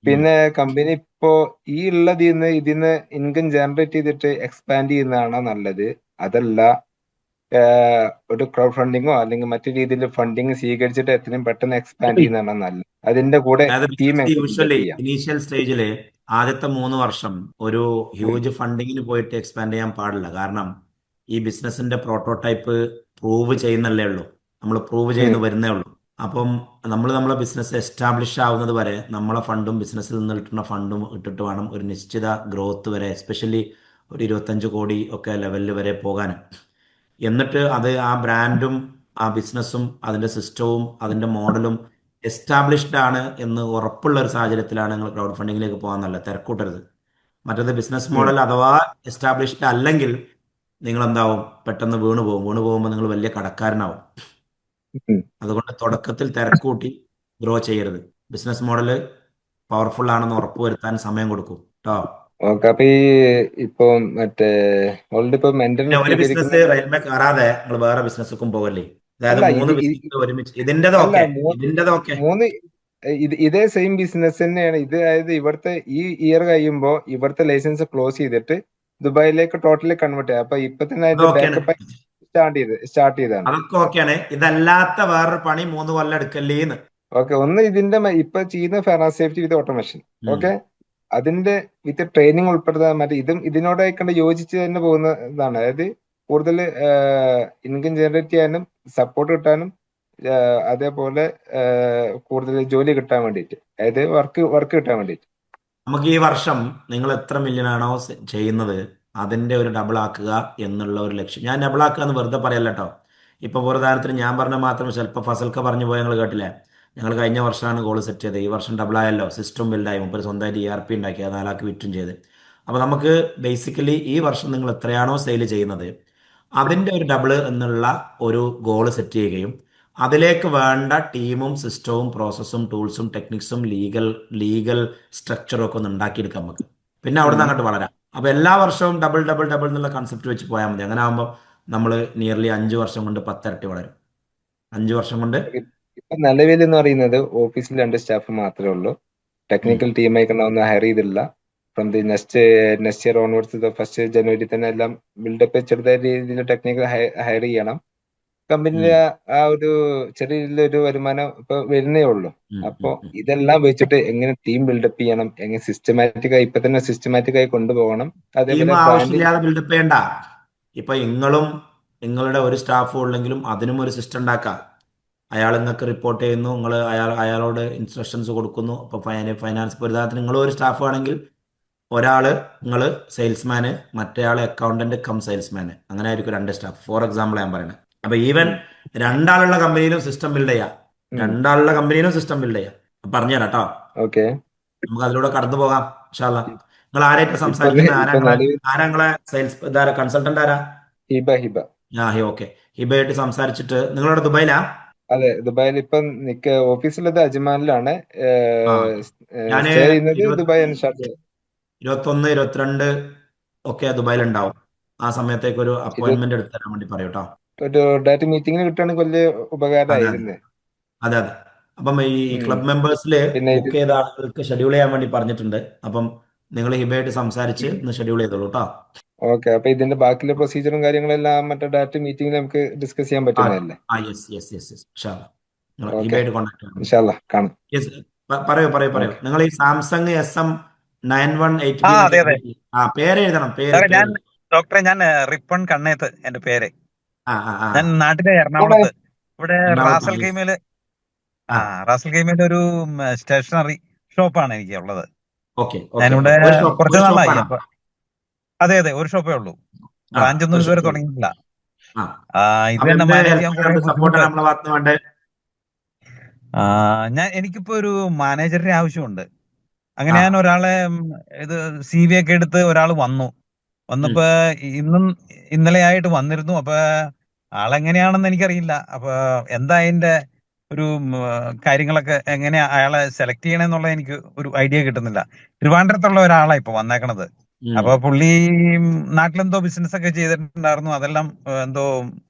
പിന്നെ കമ്പനി ഇപ്പോ ഈ ഇതിന്ന് ഇൻകം ജനറേറ്റ് ചെയ്തിട്ട് എക്സ്പാൻഡ് ചെയ്യുന്നതാണോ നല്ലത്, അതല്ല ഒരു ക്രൗഡ് ഫണ്ടിങ്ങോ അല്ലെങ്കിൽ മറ്റു രീതിയിൽ ഫണ്ടിങ് സ്വീകരിച്ചിട്ട് എത്രയും പെട്ടെന്ന് എക്സ്പാൻഡ് ചെയ്യുന്നതാണോ നല്ലത്? അതിന്റെ കൂടെ ടീം എങ്ങനെ യൂഷ്വലി ബിൽഡപ്പ് ചെയ്യാം? ഇനീഷ്യൽ സ്റ്റേജില് ആദ്യത്തെ 3 വർഷം ഒരു ഹ്യൂജ് ഫണ്ടിങ്ങിന് പോയിട്ട് എക്സ്പാൻഡ് ചെയ്യാൻ പാടില്ല. കാരണം ഈ ബിസിനസിന്റെ പ്രോട്ടോടൈപ്പ് പ്രൂവ് ചെയ്യുന്നല്ലേ ഉള്ളൂ, നമ്മൾ പ്രൂവ് ചെയ്യുന്നു വരുന്നേ ഉള്ളൂ. അപ്പം നമ്മളെ ബിസിനസ് എസ്റ്റാബ്ലിഷ് ആവുന്നത് വരെ നമ്മളെ ഫണ്ടും ബിസിനസ്സിൽ നിന്ന് കിട്ടുന്ന ഫണ്ടും ഇട്ടിട്ട് വേണം ഒരു നിശ്ചിത ഗ്രോത്ത് വരെ, എസ്പെഷ്യലി ഒരു 25 കോടി ഒക്കെ ലെവലിൽ വരെ പോകാൻ. എന്നിട്ട് അത് ആ ബ്രാൻഡും ആ ബിസിനസ്സും അതിൻ്റെ സിസ്റ്റവും അതിൻ്റെ മോഡലും എസ്റ്റാബ്ലിഷ്ഡ് ആണ് എന്ന് ഉറപ്പുള്ള ഒരു സാഹചര്യത്തിലാണ് നിങ്ങൾ ക്രൗഡ് ഫണ്ടിങ്ങിലേക്ക് പോകാൻ നല്ലത്. തിരക്കൂട്ടരുത്. മറ്റേത് ബിസിനസ് മോഡൽ അഥവാ എസ്റ്റാബ്ലിഷ്ഡ് അല്ലെങ്കിൽ നിങ്ങൾ എന്താവും, പെട്ടെന്ന് വീണു പോകുമ്പോൾ നിങ്ങൾ വലിയ കടക്കാരനാവും. അതുകൊണ്ട് തുടക്കത്തിൽ തിരക്കൂട്ടി ഗ്രോ ചെയ്യരുത്. ബിസിനസ് മോഡൽ പവർഫുൾ ആണെന്ന് ഉറപ്പുവരുത്താൻ സമയം കൊടുക്കും കേട്ടോ. ഓക്കെ, അപ്പൊ ഇപ്പൊ മറ്റേ ഓൾറെഡി ഇപ്പൊ മെന്റർ പിന്നെ ഒരു ബിസിനസ് ചെയ്തിരിക്കുന്നത് റെയിൽവേ കയറാതെ നിങ്ങൾ വേറെ ബിസിനസ്സും പോകല്ലേ. അതായത് അല്ല. 3 ബിസിനസ് ഒരുമിച്ച്. അല്ല, ഇതിൻ്റെതൊക്കെ മൂന്ന് ഇതേ സെയിം ബിസിനസ് തന്നെയാണ് ഇത്. അതായത് ഇവിടുത്തെ ഈ ഇയർ കഴിയുമ്പോ ഇവിടുത്തെ ലൈസൻസ് ക്ലോസ് ചെയ്തിട്ട് ദുബായിലേക്ക് ടോട്ടലി കൺവേർട്ട് ചെയ്യാം. അപ്പൊ ഇപ്പൊ തന്നെ അതിന്റെ അതൊക്കെയാണ്. ബാക്കപ്പ് സ്റ്റാർട്ട് ചെയ്താണ്. അതൊക്കെ ഓക്കെയാണ്. ഇതല്ലാത്ത വേറൊരു പണി 3 കൊല്ലം എടുക്കല്ലേന്ന്. ഓക്കെ, ഒന്ന് ഇതിന്റെ ഇപ്പൊ ചെയ്യുന്ന fire and safety with automation. Okay, അതിന്റെ വിത്ത് ട്രെയിനിങ് ഉൾപ്പെടുത്താൻ മറ്റേ ഇതിനോടായിക്കൊണ്ട് യോജിച്ച് തന്നെ പോകുന്ന ഇതാണ്. അതായത് കൂടുതൽ ഇൻകം ജനറേറ്റ് ചെയ്യാനും സപ്പോർട്ട് കിട്ടാനും അതേപോലെ കൂടുതൽ ജോലി കിട്ടാൻ വേണ്ടിയിട്ട്, അതായത് വർക്ക് കിട്ടാൻ വേണ്ടിയിട്ട്. നമുക്ക് ഈ വർഷം നിങ്ങൾ എത്ര മില്യൺ ആണോ ചെയ്യുന്നത് അതിന്റെ ഒരു ഡബിൾ ആക്കുക എന്നുള്ള ഒരു ലക്ഷ്യം. ഞാൻ ഡബിൾ ആക്കുക എന്ന് വെറുതെ പറയല്ല കേട്ടോ. ഇപ്പൊ ഉദാഹരണത്തിന് ഞാൻ പറഞ്ഞ മാത്രം ചിലപ്പോൾ ഫസൽക്ക പറഞ്ഞു പോയി, ഞങ്ങൾ കേട്ടില്ലേ. ഞങ്ങൾ കഴിഞ്ഞ വർഷമാണ് ഗോൾ സെറ്റ് ചെയ്തത്. ഈ വർഷം ഡബിൾ ആയല്ലോ, സിസ്റ്റം ബിൽഡായി, മുമ്പ് സ്വന്തമായിട്ട് ERP ഉണ്ടാക്കി, അത് 4 ആൾക്ക് വിറ്റും ചെയ്ത്. അപ്പോൾ നമുക്ക് ബേസിക്കലി ഈ വർഷം നിങ്ങൾ എത്രയാണോ സെയിൽ ചെയ്യുന്നത് അതിൻ്റെ ഒരു ഡബിൾ എന്നുള്ള ഒരു ഗോൾ സെറ്റ് ചെയ്യുകയും അതിലേക്ക് വേണ്ട ടീമും സിസ്റ്റവും പ്രോസസ്സും ടൂൾസും ടെക്നിക്സും ലീഗൽ സ്ട്രക്ചറും ഒക്കെ ഒന്ന് ഉണ്ടാക്കിയെടുക്കാം നമുക്ക്. പിന്നെ അവിടെ നിന്ന് അങ്ങോട്ട് വളരാം. അപ്പോൾ എല്ലാ വർഷവും ഡബിൾ ഡബിൾ ഡബിൾ എന്നുള്ള കൺസെപ്റ്റ് വെച്ച് പോയാൽ മതി. അങ്ങനെ ആകുമ്പോൾ നമ്മൾ നിയർലി 5 വർഷം കൊണ്ട് 10 ഇരട്ടി വളരും. 5 വർഷം കൊണ്ട്. ഇപ്പൊ നിലവിൽ എന്ന് പറയുന്നത് ഓഫീസിൽ 2 സ്റ്റാഫ് മാത്രമേ ഉള്ളൂ. ടെക്നിക്കൽ ടീമായി ഒന്നും ഹയർ ചെയ്തില്ല. From the next year onwards 1 ജനുവരി തന്നെ എല്ലാം ബിൽഡപ്പ് ചെറുതായ രീതിയിൽ ടെക്നിക്കൽ ഹയർ ചെയ്യണം. കമ്പനിയുടെ ആ ഒരു ചെറിയൊരു വരുമാനം ഇപ്പൊ വരുന്നേ ഉള്ളൂ. അപ്പൊ ഇതെല്ലാം വെച്ചിട്ട് എങ്ങനെ ടീം ബിൽഡപ്പ് ചെയ്യണം, എങ്ങനെ ഇപ്പൊ തന്നെ സിസ്റ്റമാറ്റിക് ആയി കൊണ്ടുപോകണം. ടീം അതേപോലെ ആവശ്യമില്ലാതെ ബിൽഡപ്പ് ചെയ്യണ്ട. ഇപ്പൊ നിങ്ങളുടെ ഒരു സ്റ്റാഫും ഉള്ളെങ്കിലും അതിനും ഒരു സിസ്റ്റം ഉണ്ടാക്കാം. അയാൾ നിങ്ങൾക്ക് റിപ്പോർട്ട് ചെയ്യുന്നു, അയാളോട് ഇൻസ്ട്രക്ഷൻസ് കൊടുക്കുന്നു. അപ്പോൾ ഫൈനാൻസ് ഇപ്പോൾ ഉദാഹരണത്തിന് നിങ്ങൾ ഒരു സ്റ്റാഫ് ആണെങ്കിൽ ഒരാള് നിങ്ങൾ സെയിൽസ്മാന്, മറ്റേയാൾ അക്കൗണ്ടന്റ് കം സെയിൽസ്മാന്, അങ്ങനെ ആയിരിക്കും 2 സ്റ്റാഫ്. ഫോർ എക്സാമ്പിൾ ഞാൻ പറയുന്നത്. അപ്പൊ ഈവൻ രണ്ടാളുള്ള കമ്പനിയിലും സിസ്റ്റം ബിൽഡ് ചെയ്യാം, രണ്ടാളുള്ള കമ്പനിയിലും സിസ്റ്റം ബിൽഡ് ചെയ്യാം. പറഞ്ഞുതരാം കേട്ടോ, ഓക്കെ. നമുക്ക് അതിലൂടെ കടന്നു പോകാം ഇൻഷാ അല്ലാ. നിങ്ങൾ ആരായിട്ട് ഇപ്പൊ സംസാരിക്കുന്നത്? ഇപ്പൊ നിലവിൽ ആരാ നിങ്ങളെ സെയിൽസ് ഇതാരാ, കൺസൾട്ടന്റ് ആരാ? ഹിബ. ഓക്കെ. ഹിബയായിട്ട് സംസാരിച്ചിട്ട് നിങ്ങളവിടെ ദുബായിലാ? അതെ, ദുബായിൽ ഇപ്പം ഓഫീസുള്ളത് അജ്മാനിലാണ്. ആ ഞാന് സ്റ്റേ ചെയ്യുന്നത് ദുബായ് and ഷാർജ. 21, 22 ഒക്കെ ദുബായിൽ ഉണ്ടാവും. ആ സമയത്തേക്ക് ഒരു അപ്പോയിന്റ്മെന്റ് എടുത്ത് തരാൻ വേണ്ടി പറയൂ കേട്ടോ. ഒരു ഡയറക്റ്റ് മീറ്റിംഗിന് കിട്ടുകയാണെങ്കിൽ വലിയ അതെ അതെ ഉപകാരമായിരുന്നു. അതെ അതെ. അപ്പം ഈ ഉം. ക്ലബ് മെമ്പേഴ്സിൽ പിന്നെ ഇത് ബുക്ക് ചെയ്ത ആളുകൾക്ക് ഷെഡ്യൂൾ ചെയ്യാൻ വേണ്ടി പറഞ്ഞിട്ടുണ്ട്. അപ്പം നിങ്ങൾ ഹിബയായിട്ട് സംസാരിച്ച് ഒന്ന് ഷെഡ്യൂൾ ചെയ്തോളൂ കേട്ടോ. ഓക്കെ. അപ്പൊ ഇതിന്റെ ബാക്കിയുള്ള പ്രൊസീജിയറും കാര്യങ്ങളെല്ലാം മറ്റേ ഡയറക്റ്റ് മീറ്റിംഗിൽ നമുക്ക് ഡിസ്കസ് ചെയ്യാൻ പറ്റുന്നതല്ലേ? യെസ് യെസ് യെസ് യെസ് ഇൻഷാ അല്ലാ. നിങ്ങൾ ഓക്കെ, ഹിബയായിട്ട് കോൺടാക്ട് ചെയ്യണം. ഇൻഷാല്ലാ കാണാം. യെസ്, പറയൂ. ഓക്കെ. നിങ്ങൾ ഈ സാംസങ് SM918B അതെ എന്നൊക്കെ അതെ പേര് എഴുതണം, സാറേ. ഞാൻ പേര്. ഡോക്ടറെ, ഞാൻ റിപ്പൺ കണ്ണേത്ത് എന്റെ പേര്. ആ ആ ആ ഞാൻ നാട്ടിലെ എറണാകുളത്ത്. ഇവിടെ റാസൽ യെസ്. കൈമേല് ആ റാസൽ കൈമേല് ഒരു സ്റ്റേഷനറി ഷോപ്പാണ് എനിക്ക് ഉള്ളത്. ഓക്കെ ഓക്കെ ഞാനിവിടെ ഓക്കെ. ഒരു കുറച്ച് നാളായി. ഷോപ്പാണോ? അപ്പൊ അതെ അതെ, ഒരു ഷോപ്പേ ഉള്ളൂ. ആ ബ്രാഞ്ച് ഒന്നും ഒരു ഇതുവരെ ഷോപ്പ്. തുടങ്ങിയിട്ടില്ല. ആ ഇത് അപ്പൊ തന്നെ എന്ത് മാനേജ് ചെയ്യാൻ ഹെൽപ്പ് കുറെ വേണ്ട, സപ്പോർട്ടാണ് ബുദ്ധിമുട്ട്. നമ്മളെ ഭാഗത്ത് നിന്ന് വേണ്ടത്? എനിക്കിപ്പോ ഒരു മാനേജറിന്റെ ആവശ്യമുണ്ട്. അങ്ങനെ ആ ഞാൻ ഒരാളെ ഇത് CV ഒക്കെ എടുത്ത് ഒരാൾ വന്നപ്പോ ഇന്നും ഇന്നലെയായിട്ട് വന്നിരുന്നു. അപ്പൊ ആളെങ്ങനെയാണെന്ന് എനിക്കറിയില്ല. അപ്പൊ എന്താ അതിന്റെ ഒരു കാര്യങ്ങളൊക്കെ എങ്ങനെയാ അയാളെ സെലക്ട് ചെയ്യണമെന്നുള്ള എനിക്ക് ഒരു ഐഡിയ കിട്ടുന്നില്ല. ട്രിവാൻഡ്രത്തുള്ള ഒരാളാ ഇപ്പൊ വന്നേക്കണത്. അപ്പൊ പുള്ളി നാട്ടിലെന്തോ ബിസിനസ് ഒക്കെ ചെയ്തിട്ടുണ്ടായിരുന്നു. അതെല്ലാം എന്തോ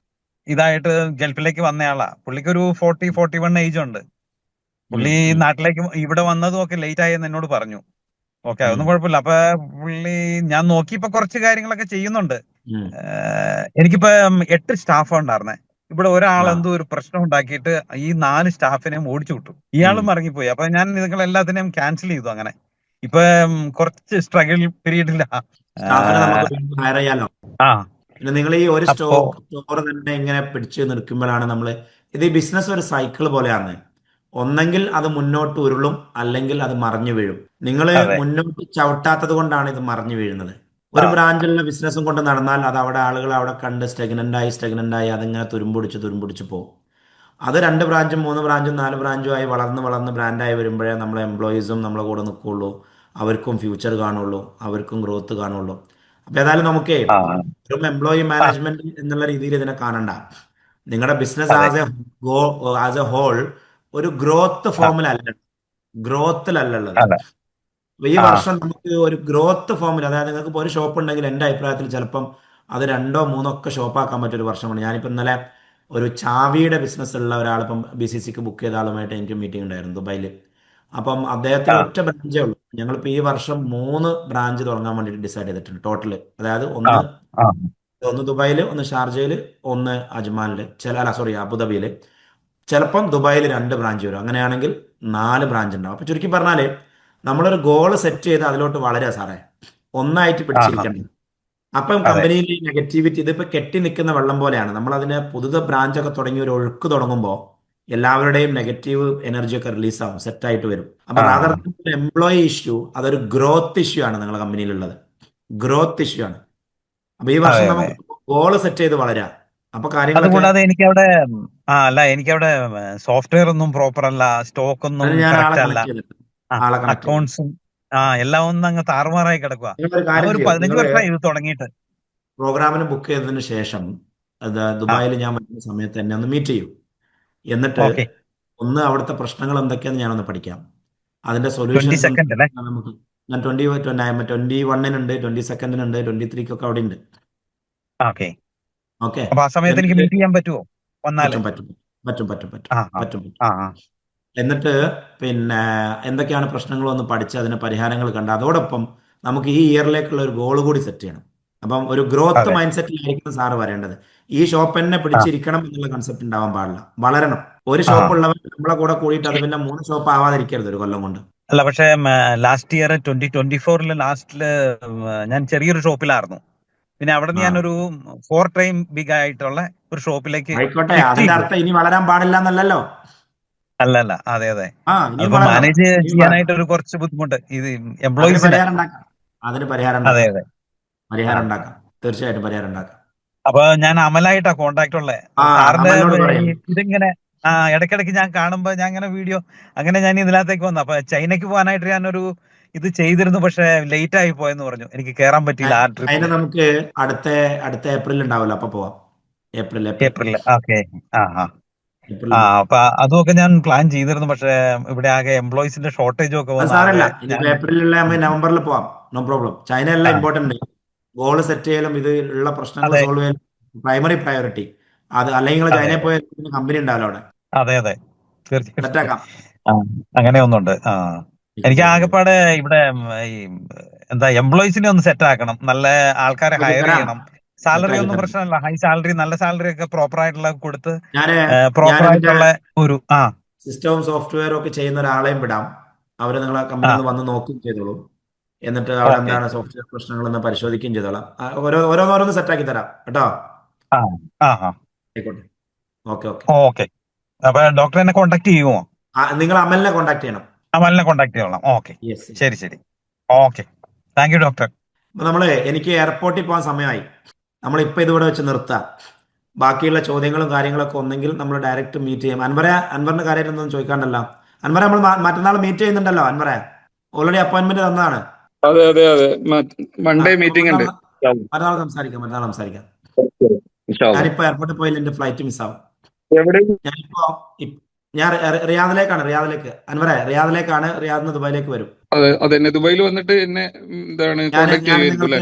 ഇതായിട്ട് ഗൾഫിലേക്ക് വന്നയാളാ. പുള്ളിക്ക് ഒരു 41 ഏജ് ഉണ്ട്. പുള്ളി നാട്ടിലേക്ക് ഇവിടെ വന്നതും ഒക്കെ ലേറ്റ് ആയെന്ന് എന്നോട് പറഞ്ഞു. ഓക്കെ, അതൊന്നും കുഴപ്പമില്ല. അപ്പൊ പുള്ളി, ഞാൻ നോക്കിയപ്പോ കുറച്ച് കാര്യങ്ങളൊക്കെ ചെയ്യുന്നുണ്ട്. എനിക്കിപ്പോ 8 സ്റ്റാഫ് ഉണ്ടായിരുന്നേ. ഇവിടെ ഒരാൾ എന്തോ ഒരു പ്രശ്നം ഉണ്ടാക്കിയിട്ട് ഈ 4 സ്റ്റാഫിനെയും ഓടിച്ചു വിട്ടു. ഇയാളും ഇറങ്ങിപ്പോയി. അപ്പൊ ഞാൻ നിങ്ങൾ എല്ലാത്തിനെയും ക്യാൻസൽ ചെയ്തു. അങ്ങനെ ഇപ്പൊ കുറച്ച് സ്ട്രഗിൾ പീരീഡില്ല. സ്റ്റാഫിനെ നമുക്ക് വീണ്ടും ഹയർ ചെയ്യാലോ. ആ പിന്നെ നിങ്ങൾ ഈ ഒരു അപ്പോ സ്റ്റോർ തന്നെ ഇങ്ങനെ പിടിച്ച് നിൽക്കുമ്പോഴാണ് ഇത് ഈ ബിസിനസ് ഒരു സൈക്കിൾ പോലെയാണ്. ഒന്നെങ്കിൽ അത് മുന്നോട്ട് ഉരുളും, അല്ലെങ്കിൽ അത് മറിഞ്ഞു വീഴും. നിങ്ങൾ അതെ. മുന്നോട്ട് ചവിട്ടാത്തത് കൊണ്ടാണ് ഇത് മറിഞ്ഞു വീഴുന്നത്. ആ ഒരു ബ്രാഞ്ചിലുള്ള ബിസിനസ്സും കൊണ്ട് നടന്നാൽ അത് അവിടെ ആളുകൾ അവിടെ കണ്ട് സ്റ്റഗ്നൻ്റായി അതിങ്ങനെ തുരുമ്പൊടിച്ച് പോകും. അത് 2 ബ്രാഞ്ചും 3 ബ്രാഞ്ചും 4 ബ്രാഞ്ചും ആയി വളർന്ന് ബ്രാൻഡായി വരുമ്പോഴേ നമ്മളെ എംപ്ലോയീസും നമ്മളെ കൂടെ നിൽക്കുള്ളൂ, അവർക്കും ഫ്യൂച്ചർ കാണുള്ളൂ, അവർക്കും ഗ്രോത്ത് കാണുള്ളൂ. അപ്പോൾ ഏതായാലും നമുക്കേ ആ വെറും എംപ്ലോയി ആ മാനേജ്മെന്റ് എന്നുള്ള രീതിയിൽ ഇതിനെ കാണണ്ട. നിങ്ങളുടെ ബിസിനസ് അതെ. ആസ് എ ഹോൾ ഒരു ഗ്രോത്ത് ആ ഫോമിലല്ല, ഗ്രോത്തിലല്ല ഉള്ളത്. അതെ. അപ്പൊ ഈ ആ വർഷം നമുക്ക് ഒരു ഗ്രോത്ത് ഫോമിൽ, അതായത് നിങ്ങൾക്ക് ഇപ്പോൾ ഒരു ഷോപ്പ് ഉണ്ടെങ്കിൽ എൻ്റെ അഭിപ്രായത്തിൽ ചിലപ്പം അത് 2 3 ഒക്കെ ഷോപ്പാക്കാൻ പറ്റിയൊരു വർഷമാണ്. ഞാനിപ്പോൾ ഇന്നലെ ഒരു ചാവിയുടെ ബിസിനസ് ഉള്ള ഒരാളിപ്പം BCCക്ക് ബുക്ക് ചെയ്ത ആളുമായിട്ട് എനിക്ക് മീറ്റിംഗ് ഉണ്ടായിരുന്നു ദുബായിൽ. അപ്പം അദ്ദേഹത്തിന് ആ ഒറ്റ ബ്രാഞ്ചേ ഉള്ളൂ. ഞങ്ങളിപ്പോൾ ഈ വർഷം 3 ബ്രാഞ്ച് തുടങ്ങാൻ വേണ്ടിയിട്ട് ഡിസൈഡ് ചെയ്തിട്ടുണ്ട് ടോട്ടൽ. അതായത് ആ ഒന്ന് ആ ഒന്ന് ദുബായിൽ, ഒന്ന് ഷാർജയിൽ, ഒന്ന് അജ്മാനിൽ, അബുദാബിയിൽ. ചിലപ്പം ദുബായിൽ 2 ബ്രാഞ്ച് വരും. അങ്ങനെയാണെങ്കിൽ 4 ബ്രാഞ്ച് ഉണ്ടാവും. അപ്പൊ ചുരുക്കി പറഞ്ഞാല് നമ്മളൊരു ഗോൾ സെറ്റ് ചെയ്ത് അതിലോട്ട് വളരുക സാറേ, ഒന്നായിട്ട് ആ പിടിച്ചിരിക്കണം. അപ്പം അതെ. കമ്പനിയിൽ ഈ നെഗറ്റിവിറ്റി, ഇതിപ്പോ കെട്ടി നിൽക്കുന്ന വെള്ളം പോലെയാണ്. നമ്മൾ അതിനെ ബ്രാഞ്ചൊക്കെ തുടങ്ങി ഒരു ഒഴുക്ക് തുടങ്ങുമ്പോൾ എല്ലാവരുടെയും നെഗറ്റീവ് എനർജി ഒക്കെ റിലീസ് ആവും, സെറ്റായിട്ട് വരും. അപ്പൊ ആ റാദർ എംപ്ലോയി ഇഷ്യൂ, അതൊരു ഗ്രോത്ത് ഇഷ്യൂ ആണ് നിങ്ങളുടെ കമ്പനിയിലുള്ളത്, ഗ്രോത്ത് ഇഷ്യൂ ആണ്. അപ്പൊ ഈ അതെ വർഷം അതെ. നമുക്ക് ഗോൾ സെറ്റ് ചെയ്ത് വളരാം. അപ്പൊ കാര്യങ്ങളൊക്കെ അതുകൂടാതെ എനിക്കവിടെ എനിക്കവിടെ സോഫ്റ്റ്വെയർ ഒന്നും പ്രോപ്പർ അല്ല, സ്റ്റോക്ക് ഒന്നും അതിന് ഞാൻ ആളെ കറക്റ്റ് അല്ല. കണക്ട് ചെയ്തിട്ടുണ്ട്. ആളെ കണക്ട് ചെയ്തിട്ടുണ്ട്. അക്കൗണ്ട്സും എല്ലാം ഒന്ന് അങ്ങ് താറുമാറായി കിടക്കുക. നിങ്ങളൊരു ഞാൻ കാര്യം ഒരു ചെയ്യും, 15 നിങ്ങൾ വർഷമായി ഇത് തുടങ്ങിയിട്ട്. പ്രോഗ്രാമിന് ബുക്ക് ചെയ്തതിന് ശേഷം ആ ദുബായിൽ ഞാൻ വരുന്ന സമയത്ത് എന്നെ ഒന്ന് മീറ്റ് ചെയ്യൂ. എന്നിട്ട് ഓക്കെ. ഒന്ന് അവിടുത്തെ പ്രശ്നങ്ങൾ എന്തൊക്കെയാന്ന് ഞാനൊന്ന് പഠിക്കാം. അതിന്റെ 22 സൊല്യൂഷൻസ് അല്ലേ? നമുക്ക് ഞാൻ 21-ണ്ട്, 22-ണ്ട്, 23-ക്കൊക്കെ അവിടെ ഉണ്ട്. ഓക്കെ. ഓക്കെ. അപ്പൊ ആ സമയത്ത് എനിക്ക് എന്നിട്ട് മീറ്റ് ചെയ്യാൻ പറ്റുമോ വന്നാല്? പറ്റും പറ്റും പറ്റും പറ്റും പറ്റും ആ ആ പറ്റും പറ്റും. ആ ആ എന്നിട്ട് പിന്നെ എന്തൊക്കെയാണ് പ്രശ്നങ്ങളൊന്ന് പഠിച്ച് അതിന് പരിഹാരങ്ങൾ കണ്ട് അതോടൊപ്പം നമുക്ക് ഈ ഇയറിലേക്കുള്ള ഒരു ഗോൾ കൂടി സെറ്റ് ചെയ്യണം. അപ്പം ഒരു ഗ്രോത്ത് അതെ. മൈൻഡ് സെറ്റിലായിരിക്കും സാറ് വരേണ്ടത്. ഈ ഷോപ്പ് തന്നെ ആ പിടിച്ചിരിക്കണം എന്നുള്ള കൺസെപ്റ്റ് ഉണ്ടാവാൻ പാടില്ല, വളരണം. ഒരു ആ ഷോപ്പ് ഉള്ളവൻ നമ്മളെ കൂടെ കൂടിയിട്ട് അത് പിന്നെ 3 ഷോപ്പ് ആവാതിരിക്കരുത് ഒരു കൊല്ലം കൊണ്ട്. അല്ല, പക്ഷേ ലാസ്റ്റ് ഇയർ 2024 ലാസ്റ്റില് ഞാൻ ചെറിയൊരു ഷോപ്പിലായിരുന്നു. പിന്നെ അവിടെ നിന്ന് ആ ഞാനൊരു 4 ടൈം ബിഗ് ആയിട്ടുള്ള ഒരു ഷോപ്പിലേക്ക് ആയിക്കോട്ടെ, ഷിഫ്റ്റ് അതിന്റെ ചെയ്തു. അർത്ഥം ഇനി വളരാൻ പാടില്ല എന്നല്ലല്ലോ. അല്ല, അതെ അതെ. ആ ഇനിയും അതിപ്പോ വളരണം, മാനേജ് ഇനിയും വളരണം. ചെയ്യാനായിട്ട് ഒരു കുറച്ച് ബുദ്ധിമുട്ട് ഇത് അതിന് എംപ്ലോയീസിനെ. പരിഹാരം ഉണ്ടാക്കാം, അതിന് പരിഹാരം അതെ ഉണ്ടാക്കാം, അതെ. ആ പരിഹാരം ഉണ്ടാക്കാം, തീർച്ചയായിട്ടും പരിഹാരം ഉണ്ടാക്കാം. അപ്പൊ ഞാൻ അമലായിട്ടാ കോണ്ടാക്ട് ഉള്ളത്. ആ സാറിന്റെ അമലിനോട് ഈ പറയാം. ഇതിങ്ങനെ ഇടയ്ക്കിടയ്ക്ക് ഞാൻ കാണുമ്പോ ഞാൻ ഇങ്ങനെ വീഡിയോ അങ്ങനെ ഞാൻ ഇതിനകത്തേക്ക് വന്നു. അപ്പൊ ചൈനയ്ക്ക് പോകാനായിട്ട് ഞാനൊരു ഇത് ചെയ്തിരുന്നു, പക്ഷെ ലേറ്റ് ആയി പോയെന്ന് പറഞ്ഞു. എനിക്ക് കയറാൻ പറ്റിയില്ല ആ ചൈന ട്രിപ്പില്. നമുക്ക് അടുത്ത അടുത്ത ഏപ്രിൽ ഉണ്ടാവില്ല, അപ്പൊ പോവാം. ഏപ്രിൽ ഏപ്രിലില്. ഓക്കെ. ആ ആ ഏപ്രിൽ ആ പോവാം. അപ്പൊ അതുമൊക്കെ ഞാൻ പ്ലാൻ ചെയ്തിരുന്നു, പക്ഷെ ഇവിടെ ആകെ എംപ്ലോയീസിന്റെ ഷോർട്ടേജും ഒക്കെ അത് വന്ന് സാരമില്ല, ആകെ ഇനിയിപ്പോ ഞാൻ. ഏപ്രിലുള്ള നമ്മൾ നവംബറിൽ പോവാം, നോ പ്രോബ്ലം. ചൈന അല്ല ആ ഇമ്പോർട്ടന്റ്, ഗോൾ സെറ്റ് ചെയ്യലും ഇത് ഉള്ള പ്രശ്നങ്ങൾ അതെ സോൾവ് ചെയ്യലും പ്രൈമറി പ്രയോറിറ്റി. അത് അല്ലെങ്കിൽ നിങ്ങൾ അതെ ചൈനയിൽ പോയ കമ്പനി ഉണ്ടാവില്ല അവിടെ. അതെ അതെ തീർച്ചയായിട്ടും. സെറ്റാക്കാം. ആ അങ്ങനെ ഒന്നുണ്ട്. ആ എനിക്ക് ആകെപ്പാടെ ഇവിടെ ഈ എന്താ എംപ്ലോയീസിനെ ഒന്ന് സെറ്റ് ആക്കണം, നല്ല ആൾക്കാരെ ആക്കി ഹയർ തരാം, ചെയ്യണം. സാലറി സെറ്റാക്കി ഒന്നും തരാം. പ്രശ്നമല്ല, ഹൈ സാലറി, നല്ല സാലറി ഒക്കെ പ്രോപ്പർ ആയിട്ടുള്ള കൊടുത്ത് ഞാന് പ്രോപ്പർ ഞാനിതിന്റെ ആയിട്ടുള്ള ഒരു സിസ്റ്റവും സോഫ്റ്റ്വെയറും ഒക്കെ ചെയ്യുന്ന ഒരാളെയും വിടാം. അവർ നിങ്ങളെ കമ്പനി ആ ഒന്ന് വന്ന് നോക്കുകയും ചെയ്തോളൂ. എന്നിട്ട് അവിടെ ഓക്കെ. എന്താണ് സോഫ്റ്റ്വെയർ പ്രശ്നങ്ങളെന്ന് പരിശോധിക്കുകയും ചെയ്തോളാം. ഓരോന്നോരോന്ന് സെറ്റാക്കി തരാം കേട്ടോ. ആ ആ ആ ആയിക്കോട്ടെ, ഓക്കെ ഓക്കെ. ഓക്കെ. അപ്പൊ ഡോക്ടർ എന്നെ കോണ്ടാക്ട് ചെയ്യുമോ? നിങ്ങൾ അമലിനെ കോൺടാക്ട് ചെയ്യണം. അമലിനെ കോണ്ടാക്ട് ചെയ്തോളാം. Okay, yes yes. ശരി ശരി. Okay, thank you doctor. അപ്പൊ എനിക്ക് എയർപോർട്ടിൽ പോകാൻ സമയമായി. നമ്മളിപ്പോൾ ഇതിവിടെ വെച്ച് നിർത്താം. ബാക്കിയുള്ള ചോദ്യങ്ങളും കാര്യങ്ങളൊക്കെ ഒന്നെങ്കിൽ നമ്മൾ ഡയറക്റ്റ് മീറ്റ് ചെയ്യാം. അൻവറിന്റെ കാര്യമായിട്ടൊന്നും ചോദിക്കാണ്ടല്ലോ. അൻവറെ, നമ്മൾ മറ്റന്നാൾ മീറ്റ് ചെയ്യുന്നുണ്ടല്ലോ. അൻവറെ ഓൾറെഡി അപ്പോയിന്റ്മെന്റ് തന്നതാണ്. അതെ അതെ അതെ ആ മൺഡേ അപ്പൊ മീറ്റിംഗ് ഉണ്ട്. മറ്റന്നാൾ സംസാരിക്കാം, മറ്റന്നാൾ സംസാരിക്കാം. ഇൻഷാ അല്ലാ. ഞാനിപ്പോ എയർപോർട്ടിൽ പോയില്ല, എന്റെ ഫ്ലൈറ്റ് മിസ്സാവും. എവിടെ? ഞാനിപ്പോ ഞാൻ റിയാദിലേക്ക് അൻവറെ, റിയാദിൽ നിന്ന് ദുബായിലേക്ക് വരും. അതെ അതെന്നെ ദുബായിൽ വന്നിട്ട് എന്നെ എന്താണ് ഞാൻ കോണ്ടാക്ട് ഞാൻ ചെയ്യുമായിരിക്കും അല്ലെ?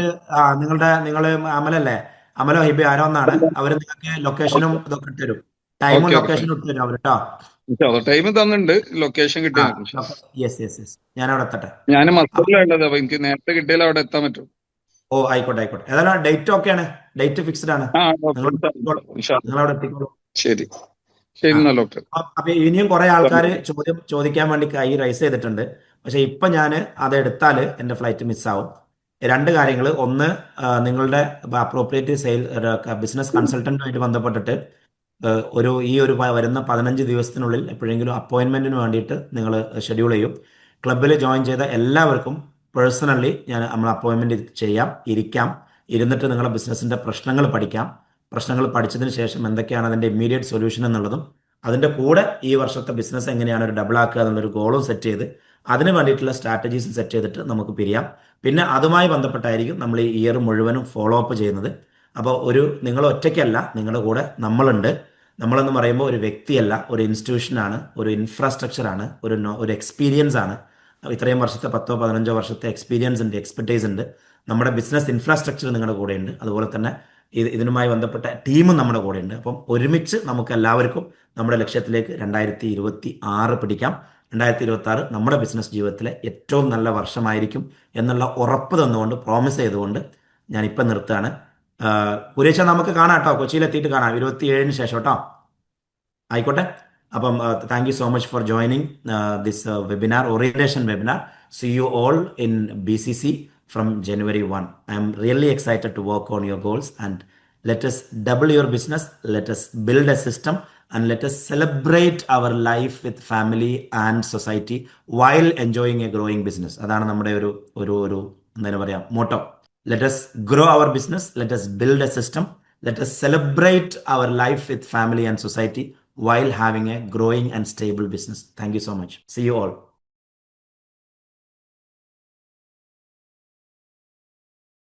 നിങ്ങൾക്ക് നിങ്ങള് അമലല്ലേ, അമലോ ഹിബി ആരോ എന്നാണ്, അവര് നിങ്ങൾക്ക് ലൊക്കേഷനും ഇതൊക്കെ ഇട്ടുതരും, ടൈമും ഓക്കെ ഓക്കെ ലൊക്കേഷനും ഇട്ടുതരും അവർ കേട്ടോ. ഇൻഷാ അല്ലാ. ടൈം തന്നിട്ടുണ്ട്, ലൊക്കേഷൻ ആ കിട്ടിയാൽ ഇൻഷാ അല്ലാ. യെസ് യെസ് യെസ്, ഞാൻ അവിടെ എത്തട്ടെ. ഞാൻ അപ്പൊ മസ്കറ്റിലാണ് ഉള്ളത്, അപ്പൊ എനിക്ക് നേരത്തെ കിട്ടിയാൽ അവിടെ എത്താൻ പറ്റും. ഓ ആയിക്കോട്ടെ ആയിക്കോട്ടെ, ഏതായാലും ഡേറ്റ് ഒക്കെയാണ്, ഡേറ്റ് ഫിക്സ്ഡ് ആണ്. ആ ഓക്കെ നിങ്ങൾ ഇൻഷാ അല്ലാ. നിങ്ങൾ അവിടെ എത്തിക്കോളൂ. ശരി ശരി ആ എന്നാ ഡോക്ടർ. അപ്പൊ ഇനിയും കുറെ ആൾക്കാർ ചോദിക്കാൻ വേണ്ടി കൈ റൈസ് ചെയ്തിട്ടുണ്ട്. പക്ഷെ ഇപ്പൊ ഞാൻ അത് എടുത്താൽ എന്റെ ഫ്ലൈറ്റ് മിസ്സാവും. രണ്ട് കാര്യങ്ങൾ: ഒന്ന്, നിങ്ങളുടെ അപ്രോപ്രിയേറ്റ് ബിസിനസ് കൺസൾട്ടന്റുമായിട്ട് ബന്ധപ്പെട്ടിട്ട് ഈ ഒരു വരുന്ന 15 ദിവസത്തിനുള്ളിൽ എപ്പോഴെങ്കിലും അപ്പോയിന്റ്മെന്റിന് വേണ്ടിയിട്ട് നിങ്ങൾ ഷെഡ്യൂൾ ചെയ്യും. ക്ലബ്ബിൽ ജോയിൻ ചെയ്ത എല്ലാവർക്കും പേഴ്സണലി നമ്മൾ അപ്പോയിന്റ്മെന്റ് ഇരിക്കാം, ഇരുന്നിട്ട് നിങ്ങളുടെ ബിസിനസിന്റെ പ്രശ്നങ്ങൾ പഠിക്കാം. പ്രശ്നങ്ങൾ പഠിച്ചതിന് ശേഷം എന്തൊക്കെയാണ് അതിന്റെ ഇമ്മീഡിയറ്റ് സൊല്യൂഷൻ എന്നുള്ളതും, അതിന്റെ കൂടെ ഈ വർഷത്തെ ബിസിനസ് എങ്ങനെയാണ് ഒരു ഡബിൾ ആക്കുക എന്നുള്ളൊരു ഗോളും സെറ്റ് ചെയ്ത് അതിന് വേണ്ടിയിട്ടുള്ള സ്ട്രാറ്റജീസ് സെറ്റ് ചെയ്തിട്ട് നമുക്ക് പിരിയാം. പിന്നെ അതുമായി ബന്ധപ്പെട്ടായിരിക്കും നമ്മൾ ഈ ഇയർ മുഴുവനും ഫോളോ അപ്പ് ചെയ്യുന്നത്. അപ്പോൾ നിങ്ങൾ ഒറ്റയ്ക്കല്ല, നിങ്ങളുടെ കൂടെ നമ്മളുണ്ട്. നമ്മളെന്ന് പറയുമ്പോൾ ഒരു വ്യക്തിയല്ല, ഒരു ഇൻസ്റ്റിറ്റ്യൂഷനാണ്, ഒരു ഇൻഫ്രാസ്ട്രക്ചറാണ്, ഒരു എക്സ്പീരിയൻസ് ആണ്. ഇത്രയും വർഷത്തെ 10-15 വർഷത്തെ എക്സ്പീരിയൻസ് ഉണ്ട്, എക്സ്പെർട്ടൈസ് ഉണ്ട്. നമ്മുടെ ബിസിനസ് ഇൻഫ്രാസ്ട്രക്ചർ നിങ്ങളുടെ കൂടെയുണ്ട്. അതുപോലെ തന്നെ ഇതിനുമായി ബന്ധപ്പെട്ട ടീമും നമ്മുടെ കൂടെയുണ്ട്. അപ്പം ഒരുമിച്ച് നമുക്ക് എല്ലാവർക്കും നമ്മുടെ ലക്ഷ്യത്തിലേക്ക് 2026 പിടിക്കാം. 2026 നമ്മുടെ ബിസിനസ് ജീവിതത്തിലെ ഏറ്റവും നല്ല വർഷമായിരിക്കും എന്നുള്ള ഉറപ്പ് തന്നുകൊണ്ട്, പ്രോമിസ് ചെയ്തുകൊണ്ട് ഞാൻ ഇപ്പം നിർത്തുകയാണ്. കുരേശ, നമുക്ക് കാണാം കേട്ടോ, കൊച്ചിയിലെത്തിയിട്ട് കാണാം 27-ന് ശേഷം കേട്ടോ. ആയിക്കോട്ടെ. അപ്പം thank you so much for joining this webinar, orientation webinar. C you all in BCC from January 1. I am really excited to work on your goals, and let us double your business. Let us build a system, and let us celebrate our life with family and society while enjoying a growing business. അതാണ് നമ്മുടെ ഒരു എന്താ പറയാ motto. Let us grow our business. Let us build a system. Let us celebrate our life with family and society while having a growing and stable business. Thank you so much. See you all.